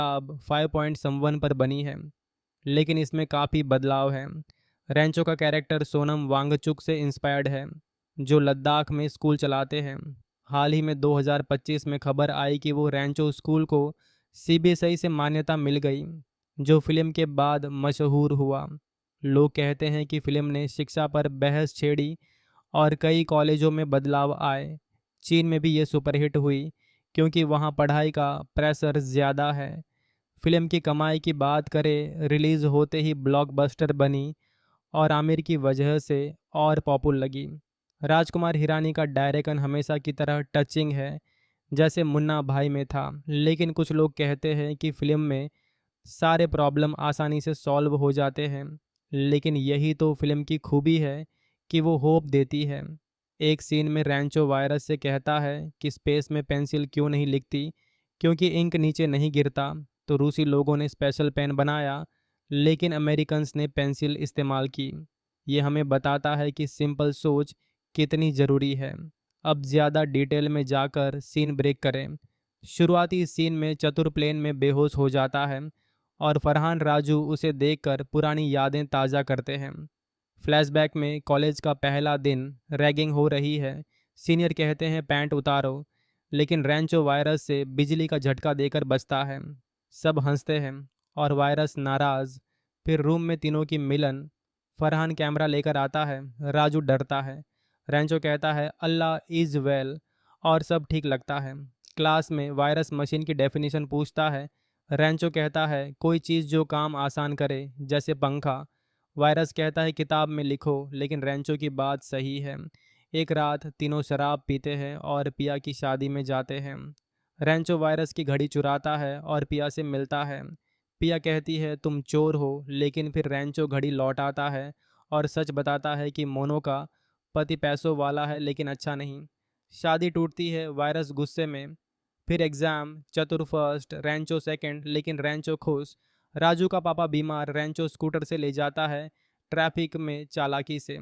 अब 5.1 पर बनी है, लेकिन इसमें काफ़ी बदलाव है। रेंचो का कैरेक्टर सोनम वांगचुक से इंस्पायर्ड है, जो लद्दाख में स्कूल चलाते हैं। हाल ही में 2025 में खबर आई कि वो रेंचो स्कूल को सीबीएसई से मान्यता मिल गई, जो फिल्म के बाद मशहूर हुआ। लोग कहते हैं कि फिल्म ने शिक्षा पर बहस छेड़ी और कई कॉलेजों में बदलाव आए। चीन में भी ये सुपरहिट हुई, क्योंकि वहाँ पढ़ाई का प्रेशर ज़्यादा है। फिल्म की कमाई की बात करें, रिलीज़ होते ही ब्लॉकबस्टर बनी और आमिर की वजह से और पॉपुलर लगी। राजकुमार हिरानी का डायरेक्शन हमेशा की तरह टचिंग है, जैसे मुन्ना भाई में था, लेकिन कुछ लोग कहते हैं कि फिल्म में सारे प्रॉब्लम आसानी से सॉल्व हो जाते हैं। लेकिन यही तो फिल्म की खूबी है कि वो होप देती है। एक सीन में रैंचो वायरस से कहता है कि स्पेस में पेंसिल क्यों नहीं लिखती, क्योंकि इंक नीचे नहीं गिरता। तो रूसी लोगों ने स्पेशल पेन बनाया, लेकिन अमेरिकन्स ने पेंसिल इस्तेमाल की। ये हमें बताता है कि सिंपल सोच कितनी ज़रूरी है। अब ज़्यादा डिटेल में जाकर सीन ब्रेक करें। शुरुआती सीन में चतुर प्लेन में बेहोश हो जाता है और फरहान राजू उसे देखकर पुरानी यादें ताज़ा करते हैं। फ्लैशबैक में कॉलेज का पहला दिन, रैगिंग हो रही है। सीनियर कहते हैं पैंट उतारो, लेकिन रैंचो वायरस से बिजली का झटका देकर बचता है। सब हंसते हैं और वायरस नाराज़। फिर रूम में तीनों की मिलन। फरहान कैमरा लेकर आता है, राजू डरता है, रैंचो कहता है अल्लाह इज़ वेल, और सब ठीक लगता है। क्लास में वायरस मशीन की डेफिनेशन पूछता है। रैंचो कहता है कोई चीज़ जो काम आसान करे, जैसे पंखा। वायरस कहता है किताब में लिखो, लेकिन रैंचो की बात सही है। एक रात तीनों शराब पीते हैं और पिया की शादी में जाते हैं। रैंचो वायरस की घड़ी चुराता है और पिया से मिलता है। पिया कहती है तुम चोर हो, लेकिन फिर रैंचो घड़ी लौटाता है और सच बताता है कि मोनो का पति पैसों वाला है, लेकिन अच्छा नहीं। शादी टूटती है, वायरस गुस्से में। फिर एग्ज़ाम, चतुर फर्स्ट, रैंचो सेकंड, लेकिन रैंचो खुश। राजू का पापा बीमार, रैंचो स्कूटर से ले जाता है, ट्रैफिक में चालाकी से।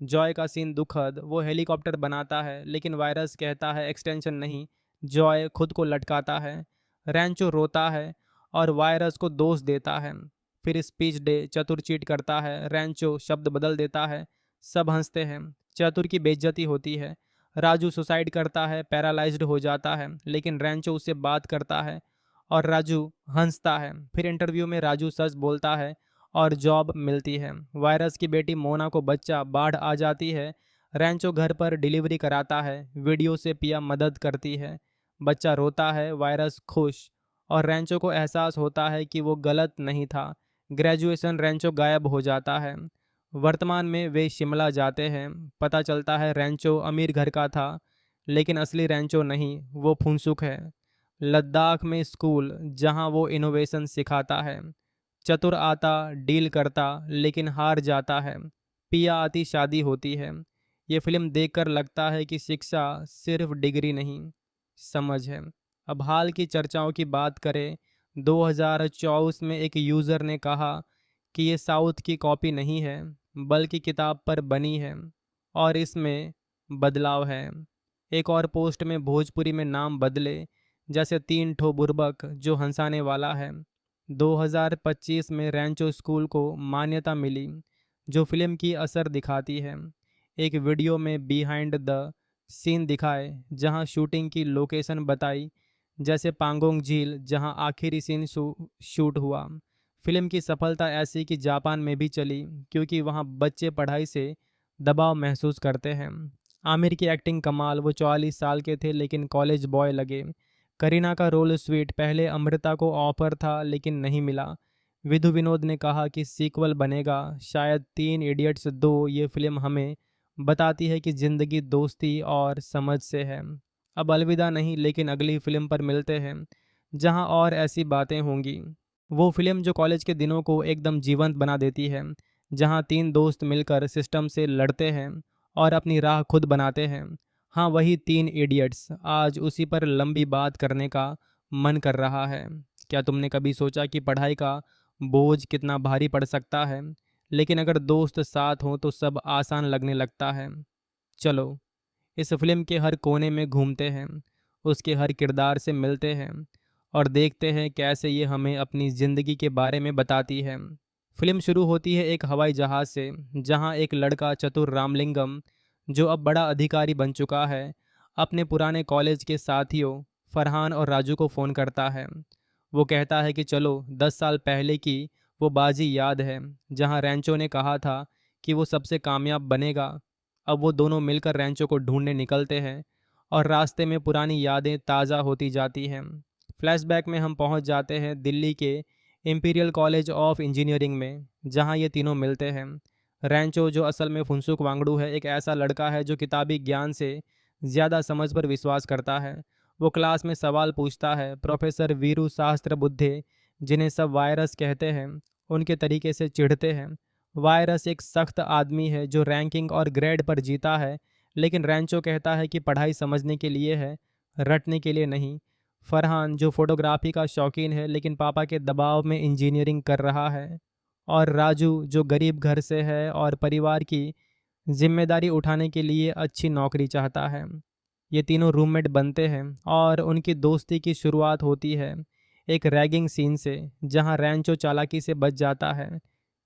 जॉय का सीन दुखद, वो हेलीकॉप्टर बनाता है, लेकिन वायरस कहता है एक्सटेंशन नहीं। जॉय खुद को लटकाता है। रैंचो रोता है और वायरस को दोष देता है। फिर स्पीच डे, चतुर चीट करता है, रैंचो शब्द बदल देता है। सब हंसते हैं। चतुर की बेइज्जती होती है। राजू सुसाइड करता है, पैरालाइज्ड हो जाता है, लेकिन रैंचो उससे बात करता है और राजू हंसता है। फिर इंटरव्यू में राजू सच बोलता है और जॉब मिलती है। वायरस की बेटी मोना को बच्चा, बाढ़ आ जाती है। रैंचो घर पर डिलीवरी कराता है, वीडियो से पिया मदद करती है। बच्चा रोता है, वायरस खुश, और रैंचो को एहसास होता है कि वो गलत नहीं था। ग्रेजुएशन, रैंचो गायब हो जाता है। वर्तमान में वे शिमला जाते हैं। पता चलता है रैंचो अमीर घर का था, लेकिन असली रैंचो नहीं, वो फुनसुक है। लद्दाख में स्कूल, जहां वो इनोवेशन सिखाता है। चतुर आता, डील करता, लेकिन हार जाता है। पिया आती, शादी होती है। ये फिल्म देखकर लगता है कि शिक्षा सिर्फ डिग्री नहीं, समझ है। अब हाल की चर्चाओं की बात करें, 2024 में एक यूज़र ने कहा कि ये साउथ की कॉपी नहीं है, बल्कि किताब पर बनी है और इसमें बदलाव है। एक और पोस्ट में भोजपुरी में नाम बदले, जैसे तीन ठो बुर्बक, जो हंसाने वाला है। 2025 में रैंचो स्कूल को मान्यता मिली, जो फिल्म की असर दिखाती है। एक वीडियो में बिहाइंड द सीन दिखाए, जहां शूटिंग की लोकेशन बताई, जैसे पांगोंग झील, जहां आखिरी सीन शूट हुआ। फिल्म की सफलता ऐसी कि जापान में भी चली, क्योंकि वहां बच्चे पढ़ाई से दबाव महसूस करते हैं। आमिर की एक्टिंग कमाल, वो 44 साल के थे लेकिन कॉलेज बॉय लगे। करीना का रोल स्वीट, पहले अमृता को ऑफर था लेकिन नहीं मिला। विधु विनोद ने कहा कि सीक्वल बनेगा, शायद 3 इडियट्स 2। ये फिल्म हमें बताती है कि ज़िंदगी दोस्ती और समझ से है। अब अलविदा नहीं, लेकिन अगली फिल्म पर मिलते हैं, जहां और ऐसी बातें होंगी। वो फिल्म जो कॉलेज के दिनों को एकदम जीवंत बना देती है, जहां तीन दोस्त मिलकर सिस्टम से लड़ते हैं और अपनी राह खुद बनाते हैं। हाँ, वही 3 इडियट्स। आज उसी पर लंबी बात करने का मन कर रहा है। क्या तुमने कभी सोचा कि पढ़ाई का बोझ कितना भारी पड़ सकता है, लेकिन अगर दोस्त साथ हों तो सब आसान लगने लगता है। चलो, इस फिल्म के हर कोने में घूमते हैं, उसके हर किरदार से मिलते हैं और देखते हैं कैसे ये हमें अपनी ज़िंदगी के बारे में बताती है। फिल्म शुरू होती है एक हवाई जहाज़ से, जहां एक लड़का चतुर रामलिंगम, जो अब बड़ा अधिकारी बन चुका है, अपने पुराने कॉलेज के साथियों फरहान और राजू को फ़ोन करता है। वो कहता है कि चलो 10 साल पहले की वो बाजी याद है, जहां रैंचो ने कहा था कि वो सबसे कामयाब बनेगा। अब वो दोनों मिलकर रैंचो को ढूंढने निकलते हैं और रास्ते में पुरानी यादें ताज़ा होती जाती हैं। फ्लैशबैक में हम पहुंच जाते हैं दिल्ली के इंपीरियल कॉलेज ऑफ इंजीनियरिंग में, जहां ये तीनों मिलते हैं। रैंचो, जो असल में फुनसुक वांगडू है, एक ऐसा लड़का है जो किताबी ज्ञान से ज़्यादा समझ पर विश्वास करता है। वो क्लास में सवाल पूछता है। प्रोफेसर वीरू शास्त्र बुद्धे, जिन्हें सब वायरस कहते हैं, उनके तरीके से चिढ़ते हैं। वायरस एक सख्त आदमी है जो रैंकिंग और ग्रेड पर जीता है, लेकिन रैंचो कहता है कि पढ़ाई समझने के लिए है, रटने के लिए नहीं। फरहान, जो फोटोग्राफी का शौकीन है लेकिन पापा के दबाव में इंजीनियरिंग कर रहा है, और राजू, जो गरीब घर से है और परिवार की जिम्मेदारी उठाने के लिए अच्छी नौकरी चाहता है। ये तीनों रूममेट बनते हैं और उनकी दोस्ती की शुरुआत होती है एक रैगिंग सीन से, जहां रैंचो चालाकी से बच जाता है।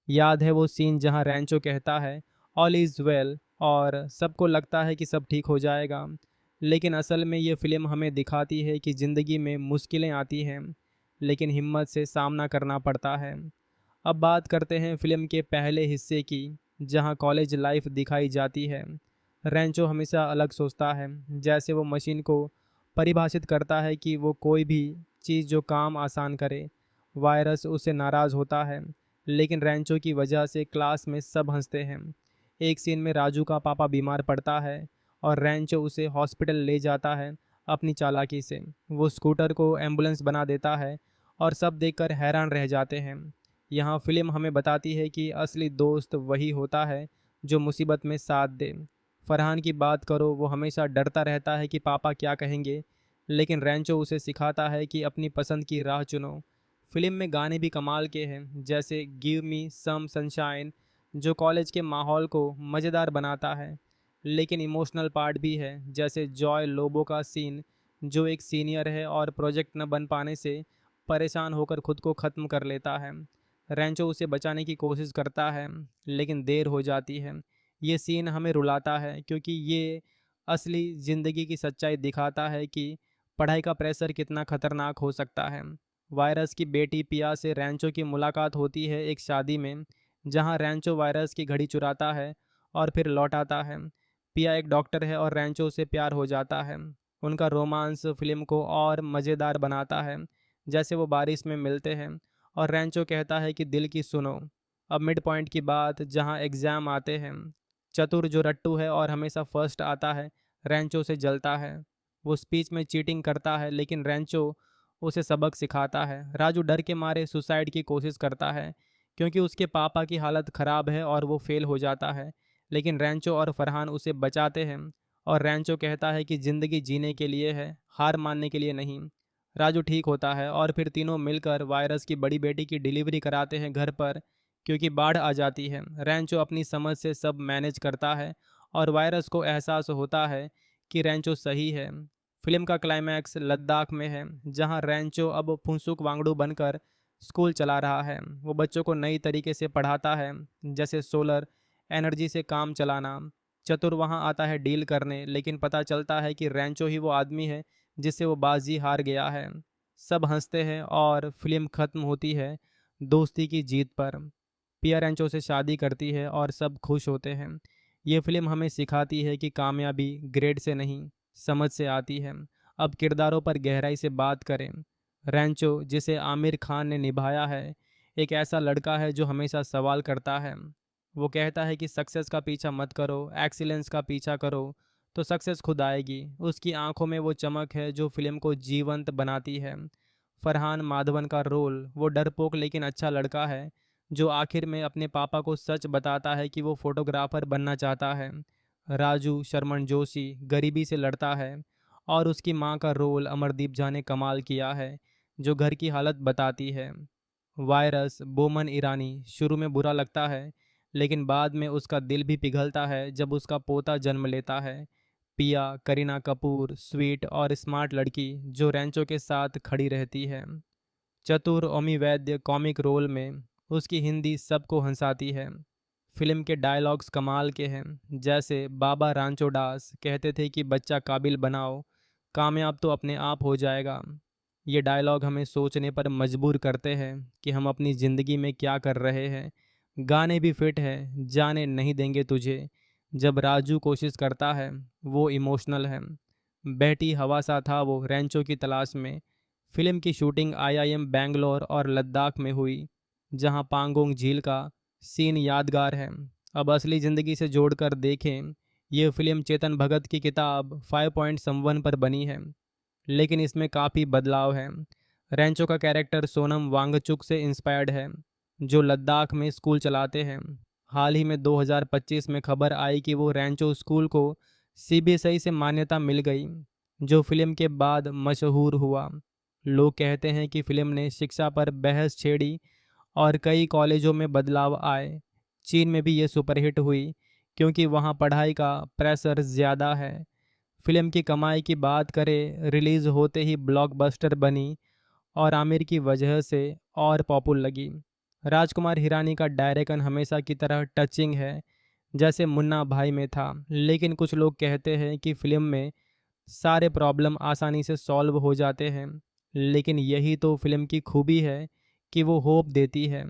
याद है वो सीन जहां रैंचो कहता है ऑल इज़ वेल, और सबको लगता है कि सब ठीक हो जाएगा। लेकिन असल में ये फिल्म हमें दिखाती है कि ज़िंदगी में मुश्किलें आती हैं, लेकिन हिम्मत से सामना करना पड़ता है। अब बात करते हैं फिल्म के पहले हिस्से की, जहां कॉलेज लाइफ दिखाई जाती है। रैंचो हमेशा अलग सोचता है, जैसे वो मशीन को परिभाषित करता है कि वो कोई भी चीज़ जो काम आसान करे। वायरस उससे नाराज़ होता है, लेकिन रैंचो की वजह से क्लास में सब हंसते हैं। एक सीन में राजू का पापा बीमार पड़ता है और रैंचो उसे हॉस्पिटल ले जाता है अपनी चालाकी से। वो स्कूटर को एम्बुलेंस बना देता है और सब देखकर हैरान रह जाते हैं। यहाँ फिल्म हमें बताती है कि असली दोस्त वही होता है जो मुसीबत में साथ दे। फरहान की बात करो, वो हमेशा डरता रहता है कि पापा क्या कहेंगे, लेकिन रैंचो उसे सिखाता है कि अपनी पसंद की राह चुनो। फिल्म में गाने भी कमाल के हैं, जैसे गिव मी सम सनशाइन, जो कॉलेज के माहौल को मज़ेदार बनाता है। लेकिन इमोशनल पार्ट भी है, जैसे जॉय लोबो का सीन, जो एक सीनियर है और प्रोजेक्ट न बन पाने से परेशान होकर खुद को ख़त्म कर लेता है। रैंचो उसे बचाने की कोशिश करता है, लेकिन देर हो जाती है। ये सीन हमें रुलाता है, क्योंकि ये असली ज़िंदगी की सच्चाई दिखाता है कि पढ़ाई का प्रेशर कितना खतरनाक हो सकता है। वायरस की बेटी पिया से रैंचो की मुलाकात होती है एक शादी में, जहां रैंचो वायरस की घड़ी चुराता है और फिर लौटाता है। पिया एक डॉक्टर है और रैंचो से प्यार हो जाता है। उनका रोमांस फिल्म को और मज़ेदार बनाता है। जैसे वो बारिश में मिलते हैं और रैंचो कहता है कि दिल की सुनो। अब मिड पॉइंट की बात, जहां एग्ज़ाम आते हैं। चतुर, जो रट्टू है और हमेशा फर्स्ट आता है, रैंचो से जलता है। वो स्पीच में चीटिंग करता है, लेकिन रैंचो उसे सबक सिखाता है। राजू डर के मारे सुसाइड की कोशिश करता है, क्योंकि उसके पापा की हालत ख़राब है और वो फेल हो जाता है, लेकिन रैंचो और फरहान उसे बचाते हैं। और रैंचो कहता है कि ज़िंदगी जीने के लिए है, हार मानने के लिए नहीं। राजू ठीक होता है और फिर तीनों मिलकर वायरस की बड़ी बेटी की डिलीवरी कराते हैं घर पर, क्योंकि बाढ़ आ जाती है। रैंचो अपनी समझ से सब मैनेज करता है और वायरस को एहसास होता है कि रैंचो सही है। फिल्म का क्लाइमैक्स लद्दाख में है, जहां रैंचो अब फुनसुक वांगडू बनकर स्कूल चला रहा है। वो बच्चों को नई तरीके से पढ़ाता है, जैसे सोलर एनर्जी से काम चलाना। चतुर वहां आता है डील करने, लेकिन पता चलता है कि रैंचो ही वो आदमी है जिससे वो बाजी हार गया है। सब हंसते हैं और फिल्म खत्म होती है दोस्ती की जीत पर। पिया रैंचो से शादी करती है और सब खुश होते हैं। ये फिल्म हमें सिखाती है कि कामयाबी ग्रेड से नहीं, समझ से आती है। अब किरदारों पर गहराई से बात करें। रैंचो, जिसे आमिर खान ने निभाया है, एक ऐसा लड़का है जो हमेशा सवाल करता है। वो कहता है कि सक्सेस का पीछा मत करो, एक्सीलेंस का पीछा करो, तो सक्सेस खुद आएगी। उसकी आंखों में वो चमक है जो फिल्म को जीवंत बनाती है। फरहान माधवन का रोल, वो डरपोक लेकिन अच्छा लड़का है, जो आखिर में अपने पापा को सच बताता है कि वो फोटोग्राफर बनना चाहता है। राजू शर्मन जोशी गरीबी से लड़ता है, और उसकी माँ का रोल अमरदीप झा ने कमाल किया है, जो घर की हालत बताती है। वायरस बोमन ईरानी शुरू में बुरा लगता है, लेकिन बाद में उसका दिल भी पिघलता है जब उसका पोता जन्म लेता है। पिया करीना कपूर स्वीट और स्मार्ट लड़की जो रैंचो के साथ खड़ी रहती है। चतुर ओमी वैद्य कॉमिक रोल में, उसकी हिंदी सबको हंसाती है। फिल्म के डायलॉग्स कमाल के हैं, जैसे बाबा रांचो दास कहते थे कि बच्चा काबिल बनाओ, कामयाब तो अपने आप हो जाएगा। ये डायलॉग हमें सोचने पर मजबूर करते हैं कि हम अपनी ज़िंदगी में क्या कर रहे हैं। गाने भी फिट है, जाने नहीं देंगे तुझे, जब राजू कोशिश करता है, वो इमोशनल है। बहती हवा सा था वो रैंचो की तलाश में। फिल्म की शूटिंग आईआईएम बैंगलोर और लद्दाख में हुई, जहां पांगोंग झील का सीन यादगार है। अब असली ज़िंदगी से जोड़कर देखें, ये फिल्म चेतन भगत की किताब 5.1 पर बनी है, लेकिन इसमें काफ़ी बदलाव है। रैंचो का कैरेक्टर सोनम वांगचुक से इंस्पायर्ड है, जो लद्दाख में स्कूल चलाते हैं। हाल ही में 2025 में खबर आई कि वो रैंचो स्कूल को सीबीएसई से मान्यता मिल गई, जो फिल्म के बाद मशहूर हुआ। लोग कहते हैं कि फिल्म ने शिक्षा पर बहस छेड़ी और कई कॉलेजों में बदलाव आए। चीन में भी ये सुपरहिट हुई, क्योंकि वहाँ पढ़ाई का प्रेशर ज़्यादा है। फिल्म की कमाई की बात करें, रिलीज़ होते ही ब्लॉकबस्टर बनी और आमिर की वजह से और पॉपुलर लगी। राजकुमार हिरानी का डायरेक्शन हमेशा की तरह टचिंग है, जैसे मुन्ना भाई में था, लेकिन कुछ लोग कहते हैं कि फिल्म में सारे प्रॉब्लम आसानी से सॉल्व हो जाते हैं। लेकिन यही तो फिल्म की खूबी है कि वो होप देती है।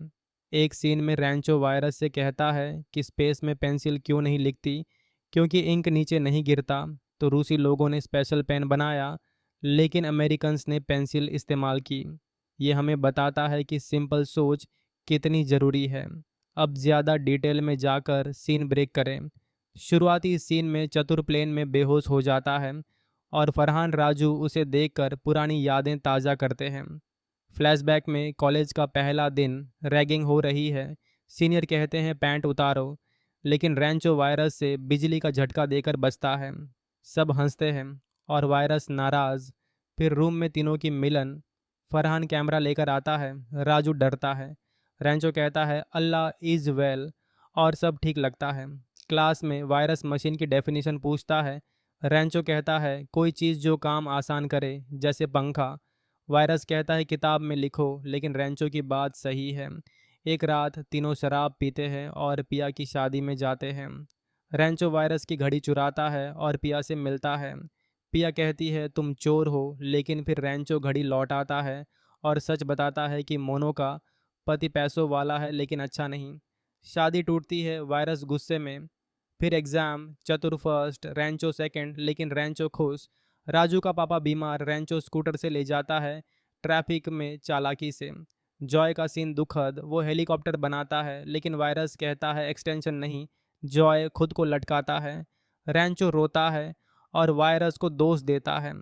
एक सीन में रैंचो वायरस से कहता है कि स्पेस में पेंसिल क्यों नहीं लिखती, क्योंकि इंक नीचे नहीं गिरता। तो रूसी लोगों ने स्पेशल पेन बनाया, लेकिन अमेरिकन्स ने पेंसिल इस्तेमाल की। ये हमें बताता है कि सिंपल सोच कितनी ज़रूरी है। अब ज़्यादा डिटेल में जाकर सीन ब्रेक करें। शुरुआती सीन में चतुर प्लेन में बेहोश हो जाता है और फरहान राजू उसे देखकर पुरानी यादें ताज़ा करते हैं। फ्लैशबैक में कॉलेज का पहला दिन, रैगिंग हो रही है, सीनियर कहते हैं पैंट उतारो, लेकिन रैंचो वायरस से बिजली का झटका देकर बचता है। सब हंसते हैं और वायरस नाराज़। फिर रूम में तीनों की मिलन। फरहान कैमरा लेकर आता है, राजू डरता है, रैंचो कहता है अल्लाह इज़ वेल, और सब ठीक लगता है। क्लास में वायरस मशीन की डेफिनेशन पूछता है। रैंचो कहता है कोई चीज़ जो काम आसान करे, जैसे पंखा। वायरस कहता है किताब में लिखो, लेकिन रैंचो की बात सही है। एक रात तीनों शराब पीते हैं और पिया की शादी में जाते हैं। रैंचो वायरस की घड़ी चुराता है और पिया से मिलता है। पिया कहती है तुम चोर हो, लेकिन फिर रैंचो घड़ी लौटाता है और सच बताता है कि मोनो का पति पैसों वाला है, लेकिन अच्छा नहीं। शादी टूटती है, वायरस गुस्से में। फिर एग्ज़ाम, चतुर फर्स्ट, रैंचो सेकंड, लेकिन रैंचो खुश। राजू का पापा बीमार, रैंचो स्कूटर से ले जाता है, ट्रैफिक में चालाकी से। जॉय का सीन दुखद, वो हेलीकॉप्टर बनाता है, लेकिन वायरस कहता है एक्सटेंशन नहीं। जॉय खुद को लटकाता है, रैंचो रोता है और वायरस को दोष देता है।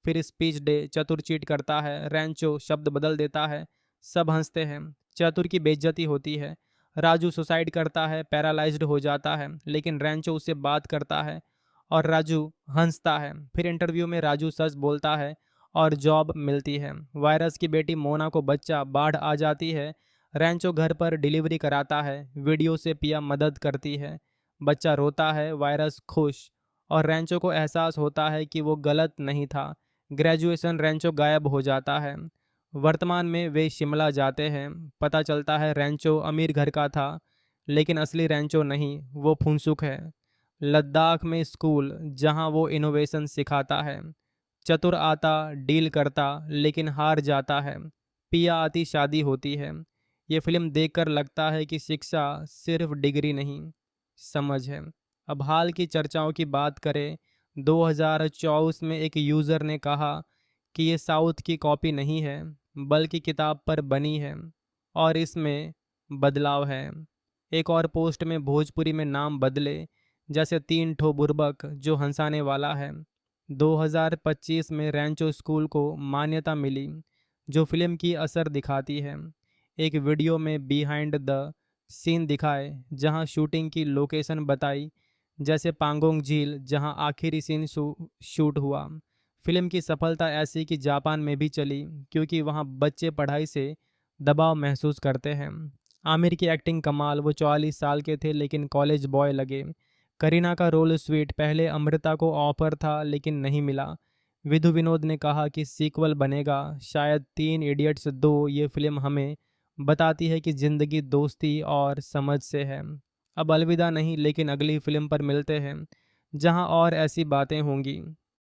फिर स्पीच डे, चतुर चीट करता है, रैंचो शब्द बदल देता है, सब हंसते हैं। चतुर की बेइज्जती होती है, राजू सुसाइड करता है, पैरालाइज्ड हो जाता है, लेकिन रैंचो उससे बात करता है और राजू हंसता है। फिर इंटरव्यू में राजू सच बोलता है और जॉब मिलती है। वायरस की बेटी मोना को बच्चा, बाढ़ आ जाती है, रैंचो घर पर डिलीवरी कराता है, वीडियो से पिया मदद करती है, बच्चा रोता है, वायरस खुश, और रैंचो को एहसास होता है कि वो गलत नहीं था। ग्रेजुएशन, रैंचो गायब हो जाता है। वर्तमान में वे शिमला जाते हैं, पता चलता है रैंचो अमीर घर का था, लेकिन असली रैंचो नहीं, वो फुनसुक है। लद्दाख में स्कूल, जहां वो इनोवेशन सिखाता है। चतुर आता, डील करता, लेकिन हार जाता है। पिया आती, शादी होती है। ये फिल्म देखकर लगता है कि शिक्षा सिर्फ डिग्री नहीं, समझ है। अब हाल की चर्चाओं की बात करें, 2024 में एक यूज़र ने कहा कि ये साउथ की कॉपी नहीं है, बल्कि किताब पर बनी है और इसमें बदलाव है। एक और पोस्ट में भोजपुरी में नाम बदले, जैसे तीन ठो बुर्बक, जो हंसाने वाला है। 2025 में रैंचो स्कूल को मान्यता मिली, जो फिल्म की असर दिखाती है। एक वीडियो में बिहाइंड द सीन दिखाए, जहां शूटिंग की लोकेशन बताई, जैसे पांगोंग झील, जहां आखिरी सीन शूट हुआ। फिल्म की सफलता ऐसी कि जापान में भी चली, क्योंकि वहां बच्चे पढ़ाई से दबाव महसूस करते हैं। आमिर की एक्टिंग कमाल, वो 44 साल के थे लेकिन कॉलेज बॉय लगे। करीना का रोल स्वीट पहले अमृता को ऑफर था लेकिन नहीं मिला। विधु विनोद ने कहा कि सीक्वल बनेगा। शायद 3 इडियट्स 2 ये फिल्म हमें बताती है कि ज़िंदगी दोस्ती और समझ से है। अब अलविदा नहीं, लेकिन अगली फिल्म पर मिलते हैं जहां और ऐसी बातें होंगी।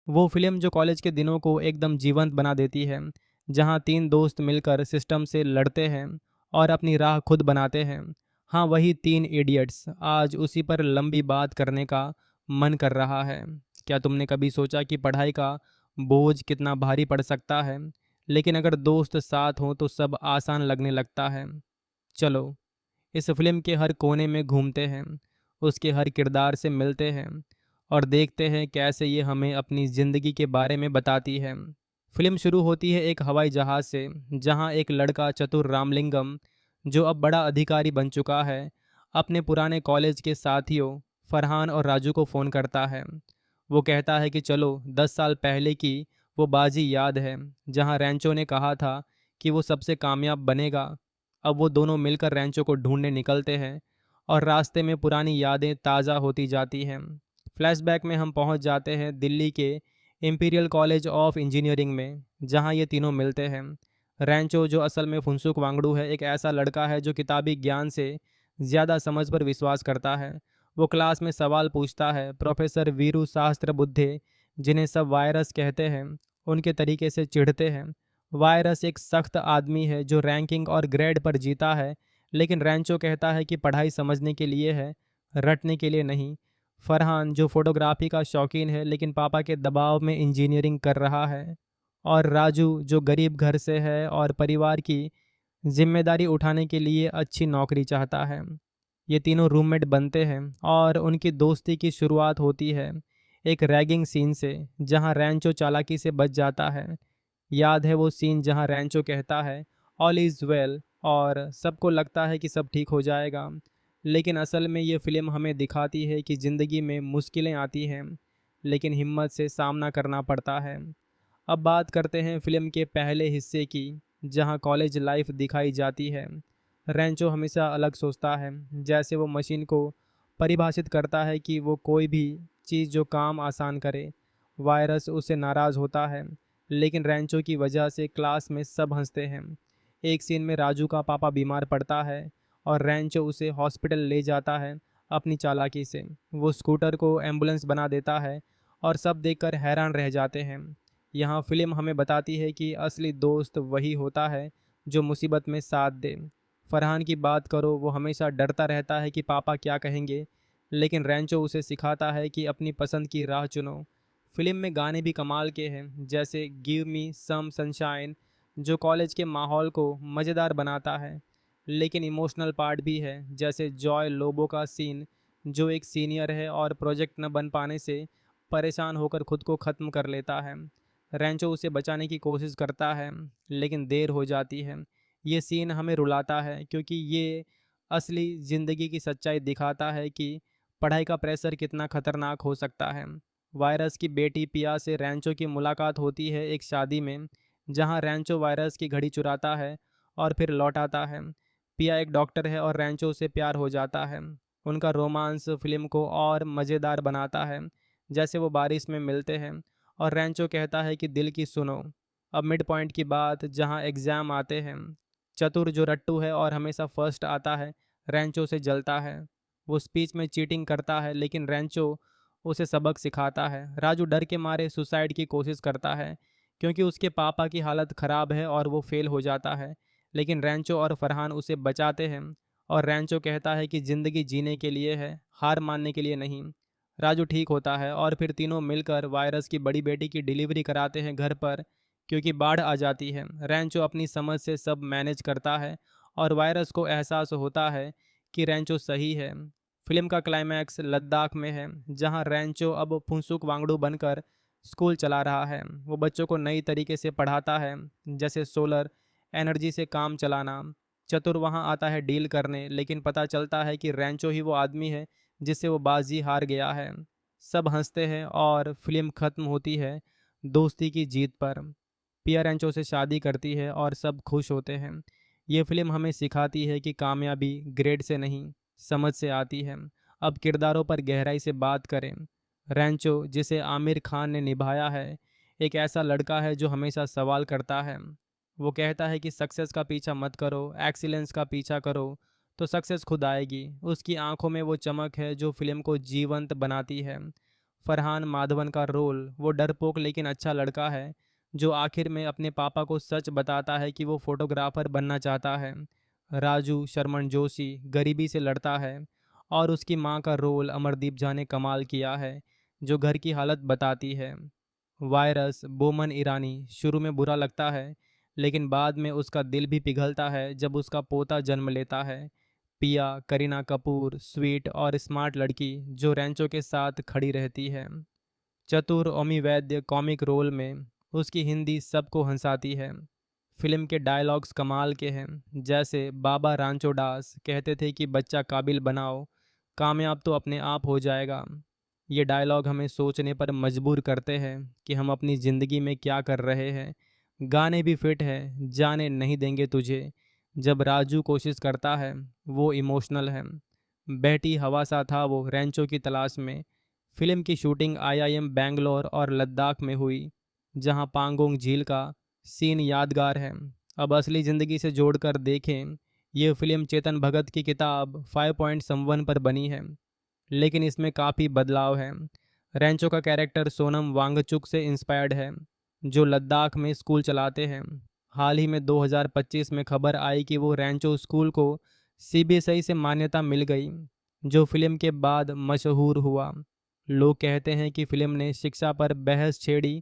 वो फिल्म जो कॉलेज के दिनों को एकदम जीवंत बना देती है, जहां 3 दोस्त मिलकर सिस्टम से लड़ते हैं और अपनी राह खुद बनाते हैं। हाँ, वही 3 इडियट्स। आज उसी पर लंबी बात करने का मन कर रहा है। क्या तुमने कभी सोचा कि पढ़ाई का बोझ कितना भारी पड़ सकता है, लेकिन अगर दोस्त साथ हों तो सब आसान लगने लगता है। चलो इस फिल्म के हर कोने में घूमते हैं, उसके हर किरदार से मिलते हैं और देखते हैं कैसे ये हमें अपनी ज़िंदगी के बारे में बताती है। फिल्म शुरू होती है एक हवाई जहाज़ से, जहां एक लड़का चतुर रामलिंगम, जो अब बड़ा अधिकारी बन चुका है, अपने पुराने कॉलेज के साथियों फरहान और राजू को फ़ोन करता है। वो कहता है कि चलो 10 साल पहले की वो बाजी याद है जहां रैंचो ने कहा था कि वो सबसे कामयाब बनेगा। अब वो दोनों मिलकर रैंचो को ढूंढने निकलते हैं और रास्ते में पुरानी यादें ताज़ा होती जाती हैं। फ्लैशबैक में हम पहुंच जाते हैं दिल्ली के इंपीरियल कॉलेज ऑफ इंजीनियरिंग में, जहां ये तीनों मिलते हैं। रैंचो, जो असल में फुनसुक वांगडू है, एक ऐसा लड़का है जो किताबी ज्ञान से ज़्यादा समझ पर विश्वास करता है। वो क्लास में सवाल पूछता है। प्रोफेसर वीरू शास्त्र बुद्धे, जिन्हें सब वायरस कहते हैं, उनके तरीके से चिढ़ते हैं। वायरस एक सख्त आदमी है जो रैंकिंग और ग्रेड पर जीता है, लेकिन रैंचो कहता है कि पढ़ाई समझने के लिए है, रटने के लिए नहीं। फरहान, जो फोटोग्राफी का शौकीन है लेकिन पापा के दबाव में इंजीनियरिंग कर रहा है, और राजू, जो गरीब घर से है और परिवार की जिम्मेदारी उठाने के लिए अच्छी नौकरी चाहता है। ये तीनों रूममेट बनते हैं और उनकी दोस्ती की शुरुआत होती है एक रैगिंग सीन से, जहां रैंचो चालाकी से बच जाता है। याद है वो सीन जहां रैंचो कहता है ऑल इज़ वेल और सबको लगता है कि सब ठीक हो जाएगा। लेकिन असल में ये फिल्म हमें दिखाती है कि ज़िंदगी में मुश्किलें आती हैं, लेकिन हिम्मत से सामना करना पड़ता है। अब बात करते हैं फिल्म के पहले हिस्से की, जहां कॉलेज लाइफ दिखाई जाती है। रैंचो हमेशा अलग सोचता है, जैसे वो मशीन को परिभाषित करता है कि वो कोई भी चीज़ जो काम आसान करे। वायरस उससे नाराज़ होता है, लेकिन रैंचो की वजह से क्लास में सब हंसते हैं। एक सीन में राजू का पापा बीमार पड़ता है और रैंचो उसे हॉस्पिटल ले जाता है अपनी चालाकी से। वो स्कूटर को एम्बुलेंस बना देता है और सब देखकर हैरान रह जाते हैं। यहाँ फिल्म हमें बताती है कि असली दोस्त वही होता है जो मुसीबत में साथ दे। फरहान की बात करो, वो हमेशा डरता रहता है कि पापा क्या कहेंगे, लेकिन रैंचो उसे सिखाता है कि अपनी पसंद की राह चुनो। फिल्म में गाने भी कमाल के हैं, जैसे गिव मी सम सनशाइन, जो कॉलेज के माहौल को मज़ेदार बनाता है। लेकिन इमोशनल पार्ट भी है, जैसे जॉय लोबो का सीन, जो एक सीनियर है और प्रोजेक्ट न बन पाने से परेशान होकर खुद को ख़त्म कर लेता है। रैंचो उसे बचाने की कोशिश करता है, लेकिन देर हो जाती है। ये सीन हमें रुलाता है, क्योंकि ये असली ज़िंदगी की सच्चाई दिखाता है कि पढ़ाई का प्रेशर कितना खतरनाक हो सकता है। वायरस की बेटी पिया से रैंचो की मुलाकात होती है एक शादी में, जहां रैंचो वायरस की घड़ी चुराता है और फिर लौटाता है। पिया एक डॉक्टर है और रैंचो से प्यार हो जाता है। उनका रोमांस फिल्म को और मज़ेदार बनाता है। जैसे वो बारिश में मिलते हैं और रैंचो कहता है कि दिल की सुनो। अब मिड पॉइंट की बात, जहां एग्ज़ाम आते हैं। चतुर, जो रट्टू है और हमेशा फर्स्ट आता है, रैंचो से जलता है। वो स्पीच में चीटिंग करता है, लेकिन रैंचो उसे सबक सिखाता है। राजू डर के मारे सुसाइड की कोशिश करता है, क्योंकि उसके पापा की हालत ख़राब है और वो फेल हो जाता है, लेकिन रैंचो और फरहान उसे बचाते हैं। और रैंचो कहता है कि ज़िंदगी जीने के लिए है, हार मानने के लिए नहीं। राजू ठीक होता है और फिर तीनों मिलकर वायरस की बड़ी बेटी की डिलीवरी कराते हैं घर पर, क्योंकि बाढ़ आ जाती है। रैंचो अपनी समझ से सब मैनेज करता है और वायरस को एहसास होता है कि रैंचो सही है। फिल्म का क्लाइमैक्स लद्दाख में है, जहां रैंचो अब फुनसुक वांगडू बनकर स्कूल चला रहा है। वो बच्चों को नई तरीके से पढ़ाता है, जैसे सोलर एनर्जी से काम चलाना। चतुर वहां आता है डील करने, लेकिन पता चलता है कि रैंचो ही वो आदमी है जिससे वो बाजी हार गया है। सब हंसते हैं और फिल्म ख़त्म होती है दोस्ती की जीत पर। पिया रैंचो से शादी करती है और सब खुश होते हैं। ये फिल्म हमें सिखाती है कि कामयाबी ग्रेड से नहीं, समझ से आती है। अब किरदारों पर गहराई से बात करें। रैंचो, जिसे आमिर खान ने निभाया है, एक ऐसा लड़का है जो हमेशा सवाल करता है। वो कहता है कि सक्सेस का पीछा मत करो, एक्सीलेंस का पीछा करो, तो सक्सेस खुद आएगी। उसकी आंखों में वो चमक है जो फिल्म को जीवंत बनाती है। फरहान माधवन का रोल, वो डरपोक लेकिन अच्छा लड़का है जो आखिर में अपने पापा को सच बताता है कि वो फोटोग्राफर बनना चाहता है। राजू शर्मन जोशी गरीबी से लड़ता है, और उसकी माँ का रोल अमरदीप झा ने कमाल किया है, जो घर की हालत बताती है। वायरस बोमन ईरानी शुरू में बुरा लगता है, लेकिन बाद में उसका दिल भी पिघलता है जब उसका पोता जन्म लेता है। पिया करीना कपूर, स्वीट और स्मार्ट लड़की जो रैंचो के साथ खड़ी रहती है। चतुर ओमी वैद्य कॉमिक रोल में, उसकी हिंदी सबको हंसाती है। फिल्म के डायलॉग्स कमाल के हैं, जैसे बाबा रांचो दास कहते थे कि बच्चा काबिल बनाओ, कामयाब तो अपने आप हो जाएगा। ये डायलॉग हमें सोचने पर मजबूर करते हैं कि हम अपनी ज़िंदगी में क्या कर रहे हैं। गाने भी फिट है, जाने नहीं देंगे तुझे, जब राजू कोशिश करता है, वो इमोशनल है। बहती हवा सा था वो रैंचो की तलाश में। फिल्म की शूटिंग आईआईएम बैंगलोर और लद्दाख में हुई, जहां पांगोंग झील का सीन यादगार है। अब असली ज़िंदगी से जोड़कर देखें, ये फिल्म चेतन भगत की किताब 5.1 पर बनी है, लेकिन इसमें काफ़ी बदलाव है। रैंचो का कैरेक्टर सोनम वांगचुक से इंस्पायर्ड है, जो लद्दाख में स्कूल चलाते हैं। हाल ही में 2025 में खबर आई कि वो रैंचो स्कूल को सीबीएसई से मान्यता मिल गई, जो फिल्म के बाद मशहूर हुआ। लोग कहते हैं कि फिल्म ने शिक्षा पर बहस छेड़ी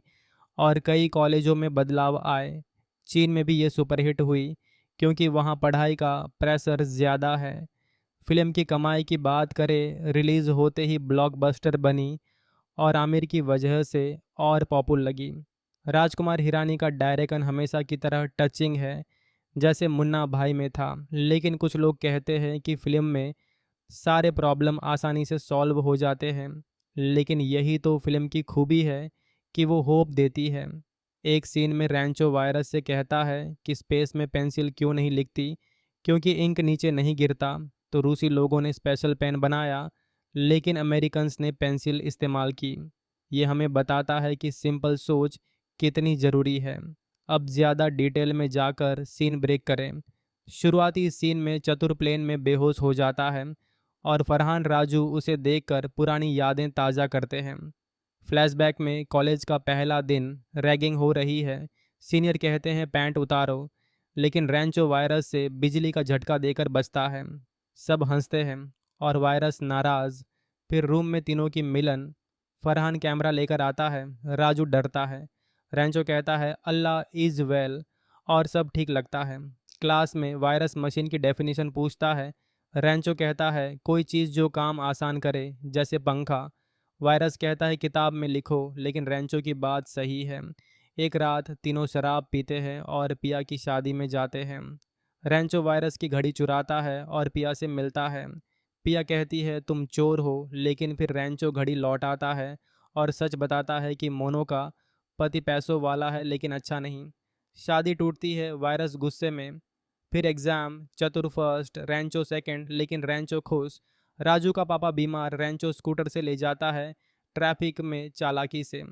और कई कॉलेजों में बदलाव आए। चीन में भी ये सुपरहिट हुई, क्योंकि वहाँ पढ़ाई का प्रेशर ज़्यादा है। फिल्म की कमाई की बात करें, रिलीज़ होते ही ब्लॉकबस्टर बनी और आमिर की वजह से और पॉपुलर लगी। राजकुमार हिरानी का डायरेक्शन हमेशा की तरह टचिंग है, जैसे मुन्ना भाई में था, लेकिन कुछ लोग कहते हैं कि फिल्म में सारे प्रॉब्लम आसानी से सॉल्व हो जाते हैं। लेकिन यही तो फिल्म की खूबी है कि वो होप देती है। एक सीन में रैंचो वायरस से कहता है कि स्पेस में पेंसिल क्यों नहीं लिखती, क्योंकि इंक नीचे नहीं गिरता। तो रूसी लोगों ने स्पेशल पेन बनाया, लेकिन अमेरिकन्स ने पेंसिल इस्तेमाल की। ये हमें बताता है कि सिंपल सोच कितनी ज़रूरी है। अब ज़्यादा डिटेल में जाकर सीन ब्रेक करें। शुरुआती सीन में चतुर प्लेन में बेहोश हो जाता है और फरहान राजू उसे देखकर पुरानी यादें ताज़ा करते हैं। फ्लैशबैक में कॉलेज का पहला दिन, रैगिंग हो रही है, सीनियर कहते हैं पैंट उतारो, लेकिन रैंचो वायरस से बिजली का झटका देकर बचता है। सब हंसते हैं और वायरस नाराज़। फिर रूम में तीनों की मिलन। फरहान कैमरा लेकर आता है, राजू डरता है, रैंचो कहता है अल्लाह इज़ वेल, और सब ठीक लगता है। क्लास में वायरस मशीन की डेफिनेशन पूछता है। रैंचो कहता है कोई चीज़ जो काम आसान करे, जैसे पंखा। वायरस कहता है किताब में लिखो, लेकिन रैंचो की बात सही है। एक रात तीनों शराब पीते हैं और पिया की शादी में जाते हैं। रैंचो वायरस की घड़ी चुराता है और पिया से मिलता है। पिया कहती है तुम चोर हो, लेकिन फिर रैंचो घड़ी लौटाता है और सच बताता है कि मोनो का पति पैसों वाला है लेकिन अच्छा नहीं। शादी टूटती है, वायरस गुस्से में। फिर एग्ज़ाम, चतुर फर्स्ट, रैंचो सेकंड, लेकिन रैंचो खुश। राजू का पापा बीमार, रैंचो स्कूटर से ले जाता है ट्रैफिक में चालाकी से।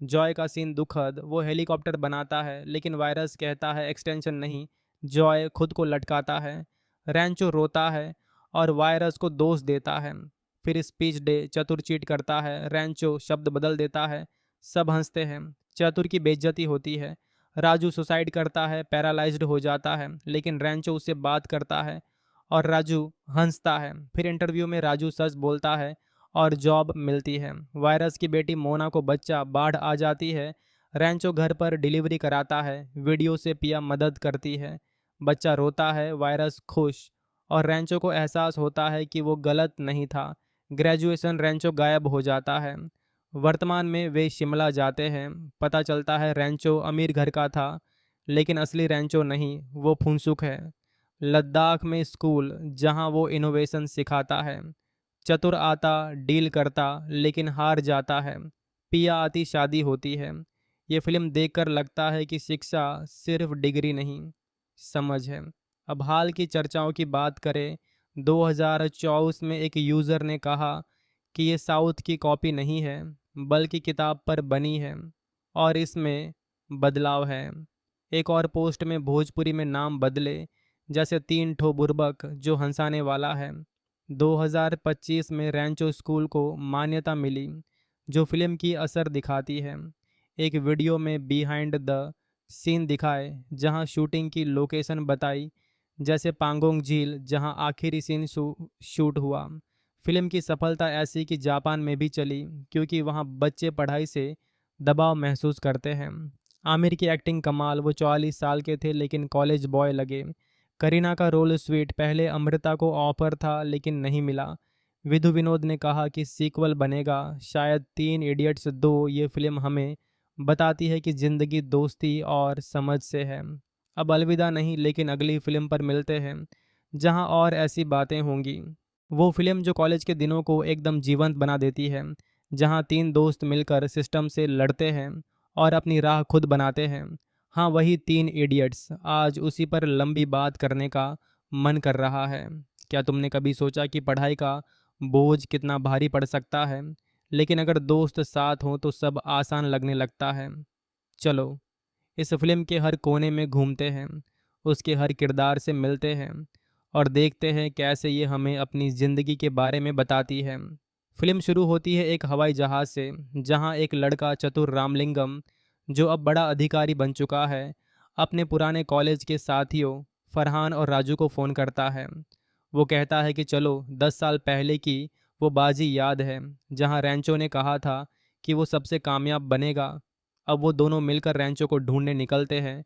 जॉय का सीन दुखद, वो हेलीकॉप्टर बनाता है, लेकिन वायरस कहता है एक्सटेंशन नहीं। जॉय खुद को लटकाता है, रैंचो रोता है और वायरस को दोष देता है। फिर स्पीच डे, चतुर चीट करता है, रैंचो शब्द बदल देता है, सब हंसते हैं। चतुर की बेइज्जती होती है, राजू सुसाइड करता है, पैरालाइज्ड हो जाता है, लेकिन रैंचो उससे बात करता है और राजू हंसता है। फिर इंटरव्यू में राजू सच बोलता है और जॉब मिलती है। वायरस की बेटी मोना को बच्चा, बाढ़ आ जाती है, रैंचो घर पर डिलीवरी कराता है, वीडियो से पिया मदद करती है, बच्चा रोता है, वायरस खुश, और रैंचो को एहसास होता है कि वो गलत नहीं था। ग्रेजुएशन, रैंचो गायब हो जाता है। वर्तमान में वे शिमला जाते हैं, पता चलता है रैंचो अमीर घर का था, लेकिन असली रैंचो नहीं, वो फुनसुक है। लद्दाख में स्कूल, जहां वो इनोवेशन सिखाता है। चतुर आता, डील करता, लेकिन हार जाता है। पिया आती, शादी होती है। ये फिल्म देखकर लगता है कि शिक्षा सिर्फ डिग्री नहीं, समझ है। अब हाल की चर्चाओं की बात करें 2024 में एक यूज़र ने कहा कि ये साउथ की कॉपी नहीं है, बल्कि किताब पर बनी है और इसमें बदलाव है। एक और पोस्ट में भोजपुरी में नाम बदले, जैसे 3 ठो बुर्बक जो हंसाने वाला है। 2025 में रैंचो स्कूल को मान्यता मिली, जो फिल्म की असर दिखाती है। एक वीडियो में बिहाइंड द सीन दिखाए, जहां शूटिंग की लोकेशन बताई, जैसे पांगोंग झील जहां आखिरी सीन शूट हुआ। फिल्म की सफलता ऐसी कि जापान में भी चली, क्योंकि वहां बच्चे पढ़ाई से दबाव महसूस करते हैं। आमिर की एक्टिंग कमाल, वो 44 साल के थे लेकिन कॉलेज बॉय लगे। करीना का रोल स्वीट, पहले अमृता को ऑफर था लेकिन नहीं मिला। विधु विनोद ने कहा कि सीक्वल बनेगा, शायद 3 इडियट्स 2। ये फिल्म हमें बताती है कि ज़िंदगी दोस्ती और समझ से है। अब अलविदा नहीं, लेकिन अगली फिल्म पर मिलते हैं, जहां और ऐसी बातें होंगी। वो फिल्म जो कॉलेज के दिनों को एकदम जीवंत बना देती है, जहां 3 दोस्त मिलकर सिस्टम से लड़ते हैं और अपनी राह खुद बनाते हैं। हाँ, वही 3 इडियट्स। आज उसी पर लंबी बात करने का मन कर रहा है। क्या तुमने कभी सोचा कि पढ़ाई का बोझ कितना भारी पड़ सकता है, लेकिन अगर दोस्त साथ हों तो सब आसान लगने लगता है। चलो इस फिल्म के हर कोने में घूमते हैं, उसके हर किरदार से मिलते हैं और देखते हैं कैसे ये हमें अपनी ज़िंदगी के बारे में बताती है। फिल्म शुरू होती है एक हवाई जहाज़ से, जहां एक लड़का चतुर रामलिंगम, जो अब बड़ा अधिकारी बन चुका है, अपने पुराने कॉलेज के साथियों फरहान और राजू को फ़ोन करता है। वो कहता है कि चलो 10 साल पहले की वो बाजी याद है, जहां रैंचो ने कहा था कि वो सबसे कामयाब बनेगा। अब वो दोनों मिलकर रैंचो को ढूंढने निकलते हैं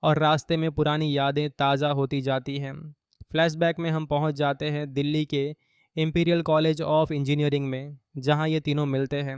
और रास्ते में पुरानी यादें ताज़ा होती जाती हैं। फ्लैशबैक में हम पहुंच जाते हैं दिल्ली के इंपीरियल कॉलेज ऑफ इंजीनियरिंग में, जहां ये तीनों मिलते हैं।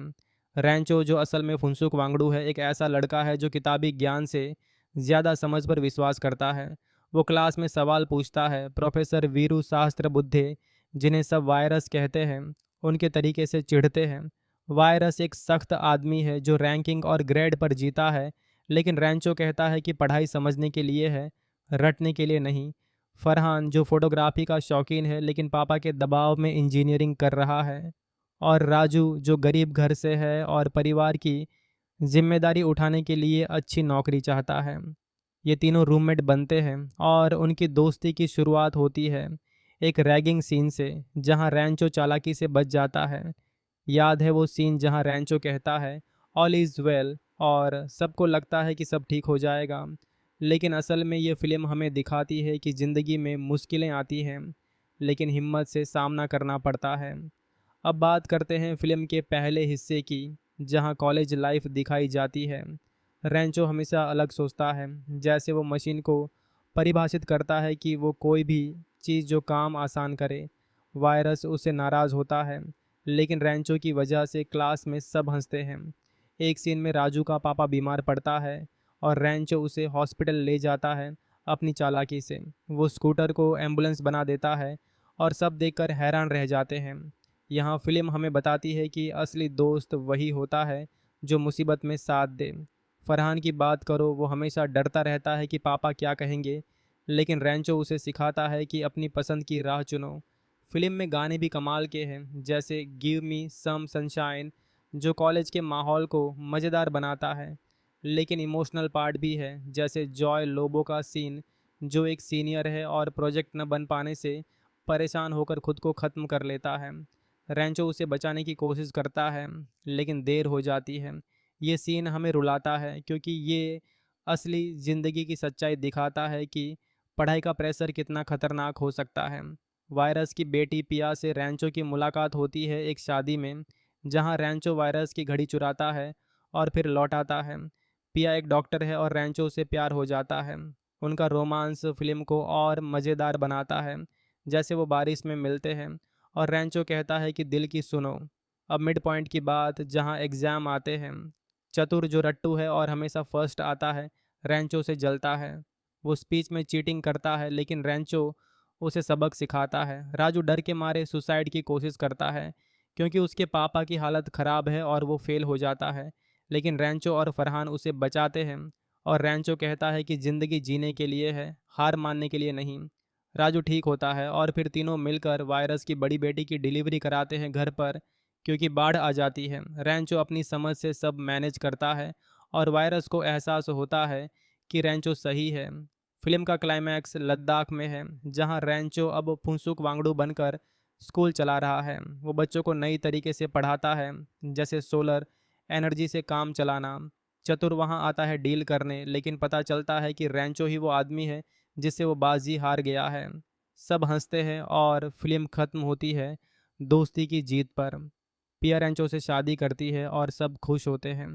रैंचो, जो असल में फुनसुक वांगडू है, एक ऐसा लड़का है जो किताबी ज्ञान से ज़्यादा समझ पर विश्वास करता है। वो क्लास में सवाल पूछता है। प्रोफेसर वीरू शास्त्र बुद्धे, जिन्हें सब वायरस कहते हैं, उनके तरीके से चिढ़ते हैं। वायरस एक सख्त आदमी है जो रैंकिंग और ग्रेड पर जीता है, लेकिन रैंचो कहता है कि पढ़ाई समझने के लिए है, रटने के लिए नहीं। फरहान, जो फोटोग्राफी का शौकीन है लेकिन पापा के दबाव में इंजीनियरिंग कर रहा है। और राजू, जो गरीब घर से है और परिवार की जिम्मेदारी उठाने के लिए अच्छी नौकरी चाहता है। ये तीनों रूममेट बनते हैं और उनकी दोस्ती की शुरुआत होती है एक रैगिंग सीन से, जहां रैंचो चालाकी से बच जाता है। याद है वो सीन जहां रैंचो कहता है ऑल इज़ वेल और सबको लगता है कि सब ठीक हो जाएगा, लेकिन असल में ये फिल्म हमें दिखाती है कि ज़िंदगी में मुश्किलें आती हैं, लेकिन हिम्मत से सामना करना पड़ता है। अब बात करते हैं फिल्म के पहले हिस्से की, जहां कॉलेज लाइफ दिखाई जाती है। रैंचो हमेशा अलग सोचता है, जैसे वो मशीन को परिभाषित करता है कि वो कोई भी चीज़ जो काम आसान करे। वायरस उससे नाराज़ होता है, लेकिन रैंचो की वजह से क्लास में सब हंसते हैं। एक सीन में राजू का पापा बीमार पड़ता है और रैंचो उसे हॉस्पिटल ले जाता है अपनी चालाकी से। वो स्कूटर को एम्बुलेंस बना देता है और सब देखकर हैरान रह जाते हैं। यहाँ फिल्म हमें बताती है कि असली दोस्त वही होता है जो मुसीबत में साथ दे। फरहान की बात करो, वो हमेशा डरता रहता है कि पापा क्या कहेंगे, लेकिन रैंचो उसे सिखाता है कि अपनी पसंद की राह चुनो। फिल्म में गाने भी कमाल के हैं, जैसे गिव मी सम सनशाइन, जो कॉलेज के माहौल को मज़ेदार बनाता है। लेकिन इमोशनल पार्ट भी है, जैसे जॉय लोबो का सीन, जो एक सीनियर है और प्रोजेक्ट न बन पाने से परेशान होकर खुद को ख़त्म कर लेता है। रैंचो उसे बचाने की कोशिश करता है, लेकिन देर हो जाती है। ये सीन हमें रुलाता है, क्योंकि ये असली ज़िंदगी की सच्चाई दिखाता है कि पढ़ाई का प्रेशर कितना खतरनाक हो सकता है। वायरस की बेटी पिया से रैंचो की मुलाकात होती है एक शादी में, जहां रैंचो वायरस की घड़ी चुराता है और फिर लौटाता है। पिया एक डॉक्टर है और रैंचो से प्यार हो जाता है। उनका रोमांस फिल्म को और मज़ेदार बनाता है, जैसे वो बारिश में मिलते हैं और रैंचो कहता है कि दिल की सुनो। अब मिड पॉइंट की बात, जहां एग्ज़ाम आते हैं। चतुर, जो रट्टू है और हमेशा फर्स्ट आता है, रैंचो से जलता है। वो स्पीच में चीटिंग करता है, लेकिन रैंचो उसे सबक सिखाता है। राजू डर के मारे सुसाइड की कोशिश करता है, क्योंकि उसके पापा की हालत ख़राब है और वो फेल हो जाता है, लेकिन रैंचो और फरहान उसे बचाते हैं। और रैंचो कहता है कि ज़िंदगी जीने के लिए है, हार मानने के लिए नहीं। राजू ठीक होता है और फिर तीनों मिलकर वायरस की बड़ी बेटी की डिलीवरी कराते हैं घर पर, क्योंकि बाढ़ आ जाती है। रैंचो अपनी समझ से सब मैनेज करता है और वायरस को एहसास होता है कि रैंचो सही है। फिल्म का क्लाइमैक्स लद्दाख में है, जहां रैंचो अब फुनसुक वांगडू बनकर स्कूल चला रहा है। वो बच्चों को नई तरीके से पढ़ाता है, जैसे सोलर एनर्जी से काम चलाना। चतुर वहां आता है डील करने, लेकिन पता चलता है कि रैंचो ही वो आदमी है जिससे वो बाजी हार गया है। सब हंसते हैं और फिल्म खत्म होती है दोस्ती की जीत पर। पिया रैंचो से शादी करती है और सब खुश होते हैं।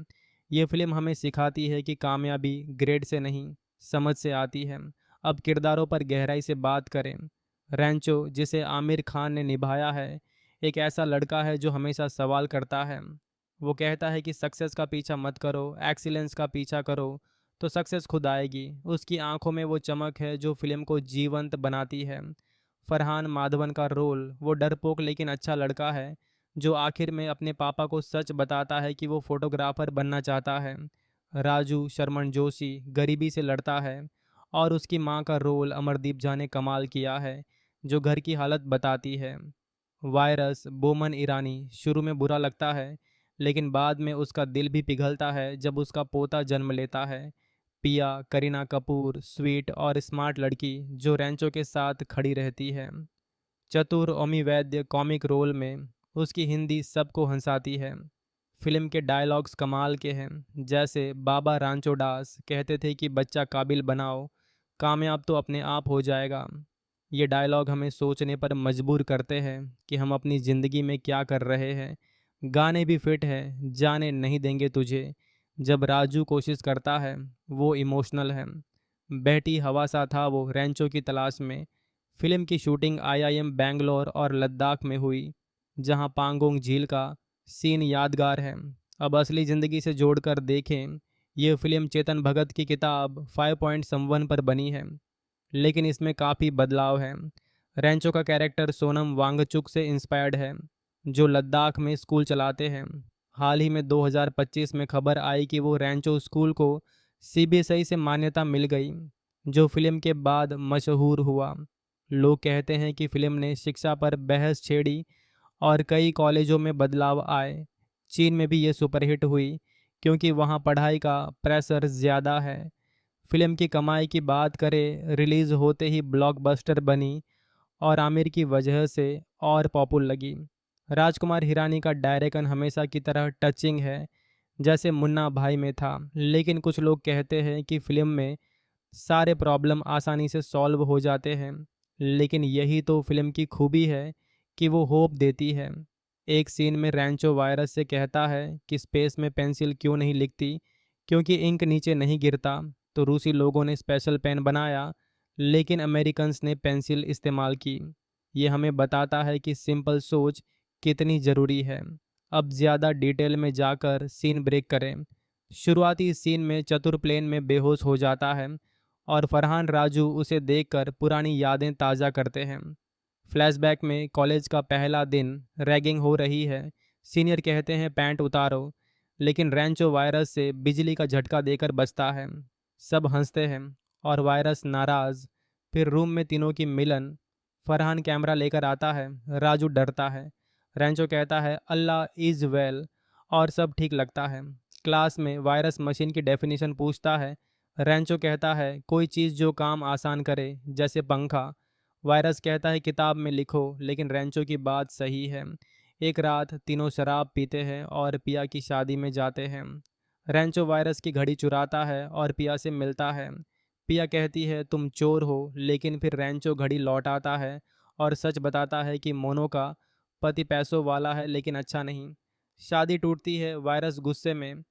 ये फिल्म हमें सिखाती है कि कामयाबी ग्रेड से नहीं, समझ से आती है। अब किरदारों पर गहराई से बात करें। रैंचो, जिसे आमिर खान ने निभाया है, एक ऐसा लड़का है जो हमेशा सवाल करता है। वो कहता है कि सक्सेस का पीछा मत करो, एक्सीलेंस का पीछा करो तो सक्सेस खुद आएगी। उसकी आंखों में वो चमक है जो फिल्म को जीवंत बनाती है। फरहान माधवन का रोल, वो डरपोक लेकिन अच्छा लड़का है जो आखिर में अपने पापा को सच बताता है कि वो फोटोग्राफर बनना चाहता है। राजू शर्मन जोशी गरीबी से लड़ता है और उसकी माँ का रोल अमरदीप झा ने कमाल किया है, जो घर की हालत बताती है। वायरस बोमन ईरानी शुरू में बुरा लगता है, लेकिन बाद में उसका दिल भी पिघलता है जब उसका पोता जन्म लेता है। पिया करीना कपूर स्वीट और स्मार्ट लड़की जो रैंचो के साथ खड़ी रहती है। चतुर ओमी वैद्य कॉमिक रोल में, उसकी हिंदी सबको हंसाती है। फिल्म के डायलॉग्स कमाल के हैं, जैसे बाबा रांचो दास कहते थे कि बच्चा काबिल बनाओ, कामयाब तो अपने आप हो जाएगा। ये डायलॉग हमें सोचने पर मजबूर करते हैं कि हम अपनी ज़िंदगी में क्या कर रहे हैं। गाने भी फिट है, जाने नहीं देंगे तुझे, जब राजू कोशिश करता है, वो इमोशनल है। बहती हवा सा था वो रैंचो की तलाश में। फिल्म की शूटिंग आईआईएम बैंगलोर और लद्दाख में हुई, जहां पांगोंग झील का सीन यादगार है। अब असली ज़िंदगी से जोड़कर देखें, ये फिल्म चेतन भगत की किताब 5.1 पर बनी है, लेकिन इसमें काफ़ी बदलाव है। रैंचो का कैरेक्टर सोनम वांगचुक से इंस्पायर्ड है, जो लद्दाख में स्कूल चलाते हैं। हाल ही में 2025 में खबर आई कि वो रैंचो स्कूल को सीबीएसई से मान्यता मिल गई, जो फिल्म के बाद मशहूर हुआ। लोग कहते हैं कि फिल्म ने शिक्षा पर बहस छेड़ी और कई कॉलेजों में बदलाव आए। चीन में भी ये सुपरहिट हुई, क्योंकि वहाँ पढ़ाई का प्रेशर ज़्यादा है। फिल्म की कमाई की बात करें, रिलीज़ होते ही ब्लॉकबस्टर बनी और आमिर की वजह से और पॉपुलर लगी। राजकुमार हिरानी का डायरेक्शन हमेशा की तरह टचिंग है, जैसे मुन्ना भाई में था, लेकिन कुछ लोग कहते हैं कि फिल्म में सारे प्रॉब्लम आसानी से सॉल्व हो जाते हैं। लेकिन यही तो फिल्म की खूबी है कि वो होप देती है। एक सीन में रैंचो वायरस से कहता है कि स्पेस में पेंसिल क्यों नहीं लिखती, क्योंकि इंक नीचे नहीं गिरता। तो रूसी लोगों ने स्पेशल पेन बनाया, लेकिन अमेरिकन्स ने पेंसिल इस्तेमाल की। ये हमें बताता है कि सिंपल सोच कितनी ज़रूरी है। अब ज़्यादा डिटेल में जाकर सीन ब्रेक करें। शुरुआती सीन में चतुर प्लेन में बेहोश हो जाता है और फरहान राजू उसे देखकर पुरानी यादें ताज़ा करते हैं। फ्लैशबैक में कॉलेज का पहला दिन, रैगिंग हो रही है, सीनियर कहते हैं पैंट उतारो, लेकिन रैंचो वायरस से बिजली का झटका देकर बचता है। सब हंसते हैं और वायरस नाराज़। फिर रूम में तीनों की मिलन। फरहान कैमरा लेकर आता है, राजू डरता है, रैंचो कहता है अल्लाह इज़ वेल और सब ठीक लगता है। क्लास में वायरस मशीन की डेफिनेशन पूछता है। रैंचो कहता है कोई चीज़ जो काम आसान करे, जैसे पंखा। वायरस कहता है किताब में लिखो, लेकिन रैंचो की बात सही है। एक रात तीनों शराब पीते हैं और पिया की शादी में जाते हैं। रैंचो वायरस की घड़ी चुराता है और पिया से मिलता है। पिया कहती है तुम चोर हो, लेकिन फिर रैंचो घड़ी लौटाता है और सच बताता है कि मोनो का पति पैसों वाला है लेकिन अच्छा नहीं। शादी टूटती है, वायरस गुस्से में।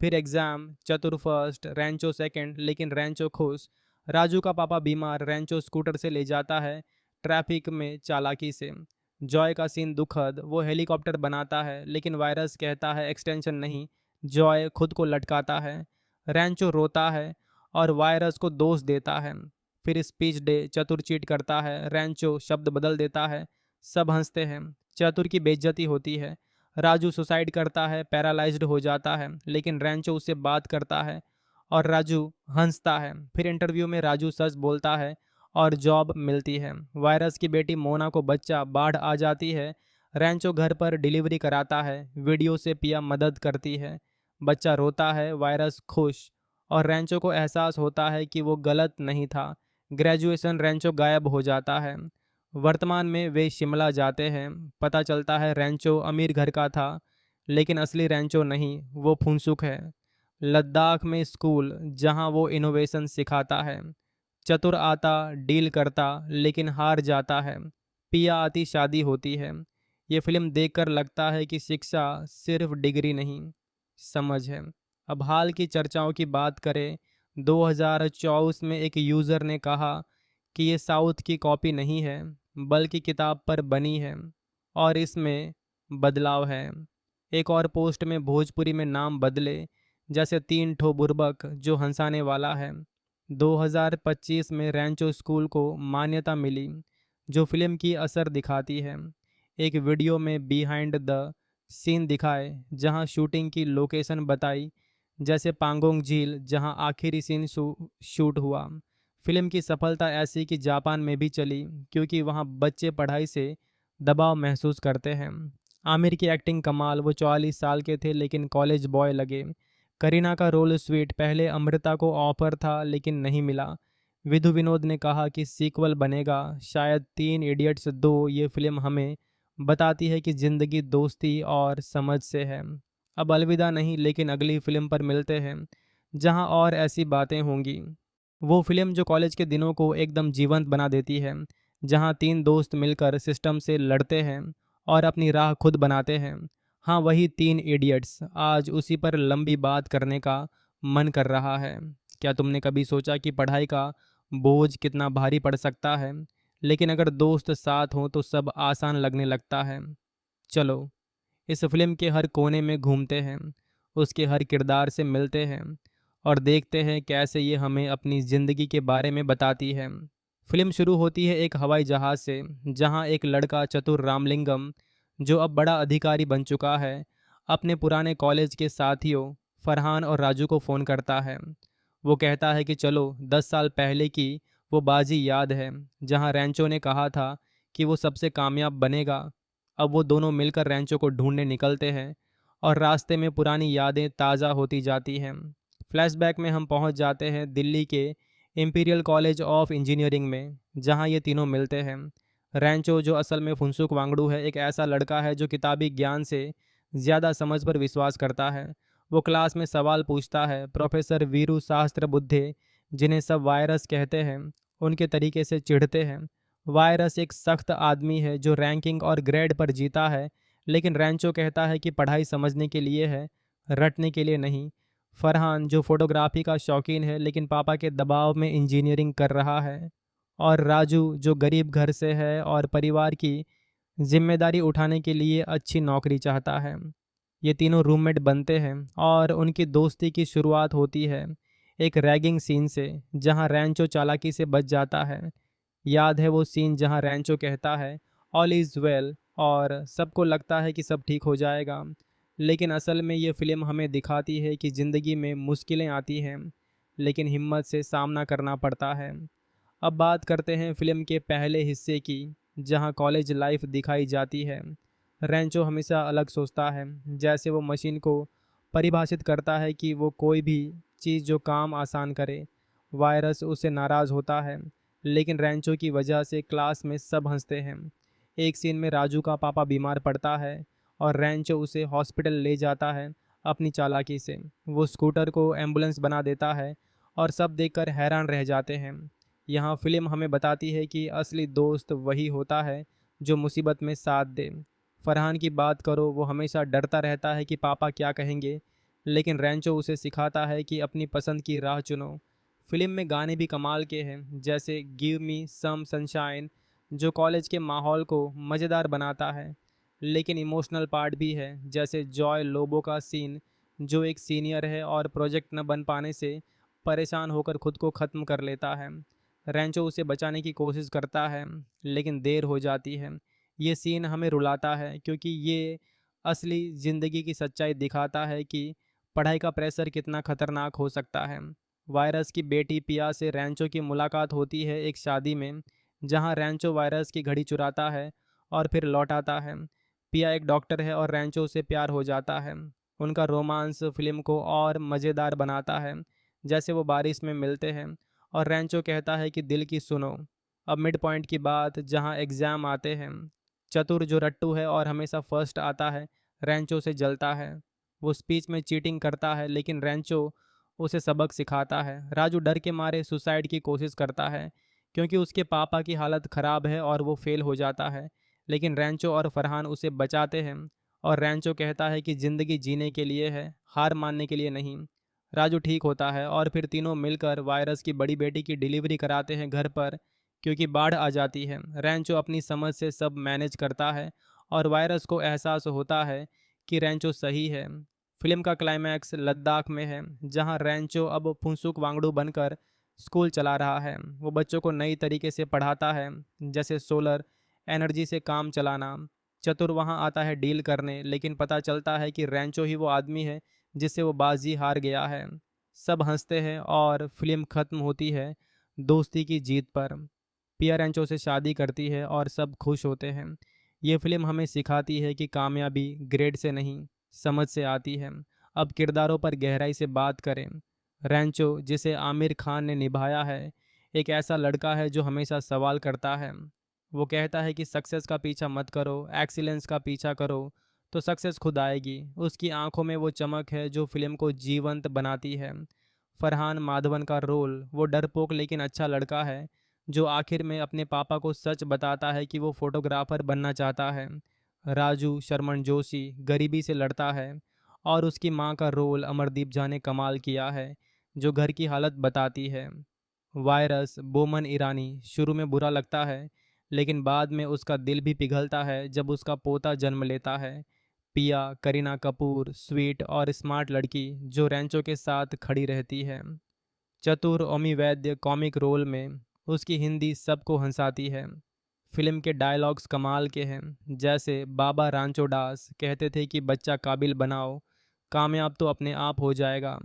फिर एग्ज़ाम, चतुर फर्स्ट, रैंचो सेकंड, लेकिन रैंचो खुश। राजू का पापा बीमार, रैंचो स्कूटर से ले जाता है ट्रैफिक में चालाकी से। जॉय का सीन दुखद, वो हेलीकॉप्टर बनाता है, लेकिन वायरस कहता है एक्सटेंशन नहीं। जॉय खुद को लटकाता है। रैंचो रोता है और वायरस को दोष देता है। फिर स्पीच डे, चतुर चीट करता है, रैंचो शब्द बदल देता है। सब हंसते हैं। चतुर की बेइज्जती होती है। राजू सुसाइड करता है, पैरालाइज्ड हो जाता है, लेकिन रैंचो उससे बात करता है और राजू हंसता है। फिर इंटरव्यू में राजू सच बोलता है और जॉब मिलती है। वायरस की बेटी मोना को बच्चा बाढ़ आ जाती है। रैंचो घर पर डिलीवरी कराता है। वीडियो से पिया मदद करती है। बच्चा रोता है, वायरस खुश। और रैंचो को एहसास होता है कि वो गलत नहीं था। ग्रेजुएशन रैंचो गायब हो जाता है। वर्तमान में वे शिमला जाते हैं। पता चलता है रैंचो अमीर घर का था, लेकिन असली रैंचो नहीं, वो फुनसुक है। लद्दाख में स्कूल जहां वो इनोवेशन सिखाता है। चतुर आता, डील करता, लेकिन हार जाता है। पिया आती, शादी होती है। ये फिल्म देखकर लगता है कि शिक्षा सिर्फ डिग्री नहीं, समझ है। अब हाल की चर्चाओं की बात करें, 2024 में एक यूज़र ने कहा कि ये साउथ की कॉपी नहीं है, बल्कि किताब पर बनी है और इसमें बदलाव है। एक और पोस्ट में भोजपुरी में नाम बदले, जैसे तीन ठो बुर्बक जो हंसाने वाला है। 2025 में रैंचो स्कूल को मान्यता मिली, जो फिल्म की असर दिखाती है। एक वीडियो में बिहाइंड द सीन दिखाए, जहां शूटिंग की लोकेशन बताई, जैसे पांगोंग झील जहां आखिरी सीन शूट हुआ। फिल्म की सफलता ऐसी कि जापान में भी चली, क्योंकि वहां बच्चे पढ़ाई से दबाव महसूस करते हैं। आमिर की एक्टिंग कमाल, वो 44 साल के थे लेकिन कॉलेज बॉय लगे। करीना का रोल स्वीट, पहले अमृता को ऑफर था लेकिन नहीं मिला। विधु विनोद ने कहा कि सीक्वल बनेगा, शायद 3 इडियट्स 2। ये फिल्म हमें बताती है कि ज़िंदगी दोस्ती और समझ से है। अब अलविदा नहीं, लेकिन अगली फिल्म पर मिलते हैं, जहां और ऐसी बातें होंगी। वो फिल्म जो कॉलेज के दिनों को एकदम जीवंत बना देती है, जहां तीन दोस्त मिलकर सिस्टम से लड़ते हैं और अपनी राह खुद बनाते हैं। हाँ, वही 3 इडियट्स। आज उसी पर लंबी बात करने का मन कर रहा है। क्या तुमने कभी सोचा कि पढ़ाई का बोझ कितना भारी पड़ सकता है, लेकिन अगर दोस्त साथ हों तो सब आसान लगने लगता है। चलो, इस फिल्म के हर कोने में घूमते हैं, उसके हर किरदार से मिलते हैं और देखते हैं कैसे ये हमें अपनी ज़िंदगी के बारे में बताती है। फिल्म शुरू होती है एक हवाई जहाज़ से, जहां एक लड़का चतुर रामलिंगम, जो अब बड़ा अधिकारी बन चुका है, अपने पुराने कॉलेज के साथियों फरहान और राजू को फ़ोन करता है। वो कहता है कि चलो, 10 साल पहले की वो बाजी याद है, जहां रैंचो ने कहा था कि वो सबसे कामयाब बनेगा। अब वो दोनों मिलकर रैंचो को ढूंढने निकलते हैं और रास्ते में पुरानी यादें ताज़ा होती जाती हैं। फ्लैशबैक में हम पहुंच जाते हैं दिल्ली के इंपीरियल कॉलेज ऑफ इंजीनियरिंग में, जहां ये तीनों मिलते हैं। रैंचो, जो असल में फुनसुक वांगडू है, एक ऐसा लड़का है जो किताबी ज्ञान से ज़्यादा समझ पर विश्वास करता है। वो क्लास में सवाल पूछता है। प्रोफेसर वीरू शास्त्र बुद्धे, जिन्हें सब वायरस कहते हैं, उनके तरीके से चिढ़ते हैं। वायरस एक सख्त आदमी है जो रैंकिंग और ग्रेड पर जीता है, लेकिन रैंचो कहता है कि पढ़ाई समझने के लिए है, रटने के लिए नहीं। फरहान, जो फोटोग्राफी का शौकीन है लेकिन पापा के दबाव में इंजीनियरिंग कर रहा है। और राजू, जो गरीब घर से है और परिवार की जिम्मेदारी उठाने के लिए अच्छी नौकरी चाहता है। ये तीनों रूममेट बनते हैं और उनकी दोस्ती की शुरुआत होती है एक रैगिंग सीन से, जहां रैंचो चालाकी से बच जाता है। याद है वो सीन जहां रैंचो कहता है ऑल इज़ वेल और सबको लगता है कि सब ठीक हो जाएगा, लेकिन असल में ये फिल्म हमें दिखाती है कि ज़िंदगी में मुश्किलें आती हैं, लेकिन हिम्मत से सामना करना पड़ता है। अब बात करते हैं फिल्म के पहले हिस्से की, जहां कॉलेज लाइफ दिखाई जाती है। रैंचो हमेशा अलग सोचता है, जैसे वो मशीन को परिभाषित करता है कि वो कोई भी चीज़ जो काम आसान करे। वायरस उससे नाराज़ होता है, लेकिन रैंचो की वजह से क्लास में सब हंसते हैं। एक सीन में राजू का पापा बीमार पड़ता है और रैंचो उसे हॉस्पिटल ले जाता है अपनी चालाकी से। वो स्कूटर को एम्बुलेंस बना देता है और सब देखकर हैरान रह जाते हैं। यहाँ फिल्म हमें बताती है कि असली दोस्त वही होता है जो मुसीबत में साथ दे। फरहान की बात करो, वो हमेशा डरता रहता है कि पापा क्या कहेंगे, लेकिन रैंचो उसे सिखाता है कि अपनी पसंद की राह चुनो। फिल्म में गाने भी कमाल के हैं, जैसे गिव मी सम सनशाइन, जो कॉलेज के माहौल को मज़ेदार बनाता है। लेकिन इमोशनल पार्ट भी है, जैसे जॉय लोबो का सीन, जो एक सीनियर है और प्रोजेक्ट न बन पाने से परेशान होकर खुद को ख़त्म कर लेता है। रैंचो उसे बचाने की कोशिश करता है, लेकिन देर हो जाती है। ये सीन हमें रुलाता है, क्योंकि ये असली ज़िंदगी की सच्चाई दिखाता है कि पढ़ाई का प्रेशर कितना खतरनाक हो सकता है। वायरस की बेटी पिया से रैंचो की मुलाकात होती है एक शादी में, जहां रैंचो वायरस की घड़ी चुराता है और फिर लौटाता है। पिया एक डॉक्टर है और रैंचो से प्यार हो जाता है। उनका रोमांस फिल्म को और मज़ेदार बनाता है। जैसे वो बारिश में मिलते हैं और रैंचो कहता है कि दिल की सुनो। अब मिड पॉइंट की बात, जहां एग्ज़ाम आते हैं। चतुर जो रट्टू है और हमेशा फर्स्ट आता है, रैंचो से जलता है। वो स्पीच में चीटिंग करता है, लेकिन रैंचो उसे सबक सिखाता है। राजू डर के मारे सुसाइड की कोशिश करता है, क्योंकि उसके पापा की हालत ख़राब है और वो फेल हो जाता है। लेकिन रैंचो और फरहान उसे बचाते हैं और रैंचो कहता है कि ज़िंदगी जीने के लिए है, हार मानने के लिए नहीं। राजू ठीक होता है और फिर तीनों मिलकर वायरस की बड़ी बेटी की डिलीवरी कराते हैं घर पर, क्योंकि बाढ़ आ जाती है। रैंचो अपनी समझ से सब मैनेज करता है और वायरस को एहसास होता है कि रैंचो सही है। फिल्म का क्लाइमैक्स लद्दाख में है, जहां रैंचो अब फुनसुक वांगडू बनकर स्कूल चला रहा है। वो बच्चों को नई तरीके से पढ़ाता है, जैसे सोलर एनर्जी से काम चलाना। चतुर वहां आता है डील करने, लेकिन पता चलता है कि रैंचो ही वो आदमी है जिससे वो बाजी हार गया है। सब हंसते हैं और फिल्म खत्म होती है दोस्ती की जीत पर। पिया रैंचो से शादी करती है और सब खुश होते हैं। ये फिल्म हमें सिखाती है कि कामयाबी ग्रेड से नहीं, समझ से आती है। अब किरदारों पर गहराई से बात करें। रैंचो, जिसे आमिर खान ने निभाया है, एक ऐसा लड़का है जो हमेशा सवाल करता है। वो कहता है कि सक्सेस का पीछा मत करो, एक्सीलेंस का पीछा करो, तो सक्सेस खुद आएगी। उसकी आंखों में वो चमक है जो फिल्म को जीवंत बनाती है। फरहान माधवन का रोल, वो डरपोक लेकिन अच्छा लड़का है जो आखिर में अपने पापा को सच बताता है कि वो फोटोग्राफर बनना चाहता है। राजू शर्मन जोशी गरीबी से लड़ता है और उसकी मां का रोल अमरदीप झा ने कमाल किया है, जो घर की हालत बताती है। वायरस बोमन ईरानी शुरू में बुरा लगता है, लेकिन बाद में उसका दिल भी पिघलता है जब उसका पोता जन्म लेता है। पिया करीना कपूर स्वीट और स्मार्ट लड़की जो रैंचो के साथ खड़ी रहती है। चतुर ओमी वैद्य कॉमिक रोल में, उसकी हिंदी सबको हंसाती है। फिल्म के डायलॉग्स कमाल के हैं, जैसे बाबा रांचो दास कहते थे कि बच्चा काबिल बनाओ, कामयाब तो अपने आप हो जाएगा।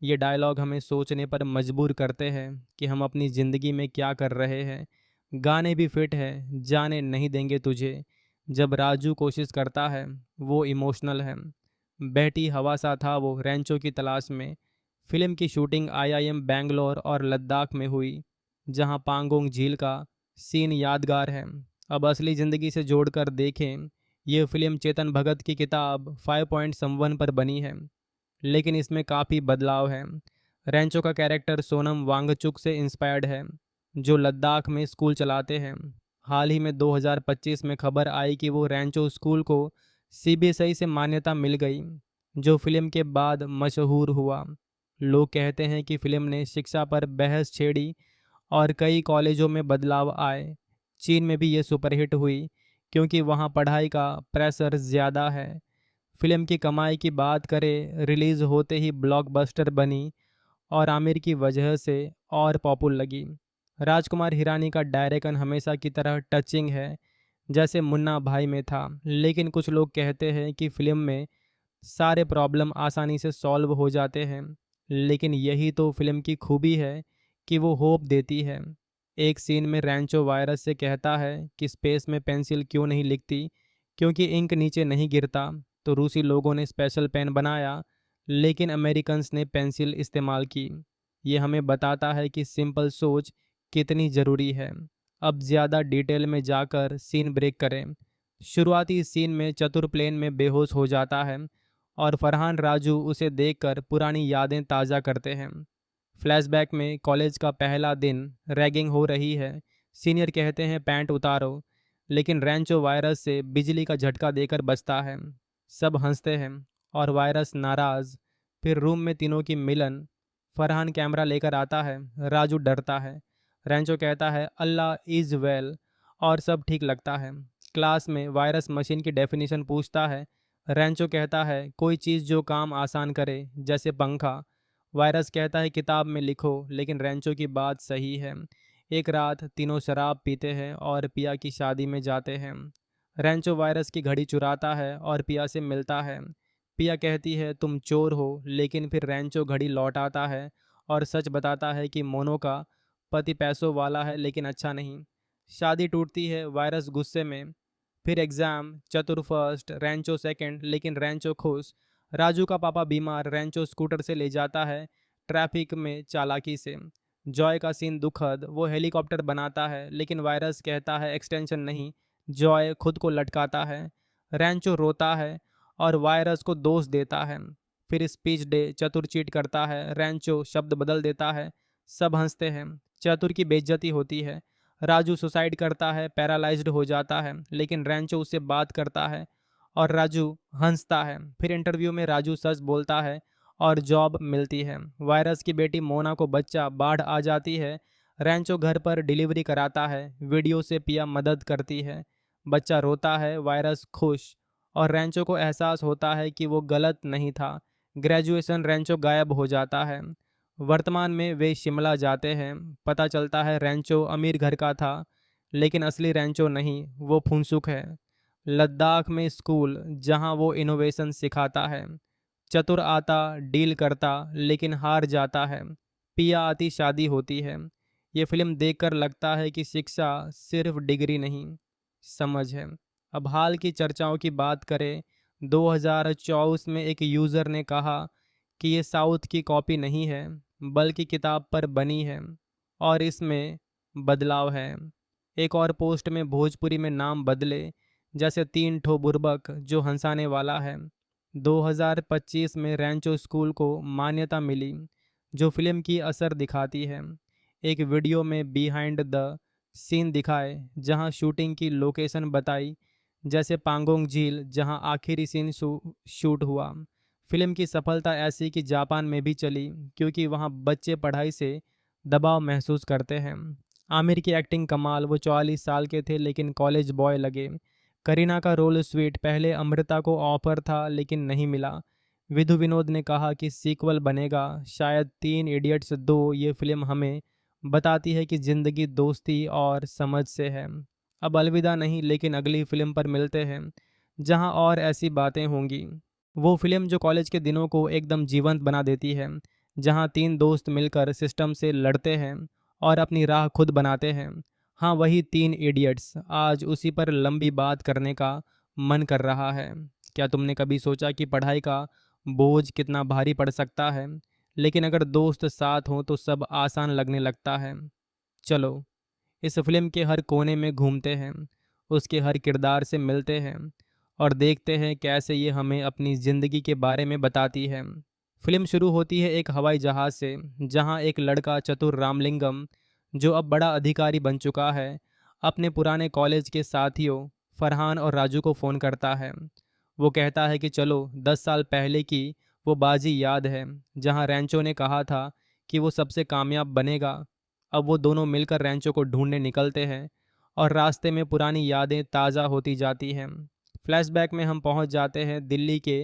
ये डायलॉग हमें सोचने पर मजबूर करते हैं कि हम अपनी ज़िंदगी में क्या कर रहे हैं। गाने भी फिट है, जाने नहीं देंगे तुझे। जब राजू कोशिश करता है, वो इमोशनल है। बहती हवा सा था वो रैंचो की तलाश में। फिल्म की शूटिंग आईआईएम बैंगलोर और लद्दाख में हुई, जहां पांगोंग झील का सीन यादगार है। अब असली ज़िंदगी से जोड़कर देखें, ये फिल्म चेतन भगत की किताब 5.1 पर बनी है, लेकिन इसमें काफ़ी बदलाव है। रैंचो का कैरेक्टर सोनम वांगचुक से इंस्पायर्ड है, जो लद्दाख में स्कूल चलाते हैं। हाल ही में 2025 में खबर आई कि वो रैंचो स्कूल को सीबीएसई से मान्यता मिल गई, जो फिल्म के बाद मशहूर हुआ। लोग कहते हैं कि फिल्म ने शिक्षा पर बहस छेड़ी और कई कॉलेजों में बदलाव आए। चीन में भी ये सुपरहिट हुई, क्योंकि वहाँ पढ़ाई का प्रेशर ज़्यादा है। फिल्म की कमाई की बात करें, रिलीज़ होते ही ब्लॉकबस्टर बनी और आमिर की वजह से और पॉपुलर लगी। राजकुमार हिरानी का डायरेक्शन हमेशा की तरह टचिंग है, जैसे मुन्ना भाई में था। लेकिन कुछ लोग कहते हैं कि फिल्म में सारे प्रॉब्लम आसानी से सॉल्व हो जाते हैं, लेकिन यही तो फिल्म की खूबी है कि वो होप देती है। एक सीन में रैंचो वायरस से कहता है कि स्पेस में पेंसिल क्यों नहीं लिखती, क्योंकि इंक नीचे नहीं गिरता। तो रूसी लोगों ने स्पेशल पेन बनाया, लेकिन अमेरिकन्स ने पेंसिल इस्तेमाल की। ये हमें बताता है कि सिंपल सोच कितनी ज़रूरी है। अब ज़्यादा डिटेल में जाकर सीन ब्रेक करें। शुरुआती सीन में चतुर प्लेन में बेहोश हो जाता है और फरहान राजू उसे देखकर पुरानी यादें ताज़ा करते हैं। फ्लैशबैक में कॉलेज का पहला दिन, रैगिंग हो रही है। सीनियर कहते हैं पैंट उतारो, लेकिन रैंचो वायरस से बिजली का झटका देकर बचता है। सब हंसते हैं और वायरस नाराज़। फिर रूम में तीनों की मिलन। फरहान कैमरा लेकर आता है, राजू डरता है। रैंचो कहता है अल्लाह इज़ वेल और सब ठीक लगता है। क्लास में वायरस मशीन की डेफिनेशन पूछता है। रैंचो कहता है कोई चीज़ जो काम आसान करे, जैसे पंखा। वायरस कहता है किताब में लिखो, लेकिन रैंचो की बात सही है। एक रात तीनों शराब पीते हैं और पिया की शादी में जाते हैं। रैंचो वायरस की घड़ी चुराता है और पिया से मिलता है। पिया कहती है तुम चोर हो, लेकिन फिर रैंचो घड़ी लौटाता है और सच बताता है कि मोनो का पति पैसों वाला है लेकिन अच्छा नहीं। शादी टूटती है वायरस गुस्से में। फिर एग्ज़ाम, चतुर फर्स्ट, रैंचो सेकंड लेकिन रैंचो खुश। राजू का पापा बीमार, रैंचो स्कूटर से ले जाता है ट्रैफिक में चालाकी से। जॉय का सीन दुखद, वो हेलीकॉप्टर बनाता है लेकिन वायरस कहता है एक्सटेंशन नहीं। जॉय खुद को लटकाता है। रैंचो रोता है और वायरस को दोष देता है। फिर स्पीच डे, चतुर चीट करता है, रैंचो शब्द बदल देता है। सब हंसते हैं। चतुर की बेइज्जती होती है। राजू सुसाइड करता है, पैरालाइज्ड हो जाता है लेकिन रैंचो उससे बात करता है और राजू हंसता है। फिर इंटरव्यू में राजू सच बोलता है और जॉब मिलती है। वायरस की बेटी मोना को बच्चा, बाढ़ आ जाती है। रैंचो घर पर डिलीवरी कराता है, वीडियो से पिया मदद करती है। बच्चा रोता है, वायरस खुश। और रैंचो को एहसास होता है कि वो गलत नहीं था। ग्रेजुएशन, रैंचो गायब हो जाता है। वर्तमान में वे शिमला जाते हैं। पता चलता है रैंचो अमीर घर का था लेकिन असली रैंचो नहीं, वो फुनसुक है। लद्दाख में स्कूल जहां वो इनोवेशन सिखाता है। चतुर आता, डील करता लेकिन हार जाता है। पिया आती, शादी होती है। ये फिल्म देखकर लगता है कि शिक्षा सिर्फ डिग्री नहीं, समझ है। अब हाल की चर्चाओं की बात करें, 2024 में एक यूज़र ने कहा कि ये साउथ की कॉपी नहीं है बल्कि किताब पर बनी है और इसमें बदलाव है। एक और पोस्ट में भोजपुरी में नाम बदले, जैसे तीन ठो बुर्बक जो हंसाने वाला है। 2025 में रैंचो स्कूल को मान्यता मिली, जो फिल्म की असर दिखाती है। एक वीडियो में बिहाइंड द सीन दिखाए जहां शूटिंग की लोकेशन बताई, जैसे पांगोंग झील जहां आखिरी सीन शूट हुआ। फिल्म की सफलता ऐसी कि जापान में भी चली क्योंकि वहां बच्चे पढ़ाई से दबाव महसूस करते हैं। आमिर की एक्टिंग कमाल, वो 44 साल के थे लेकिन कॉलेज बॉय लगे। करीना का रोल स्वीट, पहले अमृता को ऑफर था लेकिन नहीं मिला। विधु विनोद ने कहा कि सीक्वल बनेगा, शायद 3 इडियट्स 2। ये फिल्म हमें बताती है कि ज़िंदगी दोस्ती और समझ से है। अब अलविदा नहीं लेकिन अगली फिल्म पर मिलते हैं जहां और ऐसी बातें होंगी। वो फिल्म जो कॉलेज के दिनों को एकदम जीवंत बना देती है, जहां तीन दोस्त मिलकर सिस्टम से लड़ते हैं और अपनी राह खुद बनाते हैं। हाँ, वही 3 इडियट्स। आज उसी पर लंबी बात करने का मन कर रहा है। क्या तुमने कभी सोचा कि पढ़ाई का बोझ कितना भारी पड़ सकता है, लेकिन अगर दोस्त साथ हों तो सब आसान लगने लगता है। चलो इस फिल्म के हर कोने में घूमते हैं, उसके हर किरदार से मिलते हैं और देखते हैं कैसे ये हमें अपनी ज़िंदगी के बारे में बताती है। फिल्म शुरू होती है एक हवाई जहाज़ से, जहां एक लड़का चतुर रामलिंगम, जो अब बड़ा अधिकारी बन चुका है, अपने पुराने कॉलेज के साथियों फरहान और राजू को फ़ोन करता है। वो कहता है कि चलो 10 साल पहले की वो बाजी याद है जहां रैंचो ने कहा था कि वो सबसे कामयाब बनेगा। अब वो दोनों मिलकर रैंचो को ढूंढने निकलते हैं और रास्ते में पुरानी यादें ताज़ा होती जाती हैं। फ्लैशबैक में हम पहुंच जाते हैं दिल्ली के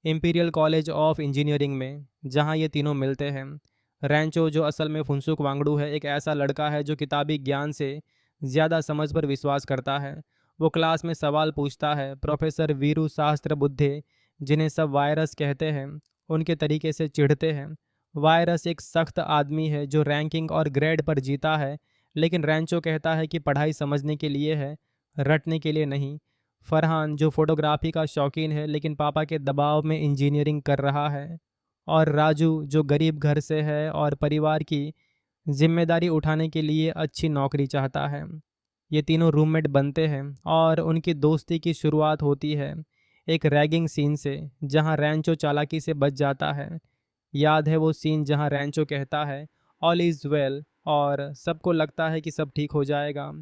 इंपीरियल कॉलेज ऑफ इंजीनियरिंग में, जहां ये तीनों मिलते हैं। रैंचो, जो असल में फुनसुक वांगडू है, एक ऐसा लड़का है जो किताबी ज्ञान से ज़्यादा समझ पर विश्वास करता है। वो क्लास में सवाल पूछता है। प्रोफेसर वीरू शास्त्र बुद्धे, जिन्हें सब वायरस कहते हैं, उनके तरीके से चिढ़ते हैं। वायरस एक सख्त आदमी है जो रैंकिंग और ग्रेड पर जीता है, लेकिन रैंचो कहता है कि पढ़ाई समझने के लिए है, रटने के लिए नहीं। फरहान, जो फोटोग्राफी का शौकीन है लेकिन पापा के दबाव में इंजीनियरिंग कर रहा है। और राजू, जो गरीब घर से है और परिवार की जिम्मेदारी उठाने के लिए अच्छी नौकरी चाहता है। ये तीनों रूममेट बनते हैं और उनकी दोस्ती की शुरुआत होती है एक रैगिंग सीन से, जहां रैंचो चालाकी से बच जाता है। याद है वो सीन जहां रैंचो कहता है ऑल इज़ वेल और सबको लगता है कि सब ठीक हो जाएगा,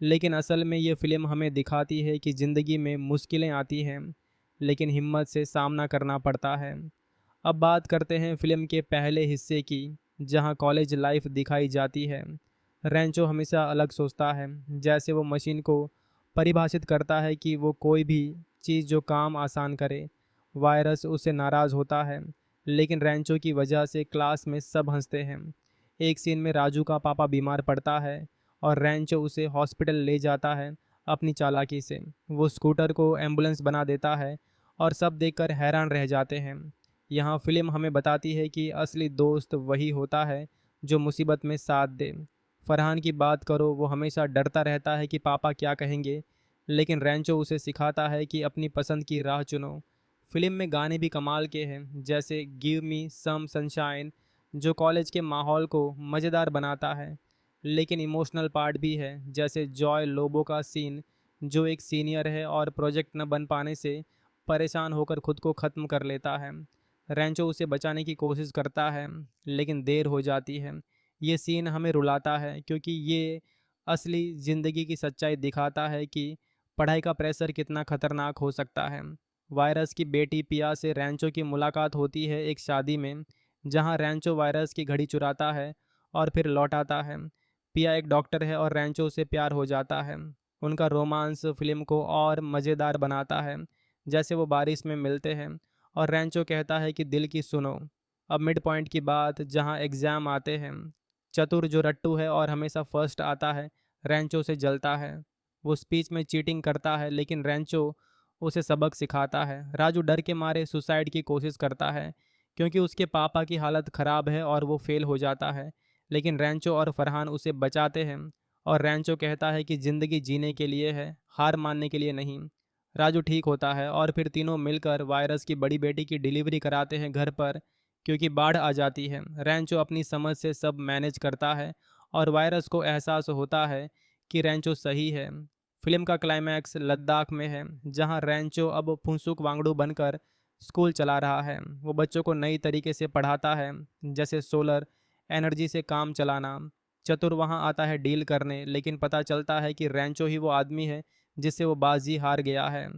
लेकिन असल में ये फिल्म हमें दिखाती है कि ज़िंदगी में मुश्किलें आती हैं लेकिन हिम्मत से सामना करना पड़ता है। अब बात करते हैं फिल्म के पहले हिस्से की, जहां कॉलेज लाइफ दिखाई जाती है। रैंचो हमेशा अलग सोचता है, जैसे वो मशीन को परिभाषित करता है कि वो कोई भी चीज़ जो काम आसान करे। वायरस उससे नाराज़ होता है लेकिन रैंचो की वजह से क्लास में सब हंसते हैं। एक सीन में राजू का पापा बीमार पड़ता है और रैंचो उसे हॉस्पिटल ले जाता है अपनी चालाकी से। वो स्कूटर को एम्बुलेंस बना देता है और सब देखकर हैरान रह जाते हैं। यहाँ फिल्म हमें बताती है कि असली दोस्त वही होता है जो मुसीबत में साथ दे। फरहान की बात करो, वो हमेशा डरता रहता है कि पापा क्या कहेंगे, लेकिन रैंचो उसे सिखाता है कि अपनी पसंद की राह चुनो। फिल्म में गाने भी कमाल के हैं, जैसे गिव मी सम सनशाइन, जो कॉलेज के माहौल को मज़ेदार बनाता है। लेकिन इमोशनल पार्ट भी है, जैसे जॉय लोबो का सीन, जो एक सीनियर है और प्रोजेक्ट न बन पाने से परेशान होकर खुद को ख़त्म कर लेता है। रैंचो उसे बचाने की कोशिश करता है, लेकिन देर हो जाती है। ये सीन हमें रुलाता है, क्योंकि ये असली ज़िंदगी की सच्चाई दिखाता है कि पढ़ाई का प्रेशर कितना खतरनाक हो सकता है। वायरस की बेटी पिया से रैंचो की मुलाकात होती है एक शादी में, जहां रैंचो वायरस की घड़ी चुराता है और फिर लौटाता है। पिया एक डॉक्टर है और रैंचो से प्यार हो जाता है। उनका रोमांस फिल्म को और मज़ेदार बनाता है। जैसे वो बारिश में मिलते हैं और रैंचो कहता है कि दिल की सुनो। अब मिड पॉइंट की बात, जहां एग्ज़ाम आते हैं। चतुर, जो रट्टू है और हमेशा फर्स्ट आता है, रैंचो से जलता है। वो स्पीच में चीटिंग करता है, लेकिन रैंचो उसे सबक सिखाता है। राजू डर के मारे सुसाइड की कोशिश करता है, क्योंकि उसके पापा की हालत ख़राब है और वो फेल हो जाता है। लेकिन रैंचो और फरहान उसे बचाते हैं, और रैंचो कहता है कि ज़िंदगी जीने के लिए है, हार मानने के लिए नहीं। राजू ठीक होता है और फिर तीनों मिलकर वायरस की बड़ी बेटी की डिलीवरी कराते हैं घर पर, क्योंकि बाढ़ आ जाती है। रैंचो अपनी समझ से सब मैनेज करता है और वायरस को एहसास होता है कि रैंचो सही है। फिल्म का क्लाइमैक्स लद्दाख में है, जहां रैंचो अब फुनसुक वांगडू बनकर स्कूल चला रहा है। वो बच्चों को नई तरीके से पढ़ाता है, जैसे सोलर एनर्जी से काम चलाना। चतुर वहां आता है डील करने, लेकिन पता चलता है कि रैंचो ही वो आदमी है जिससे वो बाजी हार गया है।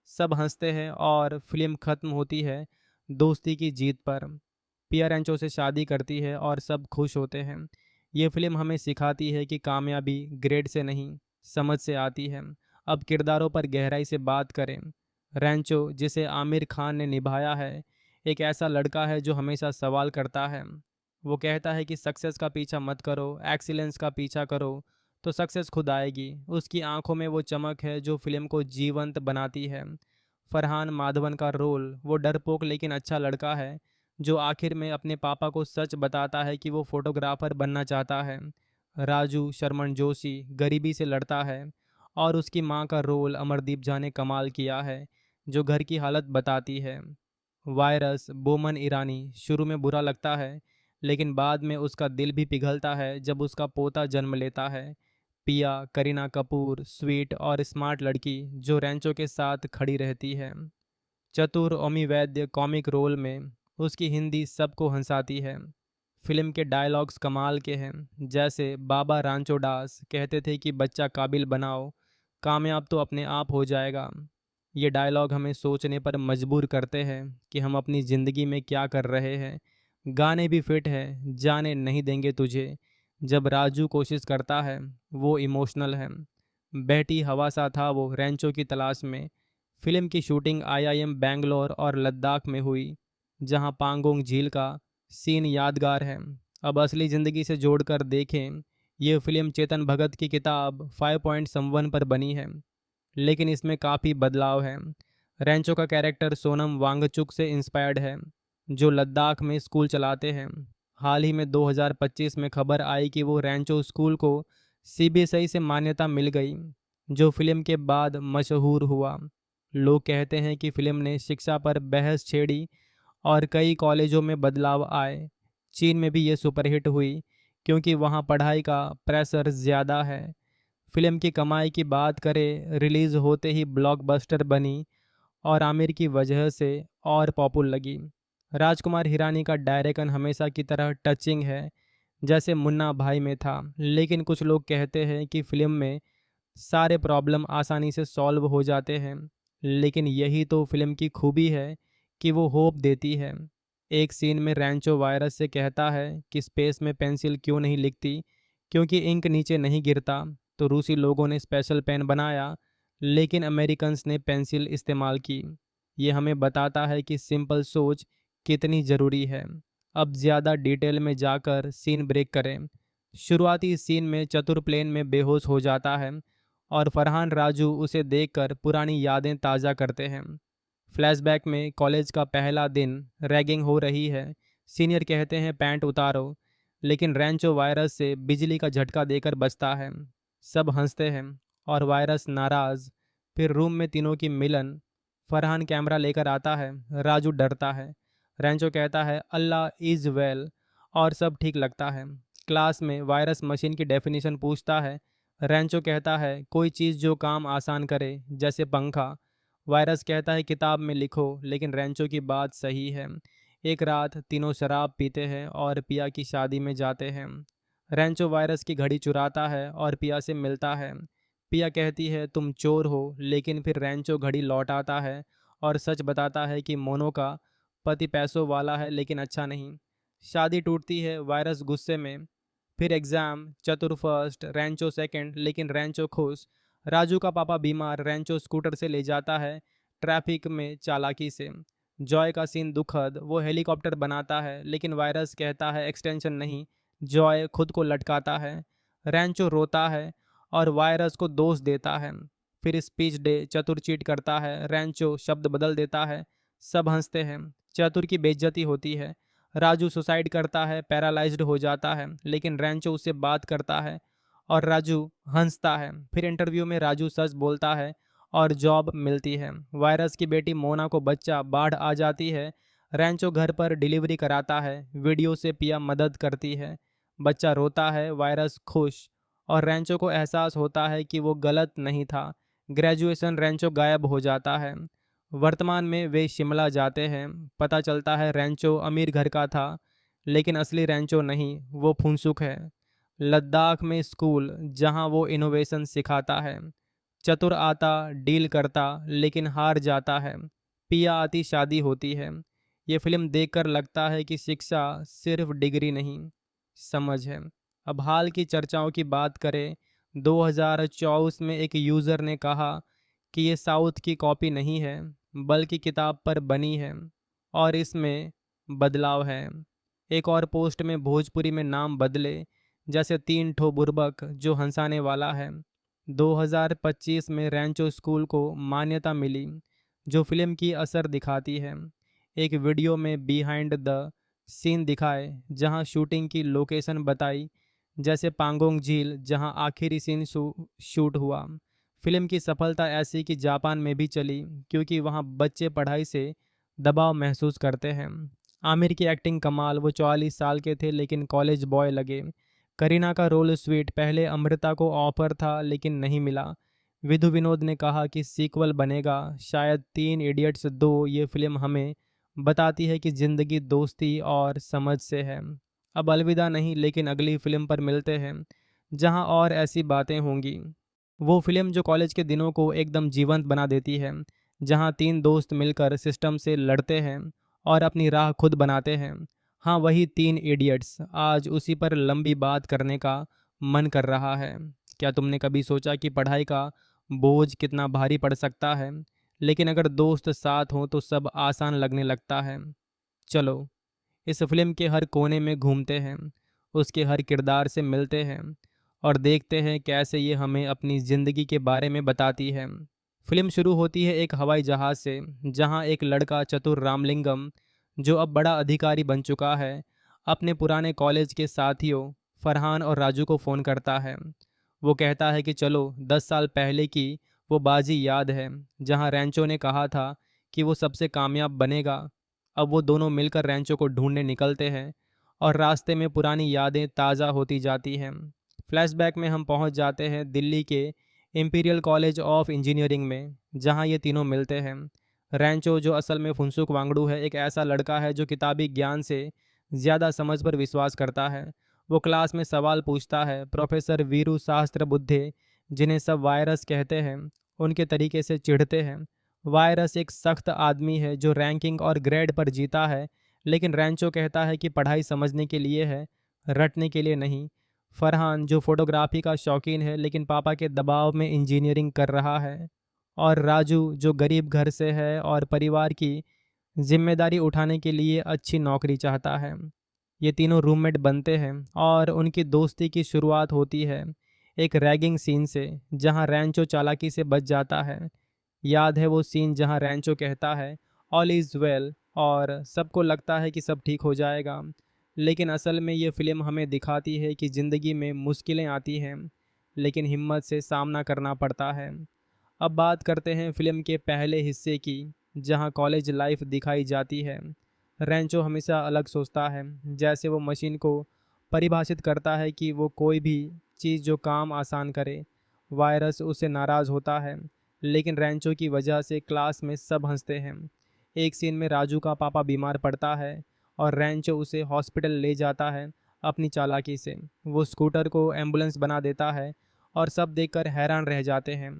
सब हंसते हैं और फिल्म ख़त्म होती है दोस्ती की जीत पर। पिया रैंचो से शादी करती है और सब खुश होते हैं। ये फिल्म हमें सिखाती है कि कामयाबी ग्रेड से नहीं, समझ से आती है। अब किरदारों पर गहराई से बात करें। रैंचो, जिसे आमिर खान ने निभाया है, एक ऐसा लड़का है जो हमेशा सवाल करता है। वो कहता है कि सक्सेस का पीछा मत करो, एक्सीलेंस का पीछा करो, तो सक्सेस खुद आएगी। उसकी आंखों में वो चमक है जो फिल्म को जीवंत बनाती है। फरहान माधवन का रोल, वो डरपोक लेकिन अच्छा लड़का है, जो आखिर में अपने पापा को सच बताता है कि वो फोटोग्राफर बनना चाहता है। राजू शर्मन जोशी गरीबी से लड़ता है, और उसकी माँ का रोल अमरदीप झा ने कमाल किया है, जो घर की हालत बताती है। वायरस बोमन ईरानी शुरू में बुरा लगता है, लेकिन बाद में उसका दिल भी पिघलता है जब उसका पोता जन्म लेता है। पिया करीना कपूर स्वीट और स्मार्ट लड़की, जो रैंचो के साथ खड़ी रहती है। चतुर ओमी वैद्य कॉमिक रोल में, उसकी हिंदी सबको हंसाती है। फिल्म के डायलॉग्स कमाल के हैं, जैसे बाबा रांचो दास कहते थे कि बच्चा काबिल बनाओ, कामयाब तो अपने आप हो जाएगा। ये डायलॉग हमें सोचने पर मजबूर करते हैं कि हम अपनी ज़िंदगी में क्या कर रहे हैं। गाने भी फिट है, जाने नहीं देंगे तुझे, जब राजू कोशिश करता है, वो इमोशनल है। बहती हवा सा था वो रैंचो की तलाश में। फिल्म की शूटिंग आईआईएम बैंगलोर और लद्दाख में हुई, जहां पांगोंग झील का सीन यादगार है। अब असली ज़िंदगी से जोड़कर देखें, ये फिल्म चेतन भगत की किताब 5.1 पर बनी है, लेकिन इसमें काफ़ी बदलाव है। रैंचो का कैरेक्टर सोनम वांगचुक से इंस्पायर्ड है, जो लद्दाख में स्कूल चलाते हैं। हाल ही में 2025 में खबर आई कि वो रैंचो स्कूल को सीबीएसई से मान्यता मिल गई, जो फिल्म के बाद मशहूर हुआ। लोग कहते हैं कि फिल्म ने शिक्षा पर बहस छेड़ी और कई कॉलेजों में बदलाव आए। चीन में भी ये सुपरहिट हुई, क्योंकि वहाँ पढ़ाई का प्रेशर ज़्यादा है। फिल्म की कमाई की बात करें, रिलीज़ होते ही ब्लॉकबस्टर बनी और आमिर की वजह से और पॉपुलर लगी। राजकुमार हिरानी का डायरेक्शन हमेशा की तरह टचिंग है, जैसे मुन्ना भाई में था। लेकिन कुछ लोग कहते हैं कि फिल्म में सारे प्रॉब्लम आसानी से सॉल्व हो जाते हैं, लेकिन यही तो फिल्म की खूबी है कि वो होप देती है। एक सीन में रैंचो वायरस से कहता है कि स्पेस में पेंसिल क्यों नहीं लिखती, क्योंकि इंक नीचे नहीं गिरता। तो रूसी लोगों ने स्पेशल पेन बनाया, लेकिन अमेरिकन्स ने पेंसिल इस्तेमाल की। ये हमें बताता है कि सिंपल सोच कितनी ज़रूरी है। अब ज़्यादा डिटेल में जाकर सीन ब्रेक करें। शुरुआती सीन में चतुर प्लेन में बेहोश हो जाता है और फरहान राजू उसे देखकर पुरानी यादें ताज़ा करते हैं। फ्लैशबैक में कॉलेज का पहला दिन, रैगिंग हो रही है। सीनियर कहते हैं पैंट उतारो, लेकिन रैंचो वायरस से बिजली का झटका देकर बचता है। सब हंसते हैं और वायरस नाराज। फिर रूम में तीनों की मिलन। फरहान कैमरा लेकर आता है, राजू डरता है। रैंचो कहता है अल्लाह इज़ वेल और सब ठीक लगता है। क्लास में वायरस मशीन की डेफिनेशन पूछता है। रैंचो कहता है कोई चीज़ जो काम आसान करे, जैसे पंखा। वायरस कहता है किताब में लिखो, लेकिन रैंचो की बात सही है। एक रात तीनों शराब पीते हैं और पिया की शादी में जाते हैं। रैंचो वायरस की घड़ी चुराता है और पिया से मिलता है। पिया कहती है तुम चोर हो, लेकिन फिर रैंचो घड़ी लौटाता है और सच बताता है कि मोनो का पति पैसों वाला है लेकिन अच्छा नहीं। शादी टूटती है, वायरस गुस्से में। फिर एग्ज़ाम, चतुर फर्स्ट, रैंचो सेकंड, लेकिन रैंचो खुश। राजू का पापा बीमार, रैंचो स्कूटर से ले जाता है ट्रैफिक में चालाकी से। जॉय का सीन दुखद, वो हेलीकॉप्टर बनाता है, लेकिन वायरस कहता है एक्सटेंशन नहीं। जॉय खुद को लटकाता है। रैंचो रोता है और वायरस को दोष देता है। फिर स्पीच डे, चतुर चीट करता है, रैंचो शब्द बदल देता है। सब हंसते हैं। चतुर की बेइज्जती होती है। राजू सुसाइड करता है, पैरालाइज्ड हो जाता है, लेकिन रैंचो उससे बात करता है और राजू हंसता है। फिर इंटरव्यू में राजू सच बोलता है और जॉब मिलती है। वायरस की बेटी मोना को बच्चा, बाढ़ आ जाती है। रैंचो घर पर डिलीवरी कराता है, वीडियो से पिया मदद करती है। बच्चा रोता है, वायरस खुश। और रैंचो को एहसास होता है कि वो गलत नहीं था। ग्रेजुएशन, रैंचो गायब हो जाता है। वर्तमान में वे शिमला जाते हैं। पता चलता है रैंचो अमीर घर का था, लेकिन असली रैंचो नहीं, वो फुनसुक है। लद्दाख में स्कूल, जहां वो इनोवेशन सिखाता है। चतुर आता, डील करता, लेकिन हार जाता है। पिया आती, शादी होती है। ये फिल्म देखकर लगता है कि शिक्षा सिर्फ डिग्री नहीं, समझ है। अब हाल की चर्चाओं की बात करें, 2024 में एक यूज़र ने कहा कि ये साउथ की कॉपी नहीं है, बल्कि किताब पर बनी है और इसमें बदलाव है। एक और पोस्ट में भोजपुरी में नाम बदले, जैसे तीन ठो बुर्बक जो हंसाने वाला है। 2025 में रैंचो स्कूल को मान्यता मिली, जो फिल्म की असर दिखाती है। एक वीडियो में बिहाइंड द सीन दिखाए, जहां शूटिंग की लोकेशन बताई, जैसे पांगोंग झील जहां आखिरी सीन शूट हुआ। फिल्म की सफलता ऐसी कि जापान में भी चली, क्योंकि वहां बच्चे पढ़ाई से दबाव महसूस करते हैं। आमिर की एक्टिंग कमाल, वो 44 साल के थे लेकिन कॉलेज बॉय लगे। करीना का रोल स्वीट, पहले अमृता को ऑफर था लेकिन नहीं मिला। विधु विनोद ने कहा कि सीक्वल बनेगा, शायद 3 इडियट्स 2। ये फिल्म हमें बताती है कि ज़िंदगी दोस्ती और समझ से है। अब अलविदा नहीं, लेकिन अगली फिल्म पर मिलते हैं, जहां और ऐसी बातें होंगी। वो फिल्म जो कॉलेज के दिनों को एकदम जीवंत बना देती है, जहां तीन दोस्त मिलकर सिस्टम से लड़ते हैं और अपनी राह खुद बनाते हैं। हाँ, वही 3 इडियट्स। आज उसी पर लंबी बात करने का मन कर रहा है। क्या तुमने कभी सोचा कि पढ़ाई का बोझ कितना भारी पड़ सकता है, लेकिन अगर दोस्त साथ हों तो सब आसान लगने लगता है। चलो इस फिल्म के हर कोने में घूमते हैं, उसके हर किरदार से मिलते हैं और देखते हैं कैसे ये हमें अपनी ज़िंदगी के बारे में बताती है। फिल्म शुरू होती है एक हवाई जहाज़ से, जहां एक लड़का चतुर रामलिंगम, जो अब बड़ा अधिकारी बन चुका है, अपने पुराने कॉलेज के साथियों फरहान और राजू को फ़ोन करता है। वो कहता है कि चलो 10 साल पहले की वो बाजी याद है, जहां रैंचो ने कहा था कि वो सबसे कामयाब बनेगा। अब वो दोनों मिलकर रैंचो को ढूंढने निकलते हैं और रास्ते में पुरानी यादें ताज़ा होती जाती हैं। फ्लैशबैक में हम पहुंच जाते हैं दिल्ली के इंपीरियल कॉलेज ऑफ इंजीनियरिंग में, जहां ये तीनों मिलते हैं। रैंचो, जो असल में फुनसुक वांगडू है, एक ऐसा लड़का है जो किताबी ज्ञान से ज़्यादा समझ पर विश्वास करता है। वो क्लास में सवाल पूछता है। प्रोफेसर वीरू शास्त्र बुद्धे, जिन्हें सब वायरस कहते हैं, उनके तरीके से चिढ़ते हैं। वायरस एक सख्त आदमी है जो रैंकिंग और ग्रेड पर जीता है, लेकिन रैंचो कहता है कि पढ़ाई समझने के लिए है, रटने के लिए नहीं। फरहान, जो फोटोग्राफी का शौकीन है लेकिन पापा के दबाव में इंजीनियरिंग कर रहा है। और राजू, जो गरीब घर से है और परिवार की जिम्मेदारी उठाने के लिए अच्छी नौकरी चाहता है। ये तीनों रूममेट बनते हैं और उनकी दोस्ती की शुरुआत होती है एक रैगिंग सीन से, जहां रैंचो चालाकी से बच जाता है। याद है वो सीन जहाँ रैंचो कहता है ऑल इज़ वेल और सबको लगता है कि सब ठीक हो जाएगा। लेकिन असल में ये फ़िल्म हमें दिखाती है कि ज़िंदगी में मुश्किलें आती हैं, लेकिन हिम्मत से सामना करना पड़ता है। अब बात करते हैं फ़िल्म के पहले हिस्से की, जहां कॉलेज लाइफ दिखाई जाती है। रैंचो हमेशा अलग सोचता है, जैसे वो मशीन को परिभाषित करता है कि वो कोई भी चीज़ जो काम आसान करे। वायरस उससे नाराज़ होता है, लेकिन रैंचो की वजह से क्लास में सब हंसते हैं। एक सीन में राजू का पापा बीमार पड़ता है और रैंचो उसे हॉस्पिटल ले जाता है अपनी चालाकी से। वो स्कूटर को एम्बुलेंस बना देता है और सब देखकर हैरान रह जाते हैं।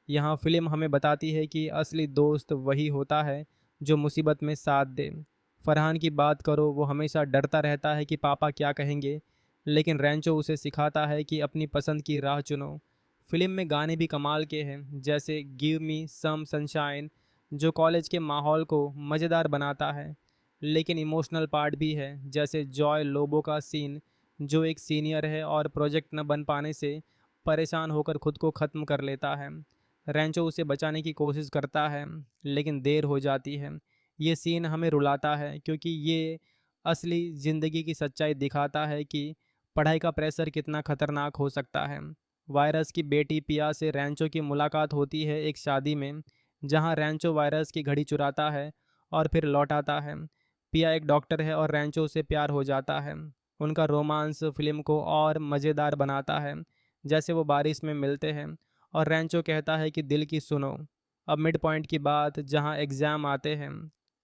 यहाँ फिल्म हमें बताती है कि असली दोस्त वही होता है जो मुसीबत में साथ दे। फरहान की बात करो, वो हमेशा डरता रहता है कि पापा क्या कहेंगे, लेकिन रैंचो उसे सिखाता है कि अपनी पसंद की राह चुनो। फिल्म में गाने भी कमाल के हैं, जैसे गिव मी सम सनशाइन, जो कॉलेज के माहौल को मज़ेदार बनाता है। लेकिन इमोशनल पार्ट भी है, जैसे जॉय लोबो का सीन, जो एक सीनियर है और प्रोजेक्ट न बन पाने से परेशान होकर खुद को ख़त्म कर लेता है। रैंचो उसे बचाने की कोशिश करता है, लेकिन देर हो जाती है। ये सीन हमें रुलाता है, क्योंकि ये असली ज़िंदगी की सच्चाई दिखाता है कि पढ़ाई का प्रेशर कितना खतरनाक हो सकता है। वायरस की बेटी पिया से रैंचो की मुलाकात होती है एक शादी में, जहां रैंचो वायरस की घड़ी चुराता है और फिर लौटाता है। पिया एक डॉक्टर है और रैंचो से प्यार हो जाता है। उनका रोमांस फिल्म को और मज़ेदार बनाता है, जैसे वो बारिश में मिलते हैं और रैंचो कहता है कि दिल की सुनो। अब मिड पॉइंट की बात, जहां एग्ज़ाम आते हैं।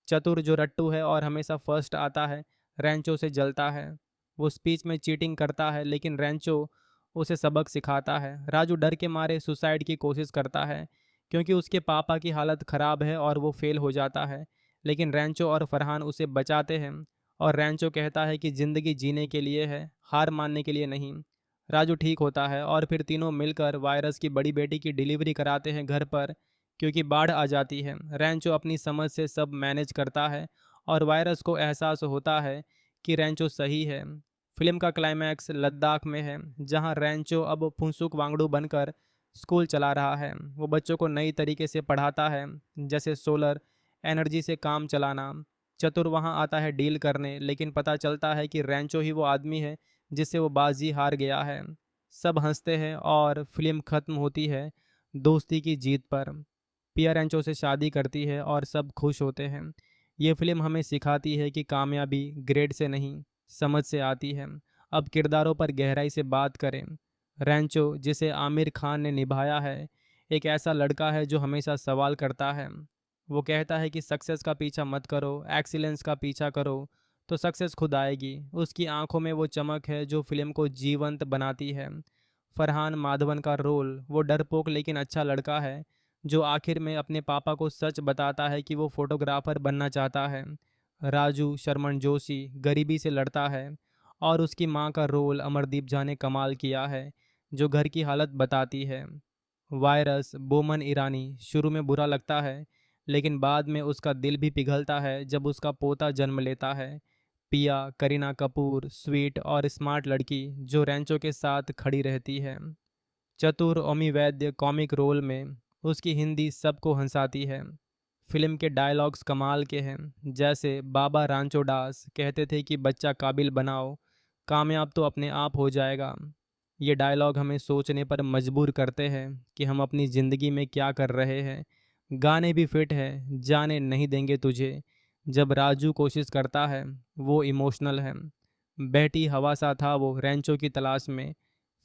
चतुर जो रट्टू है और हमेशा फर्स्ट आता है, रैंचो से जलता है। वो स्पीच में चीटिंग करता है, लेकिन रैंचो उसे सबक सिखाता है। राजू डर के मारे सुसाइड की कोशिश करता है, क्योंकि उसके पापा की हालत ख़राब है और वो फेल हो जाता है, लेकिन रैंचो और फरहान उसे बचाते हैं। और रैंचो कहता है कि ज़िंदगी जीने के लिए है, हार मानने के लिए नहीं। राजू ठीक होता है और फिर तीनों मिलकर वायरस की बड़ी बेटी की डिलीवरी कराते हैं घर पर, क्योंकि बाढ़ आ जाती है। रैंचो अपनी समझ से सब मैनेज करता है और वायरस को एहसास होता है कि रैंचो सही है। फिल्म का क्लाइमैक्स लद्दाख में है, जहां रैंचो अब फुनसुक वांगडू बनकर स्कूल चला रहा है। वो बच्चों को नई तरीके से पढ़ाता है, जैसे सोलर एनर्जी से काम चलाना। चतुर वहां आता है डील करने, लेकिन पता चलता है कि रैंचो ही वो आदमी है जिससे वो बाजी हार गया है। सब हंसते हैं और फिल्म खत्म होती है दोस्ती की जीत पर। पिया रैंचो से शादी करती है और सब खुश होते हैं। ये फिल्म हमें सिखाती है कि कामयाबी ग्रेड से नहीं, समझ से आती है। अब किरदारों पर गहराई से बात करें। रैंचो, जिसे आमिर खान ने निभाया है, एक ऐसा लड़का है जो हमेशा सवाल करता है। वो कहता है कि सक्सेस का पीछा मत करो, एक्सीलेंस का पीछा करो, तो सक्सेस खुद आएगी। उसकी आंखों में वो चमक है जो फिल्म को जीवंत बनाती है। फरहान माधवन का रोल, वो डरपोक लेकिन अच्छा लड़का है, जो आखिर में अपने पापा को सच बताता है कि वो फोटोग्राफर बनना चाहता है। राजू शर्मन जोशी गरीबी से लड़ता है, और उसकी माँ का रोल अमरदीप झा ने कमाल किया है, जो घर की हालत बताती है। वायरस बोमन ईरानी शुरू में बुरा लगता है, लेकिन बाद में उसका दिल भी पिघलता है जब उसका पोता जन्म लेता है। पिया करीना कपूर स्वीट और स्मार्ट लड़की जो रैंचो के साथ खड़ी रहती है। चतुर ओमी वैद्य कॉमिक रोल में, उसकी हिंदी सबको हंसाती है। फिल्म के डायलॉग्स कमाल के हैं, जैसे बाबा रांचो दास कहते थे कि बच्चा काबिल बनाओ, कामयाब तो अपने आप हो जाएगा। ये डायलॉग हमें सोचने पर मजबूर करते हैं कि हम अपनी ज़िंदगी में क्या कर रहे हैं। गाने भी फिट है, जाने नहीं देंगे तुझे, जब राजू कोशिश करता है, वो इमोशनल है। बेटी हवा सा था वो रैंचो की तलाश में।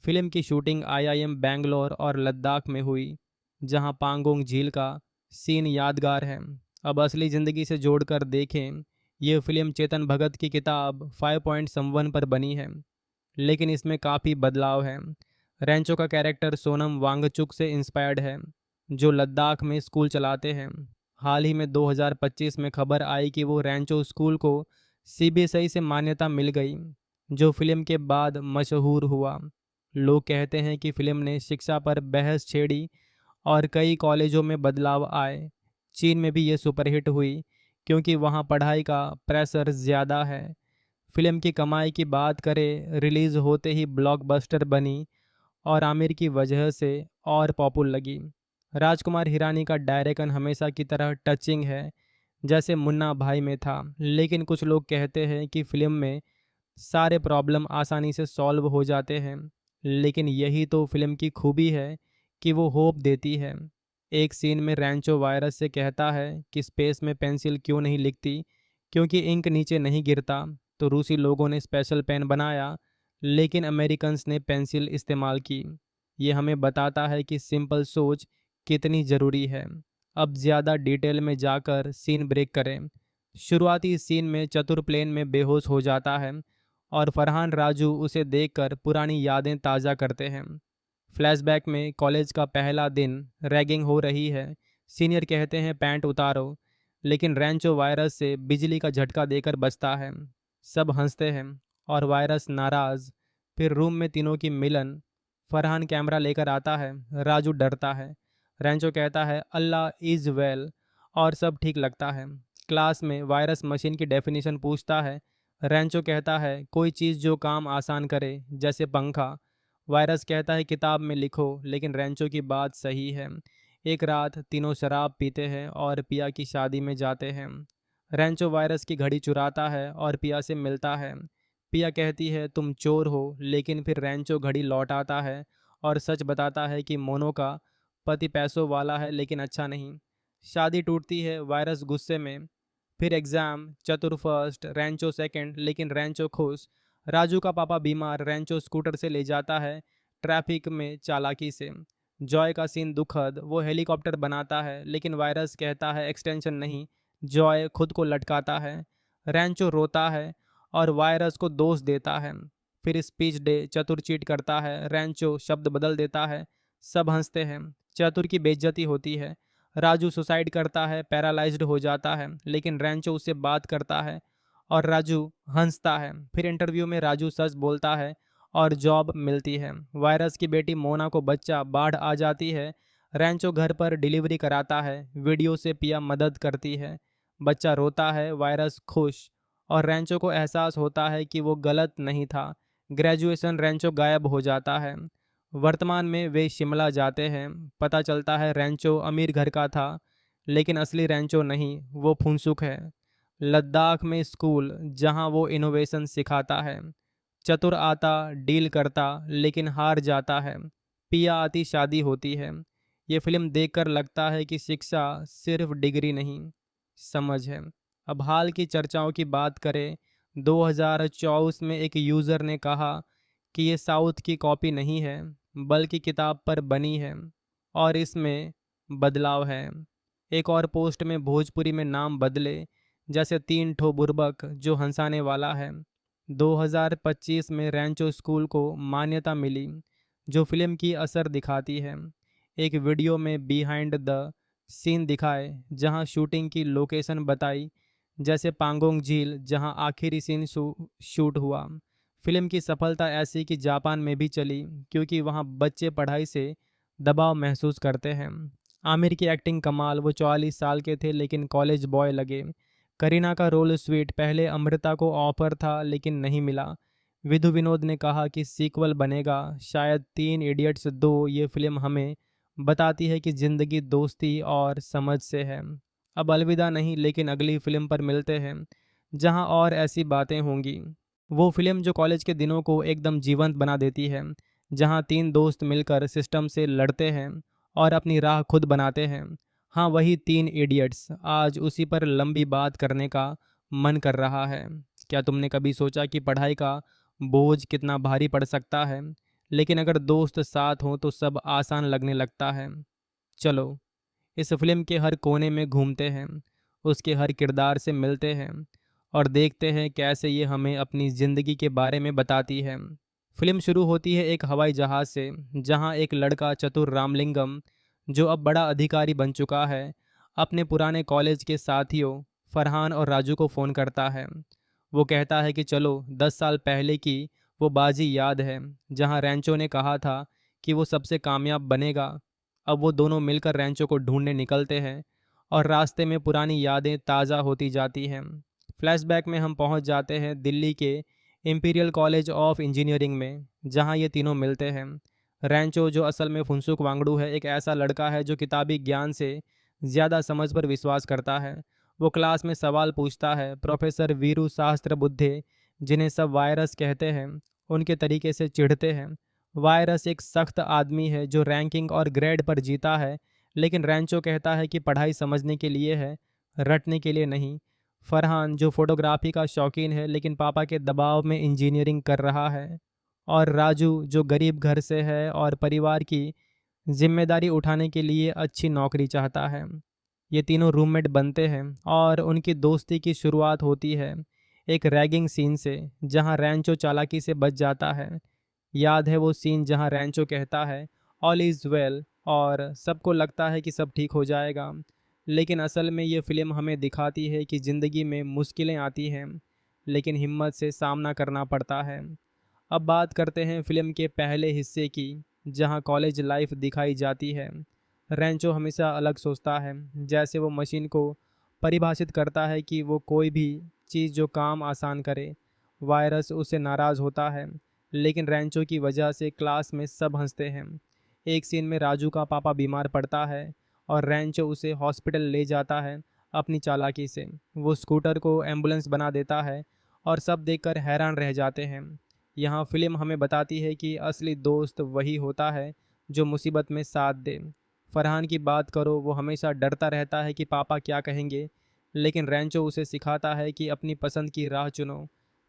फिल्म की शूटिंग आईआईएम बैंगलोर और लद्दाख में हुई, जहां पांगोंग झील का सीन यादगार है। अब असली ज़िंदगी से जोड़कर देखें, ये फिल्म चेतन भगत की किताब 5.1 पर बनी है, लेकिन इसमें काफ़ी बदलाव है। रैंचो का कैरेक्टर सोनम वांगचुक से इंस्पायर्ड है, जो लद्दाख में स्कूल चलाते हैं। हाल ही में 2025 में खबर आई कि वो रैंचो स्कूल को सीबीएसई से मान्यता मिल गई, जो फिल्म के बाद मशहूर हुआ। लोग कहते हैं कि फिल्म ने शिक्षा पर बहस छेड़ी और कई कॉलेजों में बदलाव आए। चीन में भी ये सुपरहिट हुई, क्योंकि वहाँ पढ़ाई का प्रेशर ज़्यादा है। फिल्म की कमाई की बात करें, रिलीज़ होते ही ब्लॉकबस्टर बनी और आमिर की वजह से और पॉपुलर लगी। राजकुमार हिरानी का डायरेक्शन हमेशा की तरह टचिंग है, जैसे मुन्ना भाई में था। लेकिन कुछ लोग कहते हैं कि फिल्म में सारे प्रॉब्लम आसानी से सॉल्व हो जाते हैं। लेकिन यही तो फिल्म की खूबी है कि वो होप देती है। एक सीन में रैंचो वायरस से कहता है कि स्पेस में पेंसिल क्यों नहीं लिखती, क्योंकि इंक नीचे नहीं गिरता। तो रूसी लोगों ने स्पेशल पेन बनाया, लेकिन अमेरिकन्स ने पेंसिल इस्तेमाल की। ये हमें बताता है कि सिंपल सोच कितनी ज़रूरी है। अब ज़्यादा डिटेल में जाकर सीन ब्रेक करें। शुरुआती सीन में चतुर प्लेन में बेहोश हो जाता है और फरहान राजू उसे देखकर पुरानी यादें ताज़ा करते हैं। फ्लैशबैक में कॉलेज का पहला दिन, रैगिंग हो रही है। सीनियर कहते हैं पैंट उतारो, लेकिन रैंचो वायरस से बिजली का झटका देकर बचता है। सब हंसते हैं और वायरस नाराज़। फिर रूम में तीनों की मिलन। फरहान कैमरा लेकर आता है, राजू डरता है। रैंचो कहता है अल्लाह इज़ वेल और सब ठीक लगता है। क्लास में वायरस मशीन की डेफिनेशन पूछता है। रैंचो कहता है कोई चीज़ जो काम आसान करे, जैसे पंखा। वायरस कहता है किताब में लिखो, लेकिन रैंचो की बात सही है। एक रात तीनों शराब पीते हैं और पिया की शादी में जाते हैं। रैंचो वायरस की घड़ी चुराता है और पिया से मिलता है। पिया कहती है तुम चोर हो, लेकिन फिर रैंचो घड़ी लौटाता है और सच बताता है कि मोनो का पति पैसों वाला है लेकिन अच्छा नहीं। शादी टूटती है, वायरस गुस्से में। फिर एग्ज़ाम, चतुर फर्स्ट, रैंचो सेकंड, लेकिन रैंचो खुश। राजू का पापा बीमार, रैंचो स्कूटर से ले जाता है ट्रैफिक में चालाकी से। जॉय का सीन दुखद, वो हेलीकॉप्टर बनाता है, लेकिन वायरस कहता है एक्सटेंशन नहीं। जॉय खुद को लटकाता है। रैंचो रोता है और वायरस को दोष देता है। फिर स्पीच डे, चतुर चीट करता है, रैंचो शब्द बदल देता है। सब हंसते हैं। चतुर की बेइज्जती होती है। राजू सुसाइड करता है, पैरालाइज्ड हो जाता है, लेकिन रैंचो उससे बात करता है और राजू हंसता है। फिर इंटरव्यू में राजू सच बोलता है और जॉब मिलती है। वायरस की बेटी मोना को बच्चा, बाढ़ आ जाती है। रैंचो घर पर डिलीवरी कराता है, वीडियो से पिया मदद करती है। बच्चा रोता है, वायरस खुश। और रैंचो को एहसास होता है कि वो गलत नहीं था। ग्रेजुएशन, रैंचो गायब हो जाता है। वर्तमान में वे शिमला जाते हैं। पता चलता है रैंचो अमीर घर का था, लेकिन असली रैंचो नहीं, वो फुनसुक है। लद्दाख में स्कूल, जहां वो इनोवेशन सिखाता है। चतुर आता, डील करता, लेकिन हार जाता है। पिया आती, शादी होती है। ये फिल्म देखकर लगता है कि शिक्षा सिर्फ डिग्री नहीं, समझ है। अब हाल की चर्चाओं की बात करें। 2024 में एक यूज़र ने कहा कि ये साउथ की कॉपी नहीं है, बल्कि किताब पर बनी है और इसमें बदलाव है। एक और पोस्ट में भोजपुरी में नाम बदले, जैसे तीन ठो बुर्बक, जो हंसाने वाला है। 2025 में रैंचो स्कूल को मान्यता मिली, जो फिल्म की असर दिखाती है। एक वीडियो में बिहाइंड द सीन दिखाए, जहां शूटिंग की लोकेशन बताई, जैसे पांगोंग झील, जहां आखिरी सीन शूट हुआ। फिल्म की सफलता ऐसी कि जापान में भी चली, क्योंकि वहां बच्चे पढ़ाई से दबाव महसूस करते हैं। आमिर की एक्टिंग कमाल, वो 44 साल के थे लेकिन कॉलेज बॉय लगे। करीना का रोल स्वीट, पहले अमृता को ऑफर था लेकिन नहीं मिला। विधु विनोद ने कहा कि सीक्वल बनेगा, शायद 3 इडियट्स 2। ये फिल्म हमें बताती है कि ज़िंदगी दोस्ती और समझ से है। अब अलविदा नहीं, लेकिन अगली फिल्म पर मिलते हैं, जहां और ऐसी बातें होंगी। वो फिल्म जो कॉलेज के दिनों को एकदम जीवंत बना देती है, जहां तीन दोस्त मिलकर सिस्टम से लड़ते हैं और अपनी राह खुद बनाते हैं। हाँ, वही 3 इडियट्स। आज उसी पर लंबी बात करने का मन कर रहा है। क्या तुमने कभी सोचा कि पढ़ाई का बोझ कितना भारी पड़ सकता है, लेकिन अगर दोस्त साथ हों तो सब आसान लगने लगता है। चलो, इस फिल्म के हर कोने में घूमते हैं, उसके हर किरदार से मिलते हैं और देखते हैं कैसे ये हमें अपनी ज़िंदगी के बारे में बताती है। फिल्म शुरू होती है एक हवाई जहाज़ से, जहां एक लड़का चतुर रामलिंगम, जो अब बड़ा अधिकारी बन चुका है, अपने पुराने कॉलेज के साथियों फरहान और राजू को फ़ोन करता है। वो कहता है कि चलो 10 साल पहले की वो बाजी याद है, जहां रैंचो ने कहा था कि वो सबसे कामयाब बनेगा। अब वो दोनों मिलकर रैंचो को ढूंढने निकलते हैं और रास्ते में पुरानी यादें ताज़ा होती जाती हैं। फ्लैशबैक में हम पहुंच जाते हैं दिल्ली के इंपीरियल कॉलेज ऑफ इंजीनियरिंग में, जहां ये तीनों मिलते हैं। रैंचो, जो असल में फुनसुक वांगडू है, एक ऐसा लड़का है जो किताबी ज्ञान से ज़्यादा समझ पर विश्वास करता है। वो क्लास में सवाल पूछता है। प्रोफेसर वीरू शास्त्र बुद्धे, जिन्हें सब वायरस कहते हैं, उनके तरीके से चिढ़ते हैं। वायरस एक सख्त आदमी है जो रैंकिंग और ग्रेड पर जीता है, लेकिन रैंचो कहता है कि पढ़ाई समझने के लिए है, रटने के लिए नहीं। फरहान, जो फोटोग्राफी का शौकीन है लेकिन पापा के दबाव में इंजीनियरिंग कर रहा है, और राजू, जो गरीब घर से है और परिवार की जिम्मेदारी उठाने के लिए अच्छी नौकरी चाहता है। ये तीनों रूममेट बनते हैं और उनकी दोस्ती की शुरुआत होती है एक रैगिंग सीन से, जहां रैंचो चालाकी से बच जाता है। याद है वो सीन जहां रैंचो कहता है ऑल इज़ वेल, और सबको लगता है कि सब ठीक हो जाएगा। लेकिन असल में ये फिल्म हमें दिखाती है कि ज़िंदगी में मुश्किलें आती हैं, लेकिन हिम्मत से सामना करना पड़ता है। अब बात करते हैं फिल्म के पहले हिस्से की, जहां कॉलेज लाइफ दिखाई जाती है। रैंचो हमेशा अलग सोचता है, जैसे वो मशीन को परिभाषित करता है कि वो कोई भी चीज़ जो काम आसान करे। वायरस उससे नाराज़ होता है, लेकिन रैंचो की वजह से क्लास में सब हंसते हैं। एक सीन में राजू का पापा बीमार पड़ता है और रैंचो उसे हॉस्पिटल ले जाता है अपनी चालाकी से। वो स्कूटर को एम्बुलेंस बना देता है और सब देखकर हैरान रह जाते हैं। यहाँ फिल्म हमें बताती है कि असली दोस्त वही होता है जो मुसीबत में साथ दे। फरहान की बात करो, वो हमेशा डरता रहता है कि पापा क्या कहेंगे, लेकिन रैंचो उसे सिखाता है कि अपनी पसंद की राह चुनो।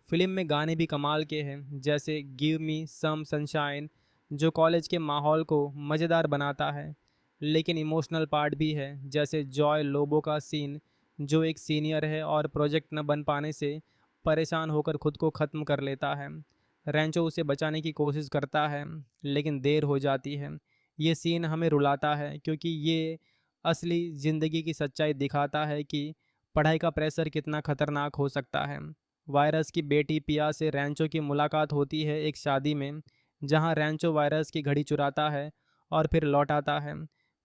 फिल्म में गाने भी कमाल के हैं, जैसे गिव मी सम सनशाइन, जो कॉलेज के माहौल को मज़ेदार बनाता है। लेकिन इमोशनल पार्ट भी है, जैसे जॉय लोबो का सीन, जो एक सीनियर है और प्रोजेक्ट न बन पाने से परेशान होकर खुद को ख़त्म कर लेता है। रैंचो उसे बचाने की कोशिश करता है, लेकिन देर हो जाती है। ये सीन हमें रुलाता है, क्योंकि ये असली ज़िंदगी की सच्चाई दिखाता है कि पढ़ाई का प्रेशर कितना खतरनाक हो सकता है। वायरस की बेटी पिया से रैंचो की मुलाकात होती है एक शादी में, जहां रैंचो वायरस की घड़ी चुराता है और फिर लौटाता है।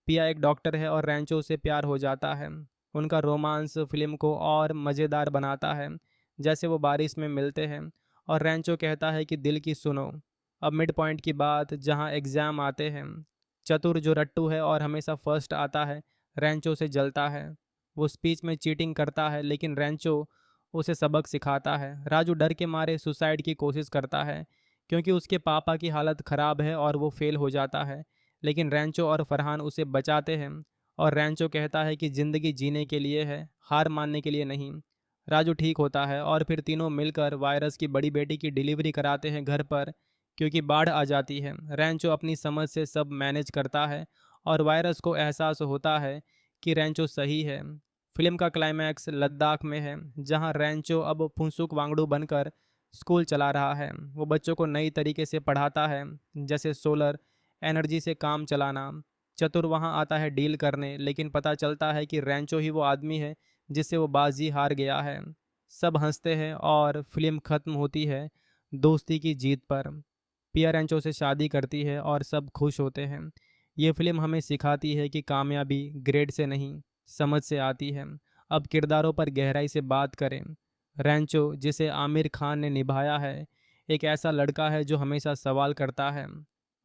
पिया एक डॉक्टर है और रैंचो से प्यार हो जाता है। उनका रोमांस फिल्म को और मज़ेदार बनाता है, जैसे वो बारिश में मिलते हैं और रैंचो कहता है कि दिल की सुनो। अब मिड पॉइंट की बात, जहां एग्ज़ाम आते हैं। चतुर, जो रट्टू है और हमेशा फर्स्ट आता है, रैंचो से जलता है। वो स्पीच में चीटिंग करता है, लेकिन रैंचो उसे सबक सिखाता है। राजू डर के मारे सुसाइड की कोशिश करता है, क्योंकि उसके पापा की हालत ख़राब है और वो फेल हो जाता है, लेकिन रैंचो और फरहान उसे बचाते हैं। और रैंचो कहता है कि ज़िंदगी जीने के लिए है, हार मानने के लिए नहीं। राजू ठीक होता है और फिर तीनों मिलकर वायरस की बड़ी बेटी की डिलीवरी कराते हैं घर पर, क्योंकि बाढ़ आ जाती है। रैंचो अपनी समझ से सब मैनेज करता है और वायरस को एहसास होता है कि रैंचो सही है। फिल्म का क्लाइमैक्स लद्दाख में है, जहां रैंचो अब फुनसुक वांगडू बनकर स्कूल चला रहा है। वो बच्चों को नई तरीके से पढ़ाता है, जैसे सोलर एनर्जी से काम चलाना। चतुर वहां आता है डील करने, लेकिन पता चलता है कि रैंचो ही वो आदमी है जिससे वो बाजी हार गया है। सब हंसते हैं और फिल्म ख़त्म होती है दोस्ती की जीत पर। पिया रैंचो से शादी करती है और सब खुश होते हैं। ये फिल्म हमें सिखाती है कि कामयाबी ग्रेड से नहीं, समझ से आती है। अब किरदारों पर गहराई से बात करें। रैंचो, जिसे आमिर खान ने निभाया है, एक ऐसा लड़का है जो हमेशा सवाल करता है।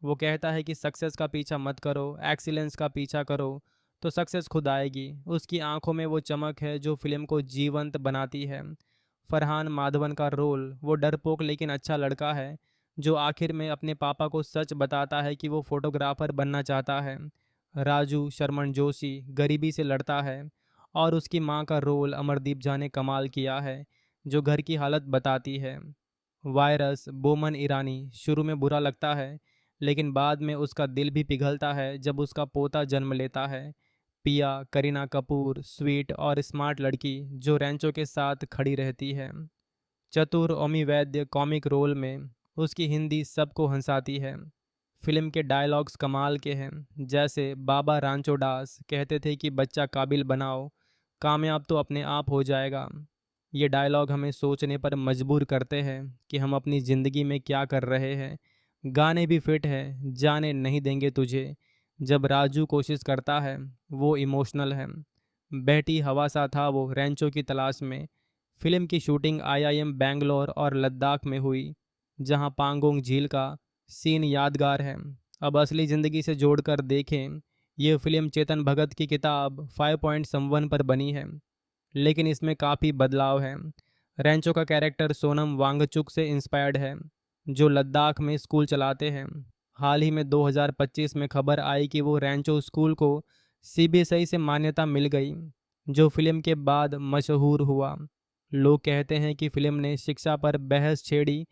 वो कहता है कि सक्सेस का पीछा मत करो, एक्सीलेंस का पीछा करो, तो सक्सेस खुद आएगी। उसकी आंखों में वो चमक है जो फिल्म को जीवंत बनाती है। फरहान माधवन का रोल, वो डरपोक लेकिन अच्छा लड़का है, जो आखिर में अपने पापा को सच बताता है कि वो फोटोग्राफर बनना चाहता है। राजू शर्मन जोशी गरीबी से लड़ता है, और उसकी माँ का रोल अमरदीप झा ने कमाल किया है, जो घर की हालत बताती है। वायरस बोमन ईरानी शुरू में बुरा लगता है, लेकिन बाद में उसका दिल भी पिघलता है जब उसका पोता जन्म लेता है। पिया करीना कपूर, स्वीट और स्मार्ट लड़की जो रैंचो के साथ खड़ी रहती है। चतुर ओमी वैद्य कॉमिक रोल में, उसकी हिंदी सबको हंसाती है। फिल्म के डायलॉग्स कमाल के हैं, जैसे बाबा रांचो दास कहते थे कि बच्चा काबिल बनाओ, कामयाब तो अपने आप हो जाएगा। ये डायलॉग हमें सोचने पर मजबूर करते हैं कि हम अपनी ज़िंदगी में क्या कर रहे हैं। गाने भी फिट है, जाने नहीं देंगे तुझे, जब राजू कोशिश करता है, वो इमोशनल है। बहती हवा सा था वो रैंचो की तलाश में। फिल्म की शूटिंग आईआईएम बेंगलोर और लद्दाख में हुई, जहां पांगोंग झील का सीन यादगार है। अब असली ज़िंदगी से जोड़कर देखें, ये फिल्म चेतन भगत की किताब 5.1 पर बनी है, लेकिन इसमें काफ़ी बदलाव है। रेंचो का कैरेक्टर सोनम वांगचुक से इंस्पायर्ड है, जो लद्दाख में स्कूल चलाते हैं। हाल ही में 2025 में खबर आई कि वो रेंचो स्कूल को सीबीएसई से मान्यता मिल गई, जो फिल्म के बाद मशहूर हुआ। लोग कहते हैं कि फिल्म ने शिक्षा पर बहस छेड़ी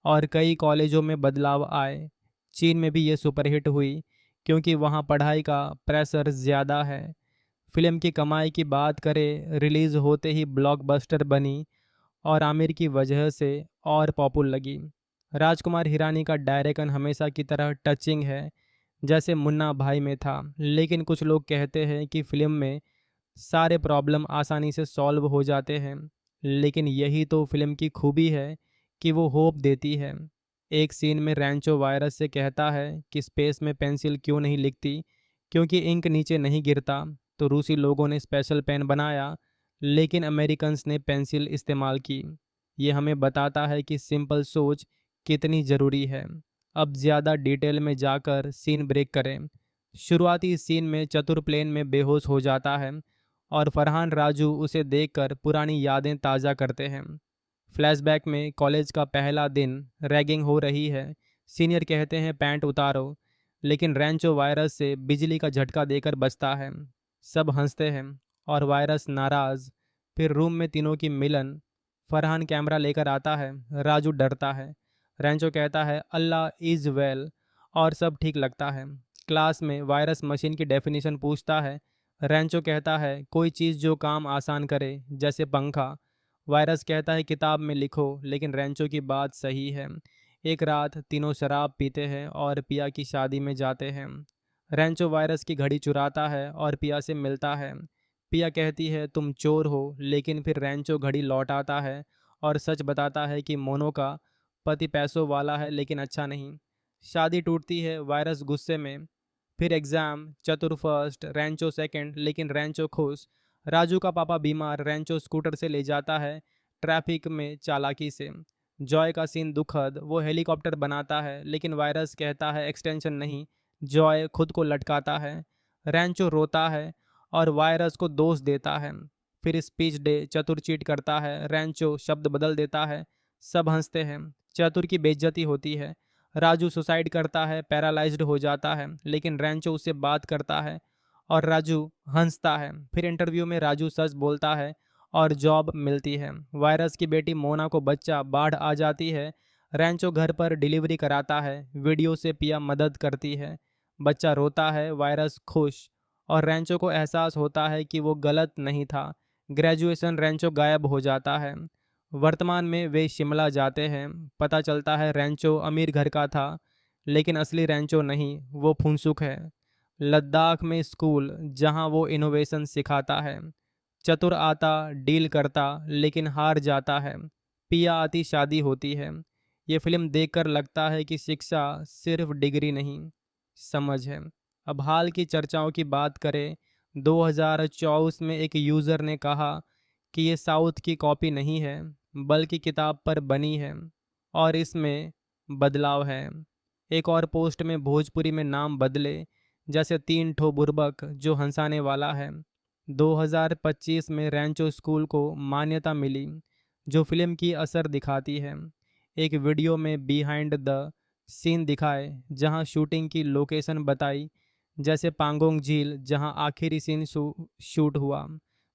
और कई कॉलेजों में बदलाव आए। चीन में भी ये सुपरहिट हुई, क्योंकि वहाँ पढ़ाई का प्रेशर ज़्यादा है। फिल्म की कमाई की बात करें, रिलीज़ होते ही ब्लॉकबस्टर बनी और आमिर की वजह से और पॉपुलर लगी। राजकुमार हिरानी का डायरेक्शन हमेशा की तरह टचिंग है, जैसे मुन्ना भाई में था, लेकिन कुछ लोग कहते हैं कि फिल्म में सारे प्रॉब्लम आसानी से सॉल्व हो जाते हैं। लेकिन यही तो फिल्म की खूबी है कि वो होप देती है। एक सीन में रैंचो वायरस से कहता है कि स्पेस में पेंसिल क्यों नहीं लिखती, क्योंकि इंक नीचे नहीं गिरता। तो रूसी लोगों ने स्पेशल पेन बनाया, लेकिन अमेरिकन्स ने पेंसिल इस्तेमाल की। ये हमें बताता है कि सिंपल सोच कितनी ज़रूरी है। अब ज़्यादा डिटेल में जाकर सीन ब्रेक करें। शुरुआती सीन में चतुर प्लेन में बेहोश हो जाता है और फरहान राजू उसे देखकर पुरानी यादें ताज़ा करते हैं। फ्लैशबैक में कॉलेज का पहला दिन, रैगिंग हो रही है। सीनियर कहते हैं पैंट उतारो, लेकिन रैंचो वायरस से बिजली का झटका देकर बचता है। सब हंसते हैं और वायरस नाराज़। फिर रूम में तीनों की मिलन। फरहान कैमरा लेकर आता है, राजू डरता है, रैंचो कहता है अल्लाह इज़ वेल, और सब ठीक लगता है। क्लास में वायरस मशीन की डेफिनेशन पूछता है। रैंचो कहता है कोई चीज़ जो काम आसान करे, जैसे पंखा। वायरस कहता है किताब में लिखो, लेकिन रैंचो की बात सही है। एक रात तीनों शराब पीते हैं और पिया की शादी में जाते हैं। रैंचो वायरस की घड़ी चुराता है और पिया से मिलता है। पिया कहती है तुम चोर हो, लेकिन फिर रैंचो घड़ी लौटाता है और सच बताता है कि मोनो का पति पैसों वाला है, लेकिन अच्छा नहीं। शादी टूटती है, वायरस गुस्से में। फिर एग्ज़ाम, चतुर फर्स्ट, रैंचो सेकंड, लेकिन रैंचो खुश। राजू का पापा बीमार, रैंचो स्कूटर से ले जाता है, ट्रैफिक में चालाकी से। जॉय का सीन दुखद, वो हेलीकॉप्टर बनाता है, लेकिन वायरस कहता है एक्सटेंशन नहीं। जॉय खुद को लटकाता है। रैंचो रोता है और वायरस को दोष देता है। फिर स्पीच डे, चतुर चीट करता है, रैंचो शब्द बदल देता है। सब हंसते हैं। चतुर की बेइज्जती होती है। राजू सुसाइड करता है, पैरालाइज्ड हो जाता है, लेकिन रैंचो उससे बात करता है और राजू हंसता है। फिर इंटरव्यू में राजू सच बोलता है और जॉब मिलती है। वायरस की बेटी मोना को बच्चा, बाढ़ आ जाती है। रैंचो घर पर डिलीवरी कराता है, वीडियो से पिया मदद करती है। बच्चा रोता है, वायरस खुश, और रैंचो को एहसास होता है कि वो गलत नहीं था। ग्रेजुएशन, रैंचो गायब हो जाता है। वर्तमान में वे शिमला जाते हैं। पता चलता है रैंचो अमीर घर का था, लेकिन असली रैंचो नहीं, वो फुनसुक है। लद्दाख में स्कूल, जहां वो इनोवेशन सिखाता है। चतुर आता, डील करता, लेकिन हार जाता है। पिया आती, शादी होती है। ये फिल्म देखकर लगता है कि शिक्षा सिर्फ डिग्री नहीं, समझ है। अब हाल की चर्चाओं की बात करें, 2024 में एक यूज़र ने कहा कि ये साउथ की कॉपी नहीं है, बल्कि किताब पर बनी है और इसमें बदलाव है। एक और पोस्ट में भोजपुरी में नाम बदले, जैसे तीन ठो बुर्बक, जो हंसाने वाला है। 2025 में रैंचो स्कूल को मान्यता मिली, जो फिल्म की असर दिखाती है। एक वीडियो में बिहाइंड द सीन दिखाए, जहां शूटिंग की लोकेशन बताई, जैसे पांगोंग झील, जहां आखिरी सीन शूट हुआ।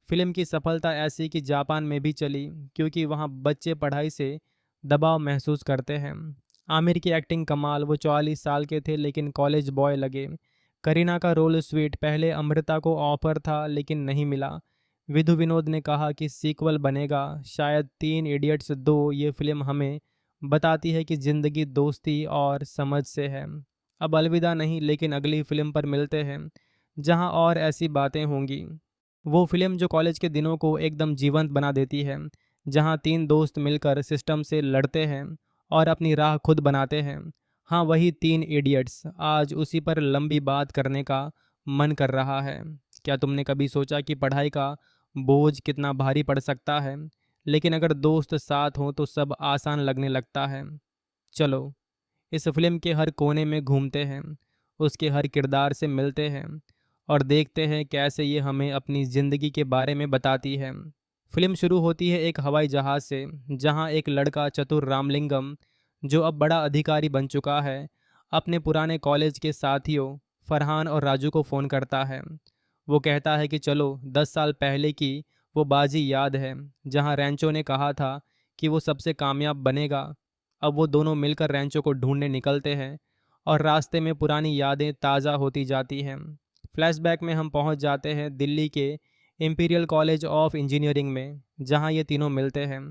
फिल्म की सफलता ऐसी कि जापान में भी चली, क्योंकि वहां बच्चे पढ़ाई से दबाव महसूस करते हैं। आमिर की एक्टिंग कमाल, वो 44 साल के थे लेकिन कॉलेज बॉय लगे। करीना का रोल स्वीट, पहले अमृता को ऑफर था लेकिन नहीं मिला। विधु विनोद ने कहा कि सीक्वल बनेगा, शायद 3 इडियट्स 2। ये फिल्म हमें बताती है कि ज़िंदगी दोस्ती और समझ से है। अब अलविदा नहीं, लेकिन अगली फिल्म पर मिलते हैं, जहां और ऐसी बातें होंगी। वो फिल्म जो कॉलेज के दिनों को एकदम जीवंत बना देती है, जहां तीन दोस्त मिलकर सिस्टम से लड़ते हैं और अपनी राह खुद बनाते हैं। हाँ, वही 3 इडियट्स। आज उसी पर लंबी बात करने का मन कर रहा है। क्या तुमने कभी सोचा कि पढ़ाई का बोझ कितना भारी पड़ सकता है, लेकिन अगर दोस्त साथ हों तो सब आसान लगने लगता है। चलो, इस फिल्म के हर कोने में घूमते हैं। उसके हर किरदार से मिलते हैं और देखते हैं कैसे ये हमें अपनी ज़िंदगी के बारे में बताती है। फिल्म शुरू होती है एक हवाई जहाज़ से, जहां एक लड़का चतुर रामलिंगम, जो अब बड़ा अधिकारी बन चुका है, अपने पुराने कॉलेज के साथियों फरहान और राजू को फ़ोन करता है। वो कहता है कि चलो 10 साल पहले की वो बाजी याद है जहां रैंचो ने कहा था कि वो सबसे कामयाब बनेगा। अब वो दोनों मिलकर रैंचो को ढूंढने निकलते हैं और रास्ते में पुरानी यादें ताज़ा होती जाती हैं। फ्लैशबैक में हम पहुंच जाते हैं दिल्ली के इंपीरियल कॉलेज ऑफ इंजीनियरिंग में, जहां ये तीनों मिलते हैं।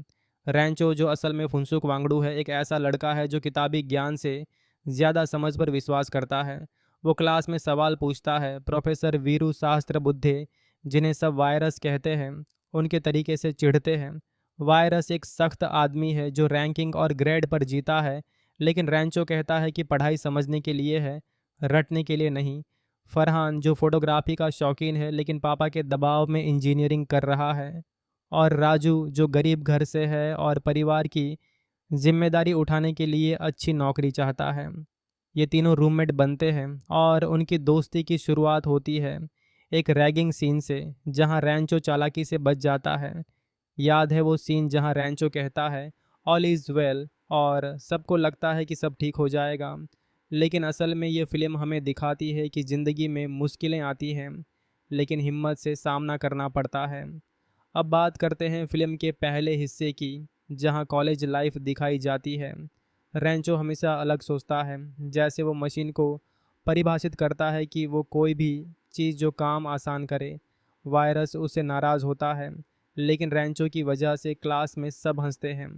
रैंचो, जो असल में फुनसुक वांगडू है, एक ऐसा लड़का है जो किताबी ज्ञान से ज़्यादा समझ पर विश्वास करता है। वो क्लास में सवाल पूछता है। प्रोफेसर वीरू शास्त्र बुद्धे, जिन्हें सब वायरस कहते हैं, उनके तरीके से चिढ़ते हैं। वायरस एक सख्त आदमी है जो रैंकिंग और ग्रेड पर जीता है, लेकिन रैंचो कहता है कि पढ़ाई समझने के लिए है, रटने के लिए नहीं। फरहान, जो फोटोग्राफी का शौकीन है लेकिन पापा के दबाव में इंजीनियरिंग कर रहा है, और राजू, जो गरीब घर से है और परिवार की जिम्मेदारी उठाने के लिए अच्छी नौकरी चाहता है। ये तीनों रूममेट बनते हैं और उनकी दोस्ती की शुरुआत होती है एक रैगिंग सीन से, जहां रैंचो चालाकी से बच जाता है। याद है वो सीन जहां रैंचो कहता है ऑल इज़ वेल और सबको लगता है कि सब ठीक हो जाएगा, लेकिन असल में ये फिल्म हमें दिखाती है कि ज़िंदगी में मुश्किलें आती हैं, लेकिन हिम्मत से सामना करना पड़ता है। अब बात करते हैं फिल्म के पहले हिस्से की, जहां कॉलेज लाइफ दिखाई जाती है। रैंचो हमेशा अलग सोचता है, जैसे वो मशीन को परिभाषित करता है कि वो कोई भी चीज़ जो काम आसान करे। वायरस उससे नाराज़ होता है, लेकिन रैंचो की वजह से क्लास में सब हंसते हैं।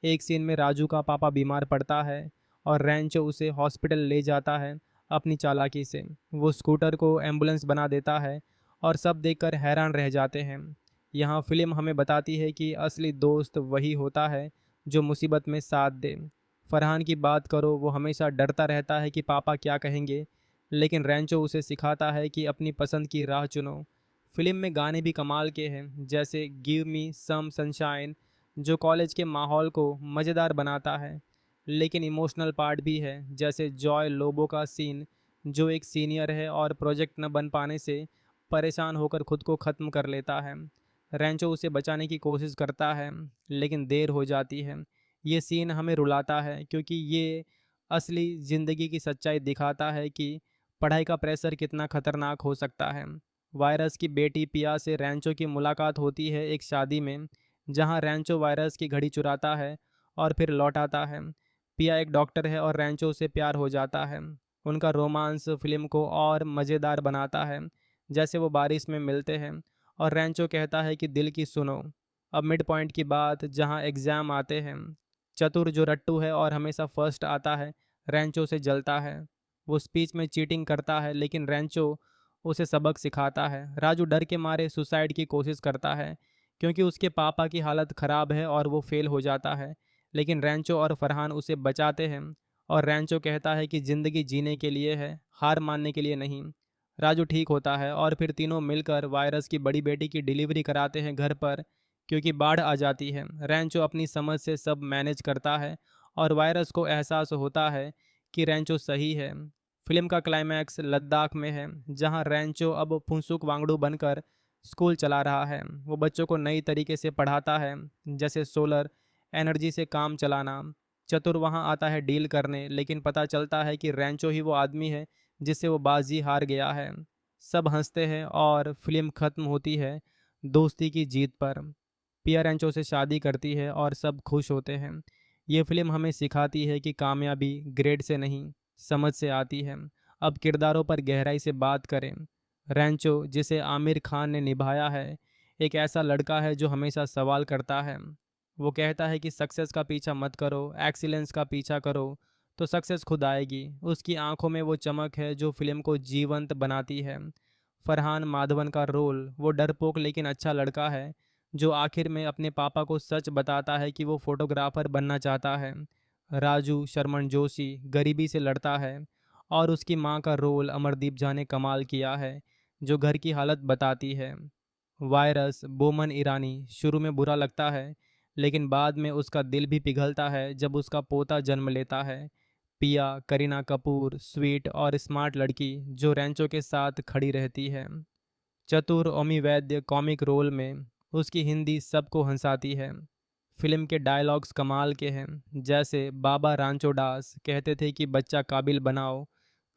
एक सीन में राजू का पापा बीमार पड़ता है और रैंचो उसे हॉस्पिटल ले जाता है अपनी चालाकी से। वो स्कूटर को एम्बुलेंस बना देता है और सब देखकर हैरान रह जाते हैं। यहाँ फिल्म हमें बताती है कि असली दोस्त वही होता है जो मुसीबत में साथ दे। फरहान की बात करो, वो हमेशा डरता रहता है कि पापा क्या कहेंगे, लेकिन रैंचो उसे सिखाता है कि अपनी पसंद की राह चुनो। फिल्म में गाने भी कमाल के हैं, जैसे गिव मी सम सनशाइन, जो कॉलेज के माहौल को मज़ेदार बनाता है। लेकिन इमोशनल पार्ट भी है, जैसे जॉय लोबो का सीन, जो एक सीनियर है और प्रोजेक्ट न बन पाने से परेशान होकर खुद को ख़त्म कर लेता है। रैंचो उसे बचाने की कोशिश करता है, लेकिन देर हो जाती है। ये सीन हमें रुलाता है क्योंकि ये असली ज़िंदगी की सच्चाई दिखाता है कि पढ़ाई का प्रेशर कितना खतरनाक हो सकता है। वायरस की बेटी पिया से रैंचो की मुलाकात होती है एक शादी में, जहां रैंचो वायरस की घड़ी चुराता है और फिर लौटाता है। पिया एक डॉक्टर है और रैंचो से प्यार हो जाता है। उनका रोमांस फिल्म को और मज़ेदार बनाता है। जैसे वो बारिश में मिलते हैं और रैंचो कहता है कि दिल की सुनो। अब मिड पॉइंट की बात, जहां एग्ज़ाम आते हैं। चतुर, जो रट्टू है और हमेशा फर्स्ट आता है, रैंचो से जलता है। वो स्पीच में चीटिंग करता है, लेकिन रैंचो उसे सबक सिखाता है। राजू डर के मारे सुसाइड की कोशिश करता है क्योंकि उसके पापा की हालत ख़राब है और वो फेल हो जाता है, लेकिन रैंचो और फरहान उसे बचाते हैं। और रैंचो कहता है कि ज़िंदगी जीने के लिए है, हार मानने के लिए नहीं। राजू ठीक होता है और फिर तीनों मिलकर वायरस की बड़ी बेटी की डिलीवरी कराते हैं घर पर, क्योंकि बाढ़ आ जाती है। रैंचो अपनी समझ से सब मैनेज करता है और वायरस को एहसास होता है कि रैंचो सही है। फिल्म का क्लाइमैक्स लद्दाख में है, जहां रैंचो अब फुनसुक वांगडू बनकर स्कूल चला रहा है। वो बच्चों को नई तरीके से पढ़ाता है, जैसे सोलर एनर्जी से काम चलाना। चतुर वहां आता है डील करने, लेकिन पता चलता है कि रैंचो ही वो आदमी है जिससे वो बाजी हार गया है। सब हंसते हैं और फिल्म ख़त्म होती है दोस्ती की जीत पर। पिया रैंचो से शादी करती है और सब खुश होते हैं। ये फिल्म हमें सिखाती है कि कामयाबी ग्रेड से नहीं, समझ से आती है। अब किरदारों पर गहराई से बात करें। रैंचो, जिसे आमिर खान ने निभाया है, एक ऐसा लड़का है जो हमेशा सवाल करता है। वो कहता है कि सक्सेस का पीछा मत करो, एक्सीलेंस का पीछा करो, तो सक्सेस खुद आएगी। उसकी आंखों में वो चमक है जो फिल्म को जीवंत बनाती है। फरहान माधवन का रोल, वो डरपोक लेकिन अच्छा लड़का है जो आखिर में अपने पापा को सच बताता है कि वो फोटोग्राफर बनना चाहता है। राजू शर्मन जोशी गरीबी से लड़ता है, और उसकी माँ का रोल अमरदीप झा ने कमाल किया है, जो घर की हालत बताती है। वायरस बोमन ईरानी शुरू में बुरा लगता है, लेकिन बाद में उसका दिल भी पिघलता है जब उसका पोता जन्म लेता है। पिया करीना कपूर स्वीट और स्मार्ट लड़की जो रैंचो के साथ खड़ी रहती है। चतुर ओमी वैद्य कॉमिक रोल में, उसकी हिंदी सबको हंसाती है। फिल्म के डायलॉग्स कमाल के हैं, जैसे बाबा रांचो दास कहते थे कि बच्चा काबिल बनाओ,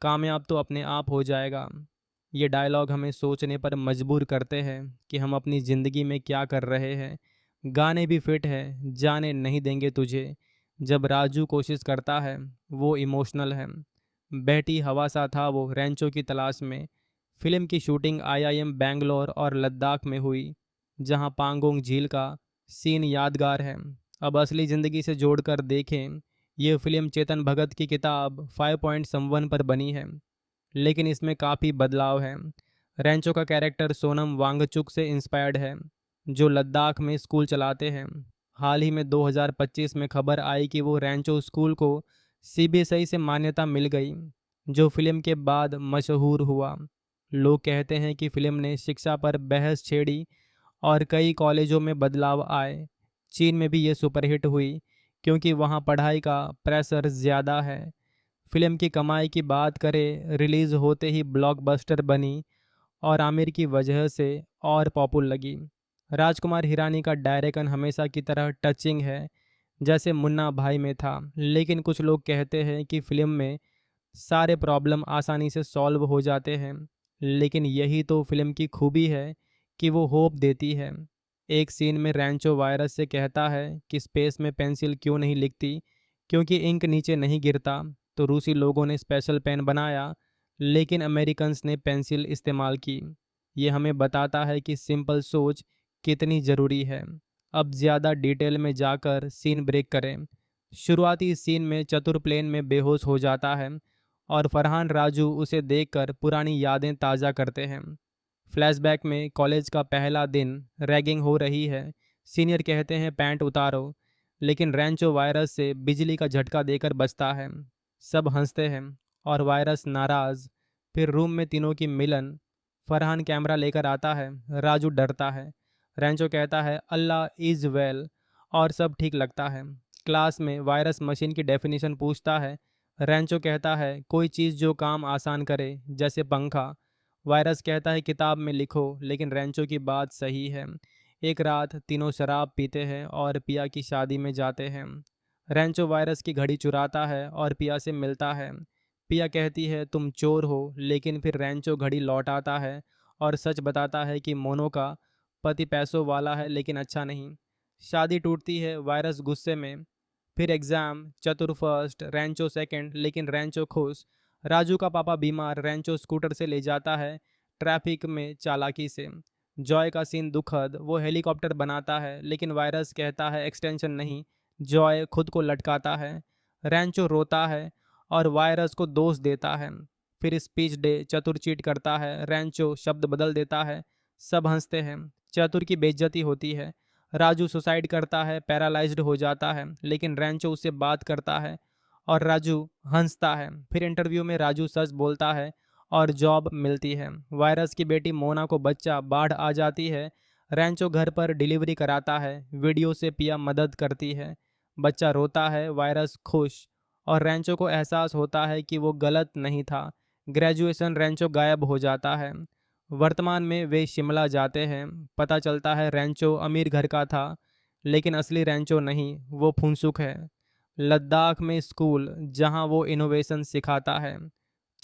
कामयाब तो अपने आप हो जाएगा। ये डायलॉग हमें सोचने पर मजबूर करते हैं कि हम अपनी ज़िंदगी में क्या कर रहे हैं। गाने भी फिट है, जाने नहीं देंगे तुझे, जब राजू कोशिश करता है, वो इमोशनल है। बहती हवा सा था वो रैंचो की तलाश में। फिल्म की शूटिंग आईआईएम बैंगलोर और लद्दाख में हुई, जहां पांगोंग झील का सीन यादगार है। अब असली ज़िंदगी से जोड़कर देखें, ये फिल्म चेतन भगत की किताब 5.1 पर बनी है, लेकिन इसमें काफ़ी बदलाव है। रैंचो का कैरेक्टर सोनम वांगचुक से इंस्पायर्ड है, जो लद्दाख में स्कूल चलाते हैं। हाल ही में 2025 में खबर आई कि वो रैंचो स्कूल को सीबीएसई से मान्यता मिल गई, जो फिल्म के बाद मशहूर हुआ। लोग कहते हैं कि फिल्म ने शिक्षा पर बहस छेड़ी और कई कॉलेजों में बदलाव आए। चीन में भी ये सुपरहिट हुई, क्योंकि वहाँ पढ़ाई का प्रेशर ज़्यादा है। फिल्म की कमाई की बात करें, रिलीज़ होते ही ब्लॉकबस्टर बनी और आमिर की वजह से और पॉपुलर लगी। राजकुमार हिरानी का डायरेक्शन हमेशा की तरह टचिंग है, जैसे मुन्ना भाई में था, लेकिन कुछ लोग कहते हैं कि फिल्म में सारे प्रॉब्लम आसानी से सॉल्व हो जाते हैं। लेकिन यही तो फिल्म की खूबी है कि वो होप देती है। एक सीन में रैंचो वायरस से कहता है कि स्पेस में पेंसिल क्यों नहीं लिखती, क्योंकि इंक नीचे नहीं गिरता। तो रूसी लोगों ने स्पेशल पेन बनाया, लेकिन अमेरिकन्स ने पेंसिल इस्तेमाल की। ये हमें बताता है कि सिंपल सोच कितनी ज़रूरी है। अब ज़्यादा डिटेल में जाकर सीन ब्रेक करें। शुरुआती सीन में चतुर प्लेन में बेहोश हो जाता है और फरहान राजू उसे देखकर पुरानी यादें ताज़ा करते हैं। फ्लैशबैक में कॉलेज का पहला दिन, रैगिंग हो रही है, सीनियर कहते हैं पैंट उतारो, लेकिन रैंचो वायरस से बिजली का झटका देकर बचता है। सब हंसते हैं और वायरस नाराज़। फिर रूम में तीनों की मिलन। फरहान कैमरा लेकर आता है, राजू डरता है, रैंचो कहता है अल्लाह इज़ वेल, और सब ठीक लगता है। क्लास में वायरस मशीन की डेफिनेशन पूछता है। रैंचो कहता है कोई चीज़ जो काम आसान करे, जैसे पंखा। वायरस कहता है किताब में लिखो, लेकिन रैंचो की बात सही है। एक रात तीनों शराब पीते हैं और पिया की शादी में जाते हैं। रैंचो वायरस की घड़ी चुराता है और पिया से मिलता है। पिया कहती है तुम चोर हो, लेकिन फिर रैंचो घड़ी लौटाता है और सच बताता है कि मोनो का पति पैसों वाला है, लेकिन अच्छा नहीं। शादी टूटती है, वायरस गुस्से में। फिर एग्ज़ाम, चतुर फर्स्ट, रैंचो सेकंड, लेकिन रैंचो खुश। राजू का पापा बीमार, रैंचो स्कूटर से ले जाता है ट्रैफिक में चालाकी से। जॉय का सीन दुखद, वो हेलीकॉप्टर बनाता है, लेकिन वायरस कहता है एक्सटेंशन नहीं। जॉय खुद को लटकाता है। रैंचो रोता है और वायरस को दोष देता है। फिर स्पीच डे, चतुर चीट करता है, रैंचो शब्द बदल देता है। सब हंसते हैं। चतुर की बेइज्जती होती है। राजू सुसाइड करता है, पैरालाइज्ड हो जाता है, लेकिन रैंचो उससे बात करता है और राजू हंसता है। फिर इंटरव्यू में राजू सच बोलता है और जॉब मिलती है। वायरस की बेटी मोना को बच्चा, बाढ़ आ जाती है। रैंचो घर पर डिलीवरी कराता है, वीडियो से पिया मदद करती है। बच्चा रोता है, वायरस खुश, और रैंचो को एहसास होता है कि वो गलत नहीं था। ग्रेजुएशन, रैंचो गायब हो जाता है। वर्तमान में वे शिमला जाते हैं। पता चलता है रैंचो अमीर घर का था, लेकिन असली रैंचो नहीं, वो फुनसुक है। लद्दाख में स्कूल, जहां वो इनोवेशन सिखाता है।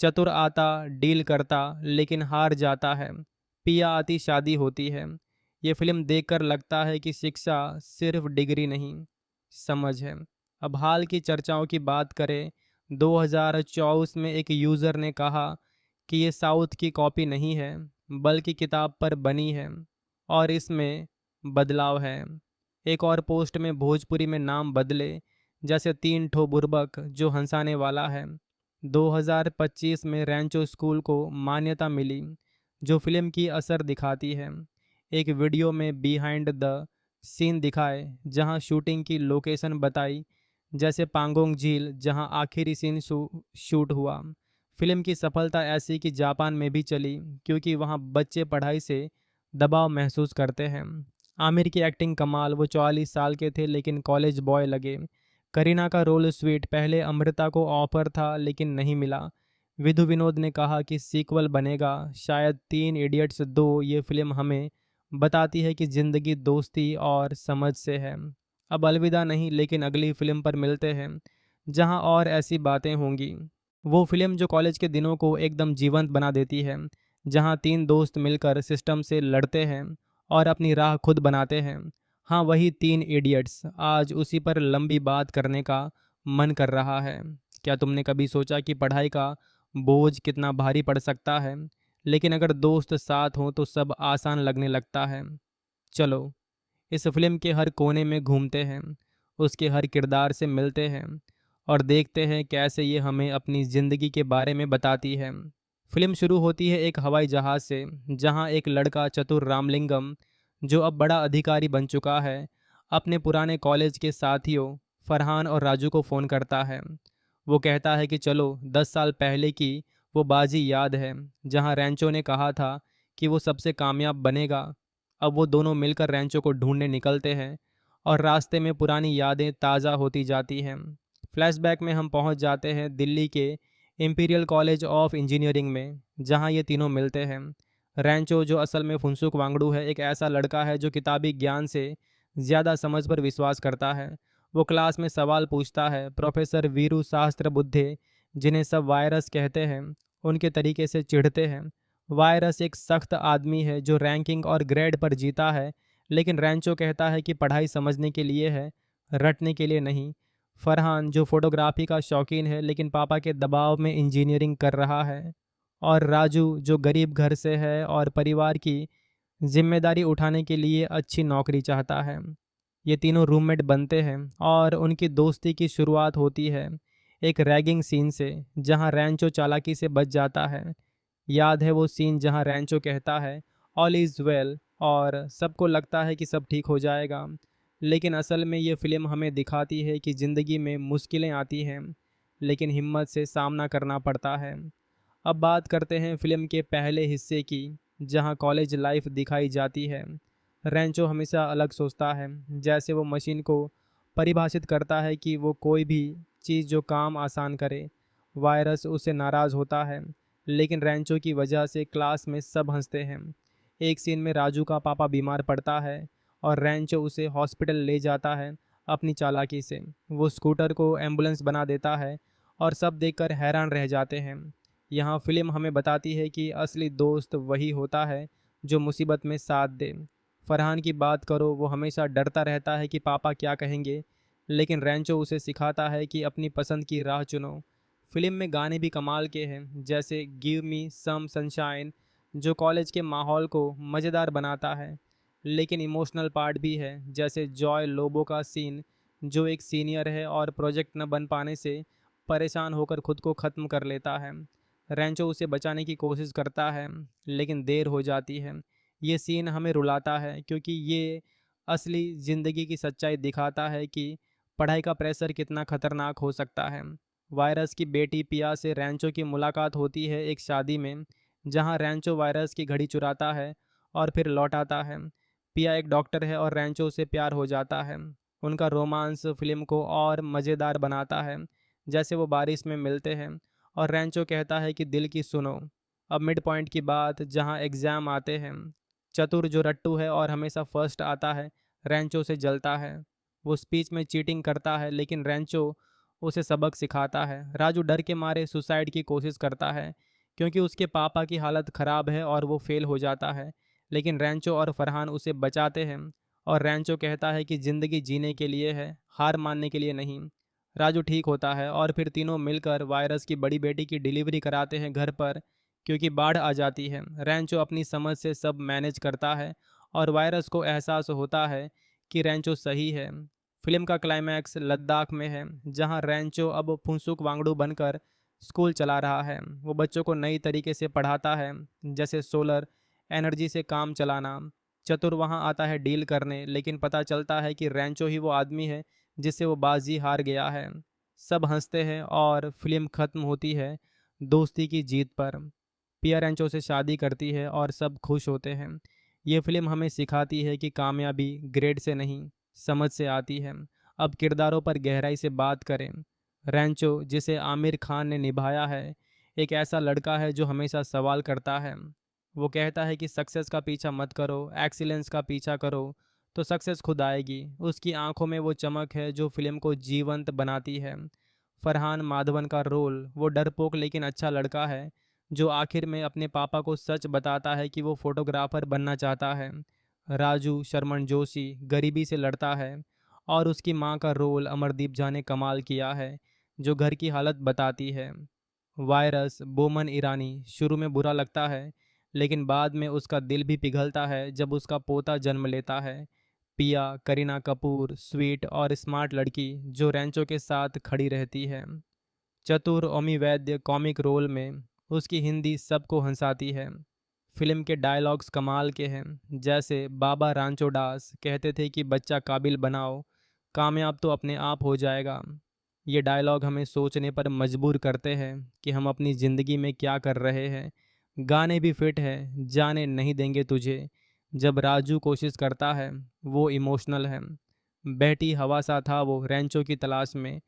चतुर आता, डील करता, लेकिन हार जाता है। पिया आती, शादी होती है। ये फिल्म देखकर लगता है कि शिक्षा सिर्फ डिग्री नहीं, समझ है। अब हाल की चर्चाओं की बात करें, 2024 में एक यूज़र ने कहा कि ये साउथ की कॉपी नहीं है, बल्कि किताब पर बनी है और इसमें बदलाव है। एक और पोस्ट में भोजपुरी में नाम बदले, जैसे तीन ठो बुर्बक जो हंसाने वाला है। 2025 में रैंचो स्कूल को मान्यता मिली, जो फिल्म की असर दिखाती है। एक वीडियो में बिहाइंड द सीन दिखाए, जहां शूटिंग की लोकेशन बताई, जैसे पांगोंग झील, जहां आखिरी सीन शूट हुआ। फिल्म की सफलता ऐसी कि जापान में भी चली, क्योंकि वहां बच्चे पढ़ाई से दबाव महसूस करते हैं। आमिर की एक्टिंग कमाल, वो 44 साल के थे लेकिन कॉलेज बॉय लगे। करीना का रोल स्वीट पहले अमृता को ऑफर था लेकिन नहीं मिला। विधु विनोद ने कहा कि सीक्वल बनेगा। शायद 3 इडियट्स 2 ये फिल्म हमें बताती है कि ज़िंदगी दोस्ती और समझ से है। अब अलविदा नहीं, लेकिन अगली फिल्म पर मिलते हैं जहां और ऐसी बातें होंगी। वो फिल्म जो कॉलेज के दिनों को एकदम जीवंत बना देती है, जहां 3 दोस्त मिलकर सिस्टम से लड़ते हैं और अपनी राह खुद बनाते हैं। हाँ, वही 3 इडियट्स। आज उसी पर लंबी बात करने का मन कर रहा है। क्या तुमने कभी सोचा कि पढ़ाई का बोझ कितना भारी पड़ सकता है, लेकिन अगर दोस्त साथ हों तो सब आसान लगने लगता है। चलो इस फिल्म के हर कोने में घूमते हैं, उसके हर किरदार से मिलते हैं और देखते हैं कैसे ये हमें अपनी ज़िंदगी के बारे में बताती है। फिल्म शुरू होती है एक हवाई जहाज़ से, जहां एक लड़का चतुर रामलिंगम, जो अब बड़ा अधिकारी बन चुका है, अपने पुराने कॉलेज के साथियों फरहान और राजू को फ़ोन करता है। वो कहता है कि चलो 10 साल पहले की वो बाजी याद है जहां रैंचो ने कहा था कि वो सबसे कामयाब बनेगा। अब वो दोनों मिलकर रैंचो को ढूंढने निकलते हैं और रास्ते में पुरानी यादें ताज़ा होती जाती हैं। फ्लैशबैक में हम पहुंच जाते हैं दिल्ली के इंपीरियल कॉलेज ऑफ इंजीनियरिंग में, जहां ये तीनों मिलते हैं। रैंचो, जो असल में फुनसुक वांगडू है, एक ऐसा लड़का है जो किताबी ज्ञान से ज़्यादा समझ पर विश्वास करता है। वो क्लास में सवाल पूछता है। प्रोफेसर वीरू शास्त्र बुद्धे, जिन्हें सब वायरस कहते हैं, उनके तरीके से चिढ़ते हैं। वायरस एक सख्त आदमी है जो रैंकिंग और ग्रेड पर जीता है, लेकिन रैंचो कहता है कि पढ़ाई समझने के लिए है, रटने के लिए नहीं। फरहान, जो फोटोग्राफी का शौकीन है लेकिन पापा के दबाव में इंजीनियरिंग कर रहा है। और राजू, जो गरीब घर से है और परिवार की जिम्मेदारी उठाने के लिए अच्छी नौकरी चाहता है। ये तीनों रूममेट बनते हैं और उनकी दोस्ती की शुरुआत होती है एक रैगिंग सीन से, जहां रैंचो चालाकी से बच जाता है। याद है वो सीन जहां रैंचो कहता है ऑल इज़ वेल और सबको लगता है कि सब ठीक हो जाएगा। लेकिन असल में ये फिल्म हमें दिखाती है कि ज़िंदगी में मुश्किलें आती हैं, लेकिन हिम्मत से सामना करना पड़ता है। अब बात करते हैं फिल्म के पहले हिस्से की, जहां कॉलेज लाइफ दिखाई जाती है। रैंचो हमेशा अलग सोचता है, जैसे वो मशीन को परिभाषित करता है कि वो कोई भी चीज़ जो काम आसान करे। वायरस उससे नाराज़ होता है, लेकिन रैंचो की वजह से क्लास में सब हंसते हैं। एक सीन में राजू का पापा बीमार पड़ता है और रैंचो उसे हॉस्पिटल ले जाता है अपनी चालाकी से। वो स्कूटर को एम्बुलेंस बना देता है और सब देखकर हैरान रह जाते हैं। यहाँ फिल्म हमें बताती है कि असली दोस्त वही होता है जो मुसीबत में साथ दे। फरहान की बात करो, वो हमेशा डरता रहता है कि पापा क्या कहेंगे, लेकिन रैंचो उसे सिखाता है कि अपनी पसंद की राह चुनो। फिल्म में गाने भी कमाल के हैं, जैसे गिव मी सम सनशाइन, जो कॉलेज के माहौल को मज़ेदार बनाता है। लेकिन इमोशनल पार्ट भी है, जैसे जॉय लोबो का सीन, जो एक सीनियर है और प्रोजेक्ट न बन पाने से परेशान होकर खुद को ख़त्म कर लेता है। रैंचो उसे बचाने की कोशिश करता है, लेकिन देर हो जाती है। ये सीन हमें रुलाता है क्योंकि ये असली ज़िंदगी की सच्चाई दिखाता है कि पढ़ाई का प्रेशर कितना खतरनाक हो सकता है। वायरस की बेटी पिया से रैंचो की मुलाकात होती है एक शादी में, जहां रैंचो वायरस की घड़ी चुराता है और फिर लौटाता है। पिया एक डॉक्टर है और रैंचो से प्यार हो जाता है। उनका रोमांस फिल्म को और मज़ेदार बनाता है। जैसे वो बारिश में मिलते हैं और रैंचो कहता है कि दिल की सुनो। अब मिड पॉइंट की बात, जहां एग्ज़ाम आते हैं। चतुर, जो रट्टू है और हमेशा फर्स्ट आता है, रैंचो से जलता है। वो स्पीच में चीटिंग करता है, लेकिन रैंचो उसे सबक सिखाता है। राजू डर के मारे सुसाइड की कोशिश करता है क्योंकि उसके पापा की हालत ख़राब है और वो फेल हो जाता है, लेकिन रैंचो और फरहान उसे बचाते हैं। और रैंचो कहता है कि ज़िंदगी जीने के लिए है, हार मानने के लिए नहीं। राजू ठीक होता है और फिर तीनों मिलकर वायरस की बड़ी बेटी की डिलीवरी कराते हैं घर पर, क्योंकि बाढ़ आ जाती है। रैंचो अपनी समझ से सब मैनेज करता है और वायरस को एहसास होता है कि रैंचो सही है। फिल्म का क्लाइमैक्स लद्दाख में है, जहां रैंचो अब फुनसुक वांगडू बनकर स्कूल चला रहा है। वो बच्चों को नई तरीके से पढ़ाता है, जैसे सोलर एनर्जी से काम चलाना। चतुर वहां आता है डील करने, लेकिन पता चलता है कि रैंचो ही वो आदमी है जिससे वो बाजी हार गया है। सब हंसते हैं और फिल्म ख़त्म होती है दोस्ती की जीत पर। पिया रैंचो से शादी करती है और सब खुश होते हैं। ये फिल्म हमें सिखाती है कि कामयाबी ग्रेड से नहीं, समझ से आती है। अब किरदारों पर गहराई से बात करें। रैंचो, जिसे आमिर खान ने निभाया है, एक ऐसा लड़का है जो हमेशा सवाल करता है। वो कहता है कि सक्सेस का पीछा मत करो, एक्सीलेंस का पीछा करो, तो सक्सेस खुद आएगी। उसकी आंखों में वो चमक है जो फिल्म को जीवंत बनाती है। फरहान माधवन का रोल वो डरपोक लेकिन अच्छा लड़का है जो आखिर में अपने पापा को सच बताता है कि वो फोटोग्राफर बनना चाहता है। राजू शर्मन जोशी गरीबी से लड़ता है, और उसकी माँ का रोल अमरदीप झा ने कमाल किया है, जो घर की हालत बताती है। वायरस बोमन ईरानी शुरू में बुरा लगता है, लेकिन बाद में उसका दिल भी पिघलता है जब उसका पोता जन्म लेता है। पिया करीना कपूर स्वीट और स्मार्ट लड़की जो रैंचो के साथ खड़ी रहती है। चतुर ओमी वैद्य कॉमिक रोल में उसकी हिंदी सबको हंसाती है। फिल्म के डायलॉग्स कमाल के हैं, जैसे बाबा रांचो दास कहते थे कि बच्चा काबिल बनाओ, कामयाब तो अपने आप हो जाएगा। ये डायलॉग हमें सोचने पर मजबूर करते हैं कि हम अपनी ज़िंदगी में क्या कर रहे हैं। गाने भी फिट है, जाने नहीं देंगे तुझे, जब राजू कोशिश करता है, वो इमोशनल है। बहती हवा सा था वो रैंचो की तलाश में।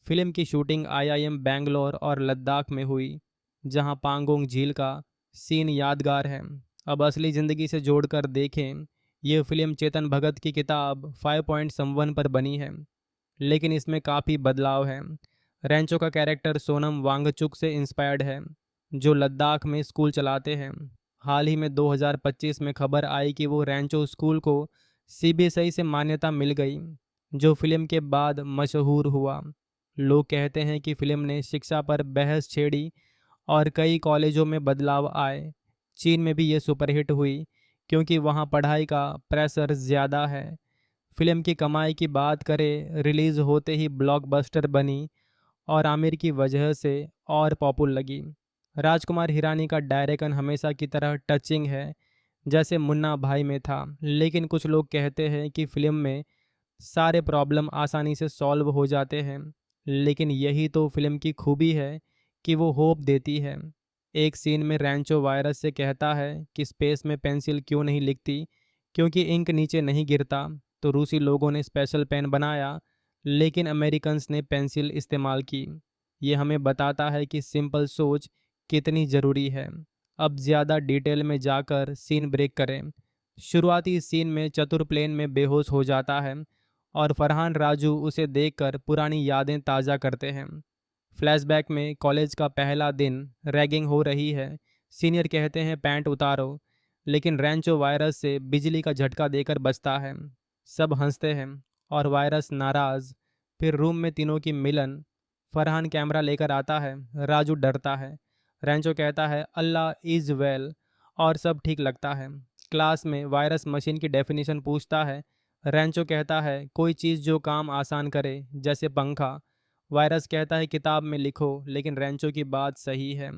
फिल्म की शूटिंग आईआईएम बैंगलोर और लद्दाख में हुई, जहां पांगोंग झील का सीन यादगार है। अब असली ज़िंदगी से जोड़कर देखें, ये फिल्म चेतन भगत की किताब 5.1 पर बनी है, लेकिन इसमें काफ़ी बदलाव है। रैंचो का कैरेक्टर सोनम वांगचुक से इंस्पायर्ड है, जो लद्दाख में स्कूल चलाते हैं। हाल ही में 2025 में खबर आई कि वो रैंचो स्कूल को सीबीएसई से मान्यता मिल गई, जो फिल्म के बाद मशहूर हुआ। लोग कहते हैं कि फिल्म ने शिक्षा पर बहस छेड़ी और कई कॉलेजों में बदलाव आए। चीन में भी ये सुपरहिट हुई, क्योंकि वहाँ पढ़ाई का प्रेशर ज़्यादा है। फिल्म की कमाई की बात करें, रिलीज़ होते ही ब्लॉकबस्टर बनी और आमिर की वजह से और पॉपुलर लगी। राजकुमार हिरानी का डायरेक्शन हमेशा की तरह टचिंग है, जैसे मुन्ना भाई में था, लेकिन कुछ लोग कहते हैं कि फिल्म में सारे प्रॉब्लम आसानी से सॉल्व हो जाते हैं। लेकिन यही तो फिल्म की खूबी है कि वो होप देती है। एक सीन में रैंचो वायरस से कहता है कि स्पेस में पेंसिल क्यों नहीं लिखती, क्योंकि इंक नीचे नहीं गिरता। तो रूसी लोगों ने स्पेशल पेन बनाया, लेकिन अमेरिकन्स ने पेंसिल इस्तेमाल की। ये हमें बताता है कि सिंपल सोच कितनी ज़रूरी है। अब ज़्यादा डिटेल में जाकर सीन ब्रेक करें। शुरुआती सीन में चतुर प्लेन में बेहोश हो जाता है और फरहान राजू उसे देखकर पुरानी यादें ताज़ा करते हैं। फ्लैशबैक में कॉलेज का पहला दिन, रैगिंग हो रही है, सीनियर कहते हैं पैंट उतारो, लेकिन रैंचो वायरस से बिजली का झटका देकर बचता है। सब हंसते हैं और वायरस नाराज़। फिर रूम में तीनों की मिलन। फरहान कैमरा लेकर आता है, राजू डरता है, रैंचो कहता है अल्लाह इज़ वेल, और सब ठीक लगता है। क्लास में वायरस मशीन की डेफिनेशन पूछता है। रैंचो कहता है कोई चीज़ जो काम आसान करे, जैसे पंखा। वायरस कहता है किताब में लिखो, लेकिन रैंचो की बात सही है।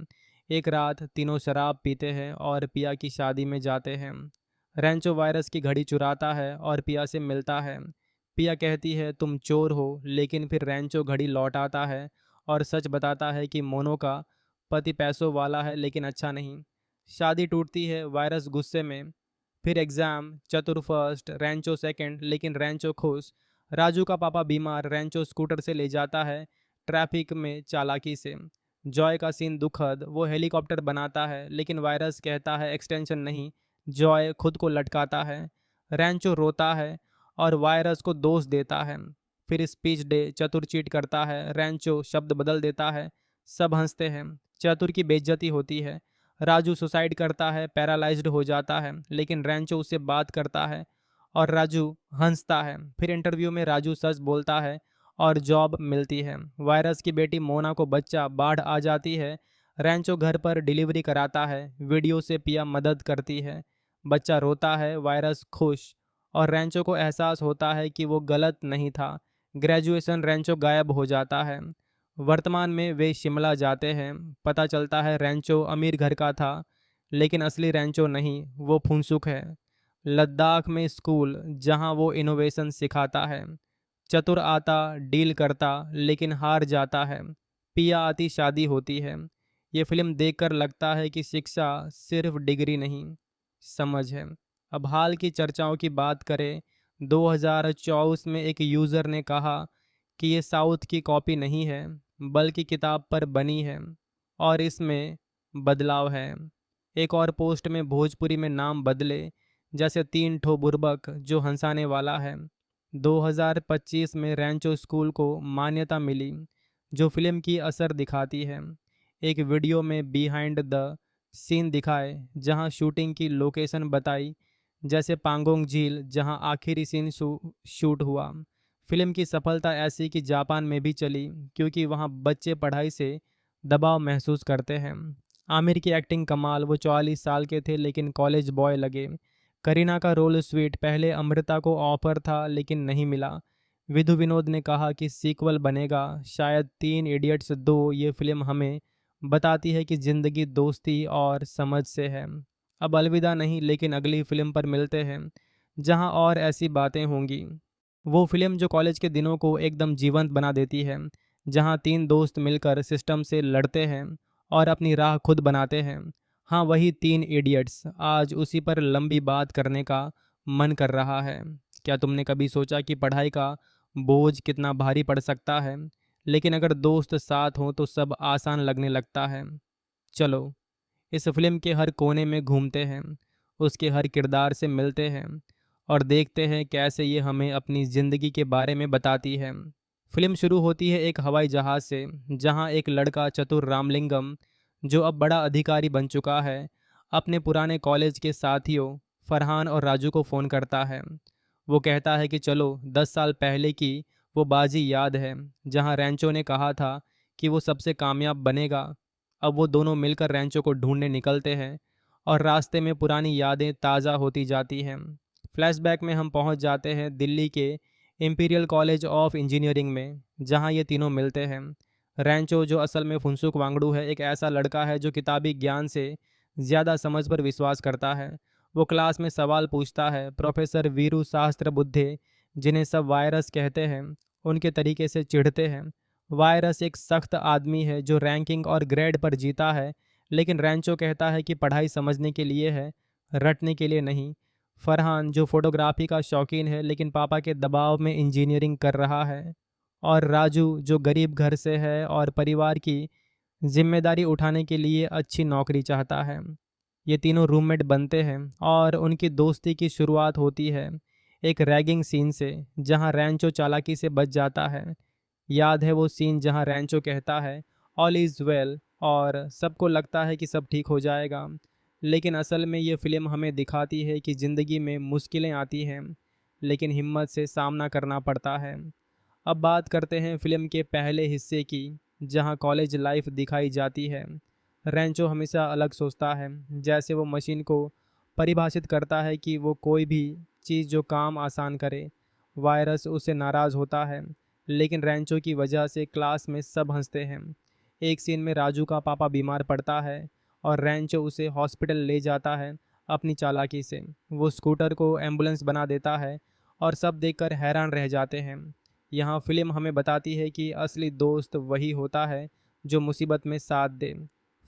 एक रात तीनों शराब पीते हैं और पिया की शादी में जाते हैं। रैंचो वायरस की घड़ी चुराता है और पिया से मिलता है। पिया कहती है तुम चोर हो, लेकिन फिर रैंचो घड़ी लौटाता है और सच बताता है कि मोनो का पति पैसों वाला है लेकिन अच्छा नहीं। शादी टूटती है, वायरस गुस्से में। फिर एग्ज़ाम, चतुर फर्स्ट, रैंचो सेकंड, लेकिन रैंचो खुश। राजू का पापा बीमार, रैंचो स्कूटर से ले जाता है, ट्रैफिक में चालाकी से। जॉय का सीन दुखद, वो हेलीकॉप्टर बनाता है, लेकिन वायरस कहता है एक्सटेंशन नहीं। जॉय खुद को लटकाता है, रैंचो रोता है और वायरस को दोष देता है। फिर स्पीच डे, चतुर चीट करता है, रैंचो शब्द बदल देता है, सब हंसते हैं। चतुर की बेइज्जती होती है। राजू सुसाइड करता है, पैरालाइज्ड हो जाता है, लेकिन रैंचो उससे बात करता है और राजू हंसता है। फिर इंटरव्यू में राजू सच बोलता है और जॉब मिलती है। वायरस की बेटी मोना को बच्चा, बाढ़ आ जाती है, रैंचो घर पर डिलीवरी कराता है, वीडियो से पिया मदद करती है, बच्चा रोता है, वायरस खुश, और रैंचो को एहसास होता है कि वो गलत नहीं था। ग्रेजुएशन, रैंचो गायब हो जाता है। वर्तमान में वे शिमला जाते हैं, पता चलता है रैंचो अमीर घर का था, लेकिन असली रैंचो नहीं, वो फुनसुक है। लद्दाख में स्कूल, जहां वो इनोवेशन सिखाता है। चतुर आता, डील करता, लेकिन हार जाता है। पिया आती, शादी होती है। ये फिल्म देखकर लगता है कि शिक्षा सिर्फ डिग्री नहीं, समझ है। अब हाल की चर्चाओं की बात करें 2024 में एक यूज़र ने कहा कि ये साउथ की कॉपी नहीं है, बल्कि किताब पर बनी है और इसमें बदलाव है। एक और पोस्ट में भोजपुरी में नाम बदले, जैसे तीन ठो बुर्बक जो हंसाने वाला है। 2025 में रैंचो स्कूल को मान्यता मिली, जो फिल्म की असर दिखाती है। एक वीडियो में बिहाइंड द सीन दिखाए, जहां शूटिंग की लोकेशन बताई, जैसे पांगोंग झील जहां आखिरी सीन शूट हुआ। फिल्म की सफलता ऐसी कि जापान में भी चली, क्योंकि वहां बच्चे पढ़ाई से दबाव महसूस करते हैं। आमिर की एक्टिंग कमाल, वो 44 साल के थे लेकिन कॉलेज बॉय लगे। करीना का रोल स्वीट, पहले अमृता को ऑफर था लेकिन नहीं मिला। विधु विनोद ने कहा कि सीक्वल बनेगा, शायद 3 इडियट्स 2। ये फिल्म हमें बताती है कि ज़िंदगी दोस्ती और समझ से है। अब अलविदा नहीं, लेकिन अगली फिल्म पर मिलते हैं जहां और ऐसी बातें होंगी। वो फिल्म जो कॉलेज के दिनों को एकदम जीवंत बना देती है, जहां तीन दोस्त मिलकर सिस्टम से लड़ते हैं और अपनी राह खुद बनाते हैं। हाँ, वही 3 इडियट्स। आज उसी पर लंबी बात करने का मन कर रहा है। क्या तुमने कभी सोचा कि पढ़ाई का बोझ कितना भारी पड़ सकता है, लेकिन अगर दोस्त साथ हों तो सब आसान लगने लगता है। चलो इस फिल्म के हर कोने में घूमते हैं, उसके हर किरदार से मिलते हैं और देखते हैं कैसे ये हमें अपनी ज़िंदगी के बारे में बताती है। फिल्म शुरू होती है एक हवाई जहाज़ से, जहां एक लड़का चतुर रामलिंगम, जो अब बड़ा अधिकारी बन चुका है, अपने पुराने कॉलेज के साथियों फरहान और राजू को फ़ोन करता है। वो कहता है कि चलो 10 साल पहले की वो बाजी याद है, जहां रैंचो ने कहा था कि वो सबसे कामयाब बनेगा। अब वो दोनों मिलकर रैंचो को ढूंढने निकलते हैं और रास्ते में पुरानी यादें ताज़ा होती जाती हैं। फ्लैशबैक में हम पहुंच जाते हैं दिल्ली के इंपीरियल कॉलेज ऑफ इंजीनियरिंग में, जहां ये तीनों मिलते हैं। रैंचो, जो असल में फुनसुक वांगडू है, एक ऐसा लड़का है जो किताबी ज्ञान से ज़्यादा समझ पर विश्वास करता है। वो क्लास में सवाल पूछता है। प्रोफेसर वीरू शास्त्र बुद्धे, जिन्हें सब वायरस कहते हैं, उनके तरीके से चिढ़ते हैं। वायरस एक सख्त आदमी है जो रैंकिंग और ग्रेड पर जीता है, लेकिन रैंचो कहता है कि पढ़ाई समझने के लिए है, रटने के लिए नहीं। फरहान, जो फोटोग्राफी का शौकीन है लेकिन पापा के दबाव में इंजीनियरिंग कर रहा है। और राजू, जो गरीब घर से है और परिवार की जिम्मेदारी उठाने के लिए अच्छी नौकरी चाहता है। ये तीनों रूममेट बनते हैं और उनकी दोस्ती की शुरुआत होती है एक रैगिंग सीन से, जहां रैंचो चालाकी से बच जाता है। याद है वो सीन जहां रैंचो कहता है ऑल इज़ वेल और सबको लगता है कि सब ठीक हो जाएगा, लेकिन असल में ये फिल्म हमें दिखाती है कि ज़िंदगी में मुश्किलें आती हैं, लेकिन हिम्मत से सामना करना पड़ता है। अब बात करते हैं फिल्म के पहले हिस्से की, जहां कॉलेज लाइफ दिखाई जाती है। रैंचो हमेशा अलग सोचता है, जैसे वो मशीन को परिभाषित करता है कि वो कोई भी चीज़ जो काम आसान करे। वायरस उससे नाराज़ होता है, लेकिन रैंचो की वजह से क्लास में सब हंसते हैं। एक सीन में राजू का पापा बीमार पड़ता है और रैंचो उसे हॉस्पिटल ले जाता है अपनी चालाकी से। वो स्कूटर को एम्बुलेंस बना देता है और सब देखकर हैरान रह जाते हैं। यहाँ फिल्म हमें बताती है कि असली दोस्त वही होता है जो मुसीबत में साथ दे।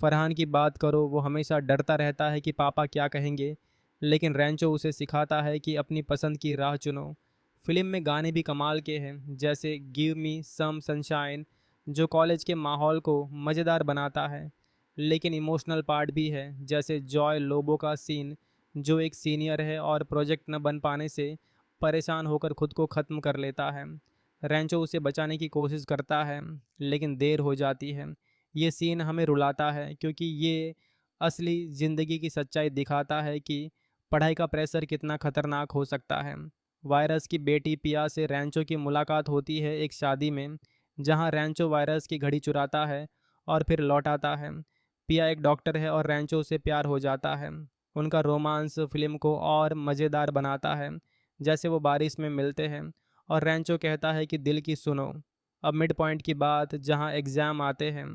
फरहान की बात करो, वो हमेशा डरता रहता है कि पापा क्या कहेंगे, लेकिन रैंचो उसे सिखाता है कि अपनी पसंद की राह चुनो। फिल्म में गाने भी कमाल के हैं, जैसे गिव मी सम सनशाइन, जो कॉलेज के माहौल को मज़ेदार बनाता है। लेकिन इमोशनल पार्ट भी है, जैसे जॉय लोबो का सीन, जो एक सीनियर है और प्रोजेक्ट न बन पाने से परेशान होकर खुद को ख़त्म कर लेता है। रैंचो उसे बचाने की कोशिश करता है, लेकिन देर हो जाती है। ये सीन हमें रुलाता है, क्योंकि ये असली ज़िंदगी की सच्चाई दिखाता है कि पढ़ाई का प्रेशर कितना खतरनाक हो सकता है। वायरस की बेटी पिया से रैंचो की मुलाकात होती है एक शादी में, जहां रैंचो वायरस की घड़ी चुराता है और फिर लौटाता है। पिया एक डॉक्टर है और रैंचो से प्यार हो जाता है। उनका रोमांस फिल्म को और मज़ेदार बनाता है, जैसे वो बारिश में मिलते हैं और रैंचो कहता है कि दिल की सुनो। अब मिड पॉइंट की बात, जहां एग्ज़ाम आते हैं।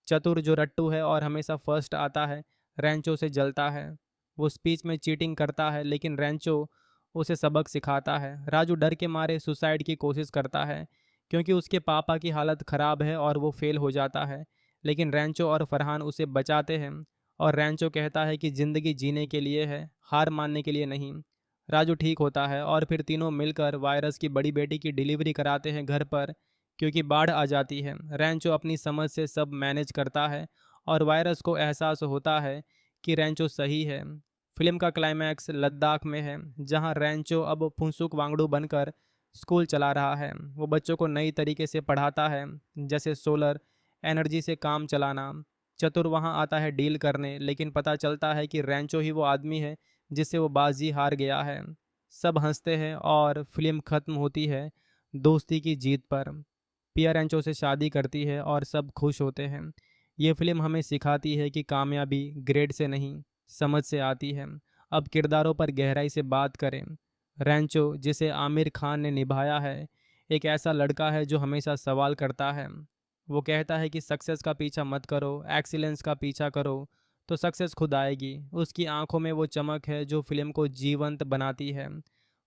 चतुर, जो रट्टू है और हमेशा फर्स्ट आता है, रैंचो से जलता है। वो स्पीच में चीटिंग करता है, लेकिन रैंचो उसे सबक सिखाता है। राजू डर के मारे सुसाइड की कोशिश करता है, क्योंकि उसके पापा की हालत ख़राब है और वो फेल हो जाता है, लेकिन रैंचो और फरहान उसे बचाते हैं। और रैंचो कहता है कि ज़िंदगी जीने के लिए है, हार मानने के लिए नहीं। राजू ठीक होता है और फिर तीनों मिलकर वायरस की बड़ी बेटी की डिलीवरी कराते हैं घर पर, क्योंकि बाढ़ आ जाती है। रैंचो अपनी समझ से सब मैनेज करता है और वायरस को एहसास होता है कि रैंचो सही है। फिल्म का क्लाइमैक्स लद्दाख में है, जहां रैंचो अब फुनसुक वांगडू बनकर स्कूल चला रहा है। वो बच्चों को नई तरीके से पढ़ाता है, जैसे सोलर एनर्जी से काम चलाना। चतुर वहां आता है डील करने, लेकिन पता चलता है कि रैंचो ही वो आदमी है जिससे वो बाजी हार गया है। सब हंसते हैं और फिल्म खत्म होती है दोस्ती की जीत पर। पिया रैंचो से शादी करती है और सब खुश होते हैं। ये फिल्म हमें सिखाती है कि कामयाबी ग्रेड से नहीं, समझ से आती है। अब किरदारों पर गहराई से बात करें। रैंचो, जिसे आमिर खान ने निभाया है, एक ऐसा लड़का है जो हमेशा सवाल करता है। वो कहता है कि सक्सेस का पीछा मत करो, एक्सीलेंस का पीछा करो, तो सक्सेस खुद आएगी। उसकी आंखों में वो चमक है जो फिल्म को जीवंत बनाती है।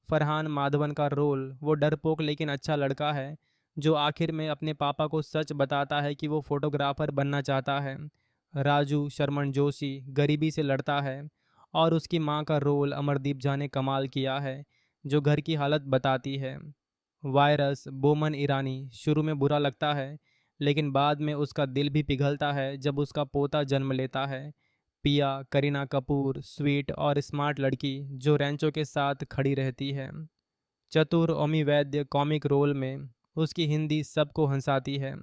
फरहान माधवन का रोल, वो डरपोक लेकिन अच्छा लड़का है जो आखिर में अपने पापा को सच बताता है कि वो फोटोग्राफर बनना चाहता है। राजू शर्मन जोशी गरीबी से लड़ता है, और उसकी माँ का रोल अमरदीप झा ने कमाल किया है, जो घर की हालत बताती है। वायरस बोमन ईरानी शुरू में बुरा लगता है, लेकिन बाद में उसका दिल भी पिघलता है जब उसका पोता जन्म लेता है। पिया करीना कपूर स्वीट और स्मार्ट लड़की जो रैंचो के साथ खड़ी रहती है। चतुर ओमी वैद्य कॉमिक रोल में, उसकी हिंदी सबको हंसाती है।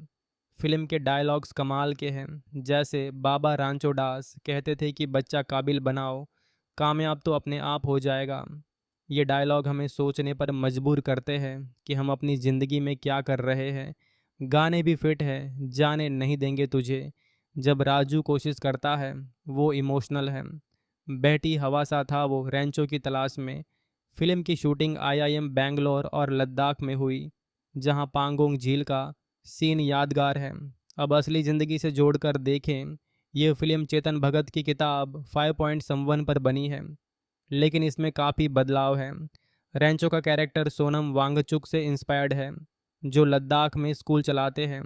फिल्म के डायलॉग्स कमाल के हैं, जैसे बाबा रांचो दास कहते थे कि बच्चा काबिल बनाओ, कामयाब तो अपने आप हो जाएगा। ये डायलॉग हमें सोचने पर मजबूर करते हैं कि हम अपनी ज़िंदगी में क्या कर रहे हैं। गाने भी फिट है, जाने नहीं देंगे तुझे, जब राजू कोशिश करता है, वो इमोशनल है। बहती हवा सा था वो रैंचो की तलाश में। फिल्म की शूटिंग आईआईएम बैंगलोर और लद्दाख में हुई, जहां पांगोंग झील का सीन यादगार है। अब असली ज़िंदगी से जोड़कर देखें, ये फिल्म चेतन भगत की किताब 5.1 पर बनी है, लेकिन इसमें काफ़ी बदलाव है। रैंचो का कैरेक्टर सोनम वांगचुक से इंस्पायर्ड है, जो लद्दाख में स्कूल चलाते हैं।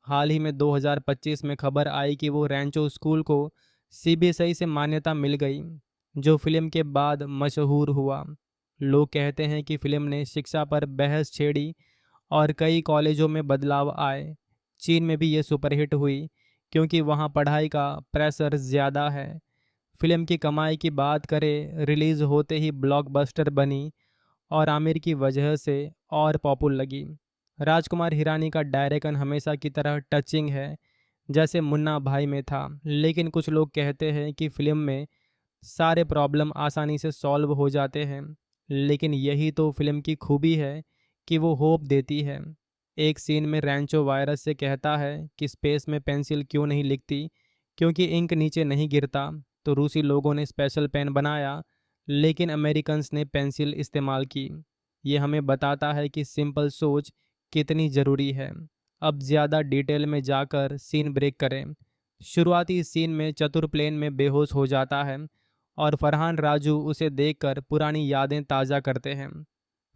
हाल ही में 2025 में खबर आई कि वो रैंचो स्कूल को सीबीएसई से मान्यता मिल गई, जो फिल्म के बाद मशहूर हुआ। लोग कहते हैं कि फिल्म ने शिक्षा पर बहस छेड़ी और कई कॉलेजों में बदलाव आए। चीन में भी ये सुपरहिट हुई, क्योंकि वहाँ पढ़ाई का प्रेशर ज़्यादा है। फिल्म की कमाई की बात करें, रिलीज़ होते ही ब्लॉकबस्टर बनी और आमिर की वजह से और पॉपुलर लगी। राजकुमार हिरानी का डायरेक्शन हमेशा की तरह टचिंग है, जैसे मुन्ना भाई में था, लेकिन कुछ लोग कहते हैं कि फिल्म में सारे प्रॉब्लम आसानी से सॉल्व हो जाते हैं। लेकिन यही तो फिल्म की खूबी है कि वो होप देती है। एक सीन में रैंचो वायरस से कहता है कि स्पेस में पेंसिल क्यों नहीं लिखती, क्योंकि इंक नीचे नहीं गिरता। तो रूसी लोगों ने स्पेशल पेन बनाया, लेकिन अमेरिकन्स ने पेंसिल इस्तेमाल की। ये हमें बताता है कि सिंपल सोच कितनी ज़रूरी है। अब ज़्यादा डिटेल में जाकर सीन ब्रेक करें। शुरुआती सीन में चतुर प्लेन में बेहोश हो जाता है और फरहान राजू उसे देखकर पुरानी यादें ताज़ा करते हैं।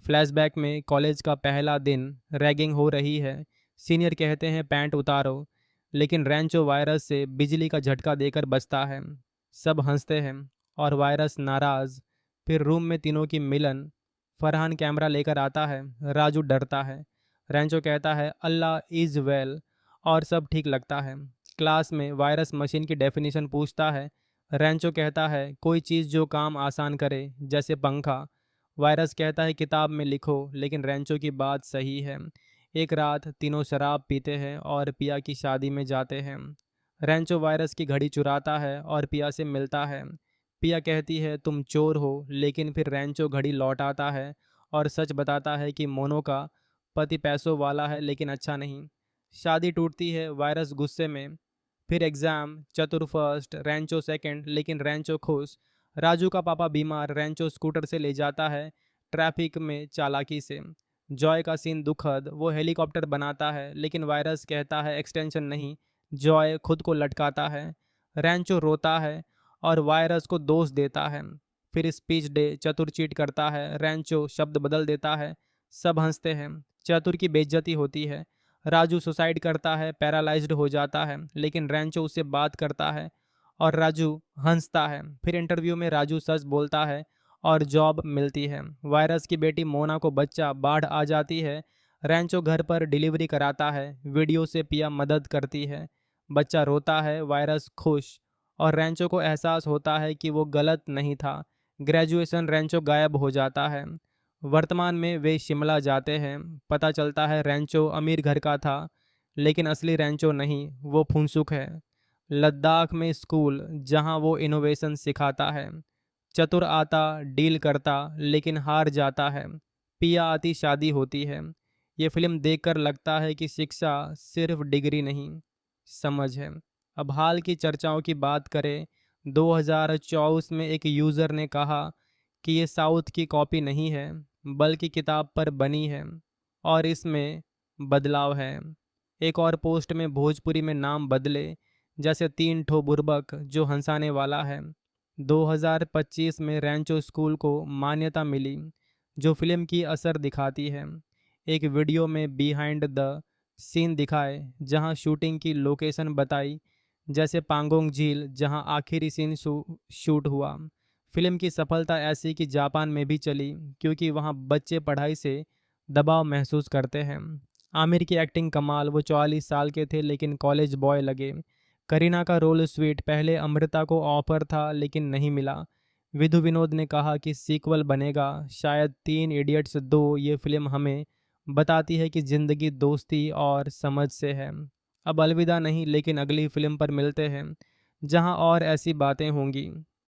फ्लैशबैक में कॉलेज का पहला दिन, रैगिंग हो रही है, सीनियर कहते हैं पैंट उतारो, लेकिन रैंचो वायरस से बिजली का झटका देकर बचता है। सब हंसते हैं और वायरस नाराज़। फिर रूम में तीनों की मिलन। फरहान कैमरा लेकर आता है, राजू डरता है, रैंचो कहता है अल्लाह इज़ वेल, और सब ठीक लगता है। क्लास में वायरस मशीन की डेफिनेशन पूछता है। रैंचो कहता है कोई चीज़ जो काम आसान करे, जैसे पंखा। वायरस कहता है किताब में लिखो, लेकिन रैंचो की बात सही है। एक रात तीनों शराब पीते हैं और पिया की शादी में जाते हैं। रैंचो वायरस की घड़ी चुराता है और पिया से मिलता है। पिया कहती है तुम चोर हो, लेकिन फिर रैंचो घड़ी लौटाता है और सच बताता है कि मोनो का पति पैसों वाला है लेकिन अच्छा नहीं। शादी टूटती है, वायरस गुस्से में। फिर एग्ज़ाम, चतुर फर्स्ट, रैंचो सेकंड, लेकिन रैंचो खुश। राजू का पापा बीमार, रैंचो स्कूटर से ले जाता है ट्रैफिक में चालाकी से। जॉय का सीन दुखद, वो हेलीकॉप्टर बनाता है, लेकिन वायरस कहता है एक्सटेंशन नहीं। जॉय खुद को लटकाता है। रैंचो रोता है और वायरस को दोष देता है। फिर स्पीच डे, चतुर चीट करता है, रैंचो शब्द बदल देता है। सब हंसते हैं। चतुर की बेइज्जती होती है। राजू सुसाइड करता है, पैरालाइज्ड हो जाता है, लेकिन रैंचो उससे बात करता है और राजू हंसता है। फिर इंटरव्यू में राजू सच बोलता है और जॉब मिलती है। वायरस की बेटी मोना को बच्चा बाढ़ आ जाती है। रैंचो घर पर डिलीवरी कराता है। वीडियो से पिया मदद करती है। बच्चा रोता है, वायरस खुश। और रैंचो को एहसास होता है कि वो गलत नहीं था। ग्रेजुएशन रैंचो गायब हो जाता है। वर्तमान में वे शिमला जाते हैं। पता चलता है रैंचो अमीर घर का था, लेकिन असली रैंचो नहीं, वो फुनसुक है। लद्दाख में स्कूल जहां वो इनोवेशन सिखाता है। चतुर आता, डील करता, लेकिन हार जाता है। पिया आती, शादी होती है। ये फिल्म देखकर लगता है कि शिक्षा सिर्फ डिग्री नहीं, समझ है। अब हाल की चर्चाओं की बात करें, 2024 में एक यूज़र ने कहा कि ये साउथ की कॉपी नहीं है, बल्कि किताब पर बनी है और इसमें बदलाव है। एक और पोस्ट में भोजपुरी में नाम बदले, जैसे तीन ठो बुर्बक जो हंसाने वाला है। 2025 में रैंचो स्कूल को मान्यता मिली, जो फिल्म की असर दिखाती है। एक वीडियो में बिहाइंड द सीन दिखाए, जहां शूटिंग की लोकेशन बताई, जैसे पांगोंग झील जहां आखिरी सीन शूट हुआ। फिल्म की सफलता ऐसी कि जापान में भी चली, क्योंकि वहां बच्चे पढ़ाई से दबाव महसूस करते हैं। आमिर की एक्टिंग कमाल, वो 44 साल के थे लेकिन कॉलेज बॉय लगे। करीना का रोल स्वीट, पहले अमृता को ऑफर था लेकिन नहीं मिला। विधु विनोद ने कहा कि सीक्वल बनेगा, शायद 3 इडियट्स 2। ये फिल्म हमें बताती है कि ज़िंदगी दोस्ती और समझ से है। अब अलविदा नहीं, लेकिन अगली फिल्म पर मिलते हैं, जहां और ऐसी बातें होंगी।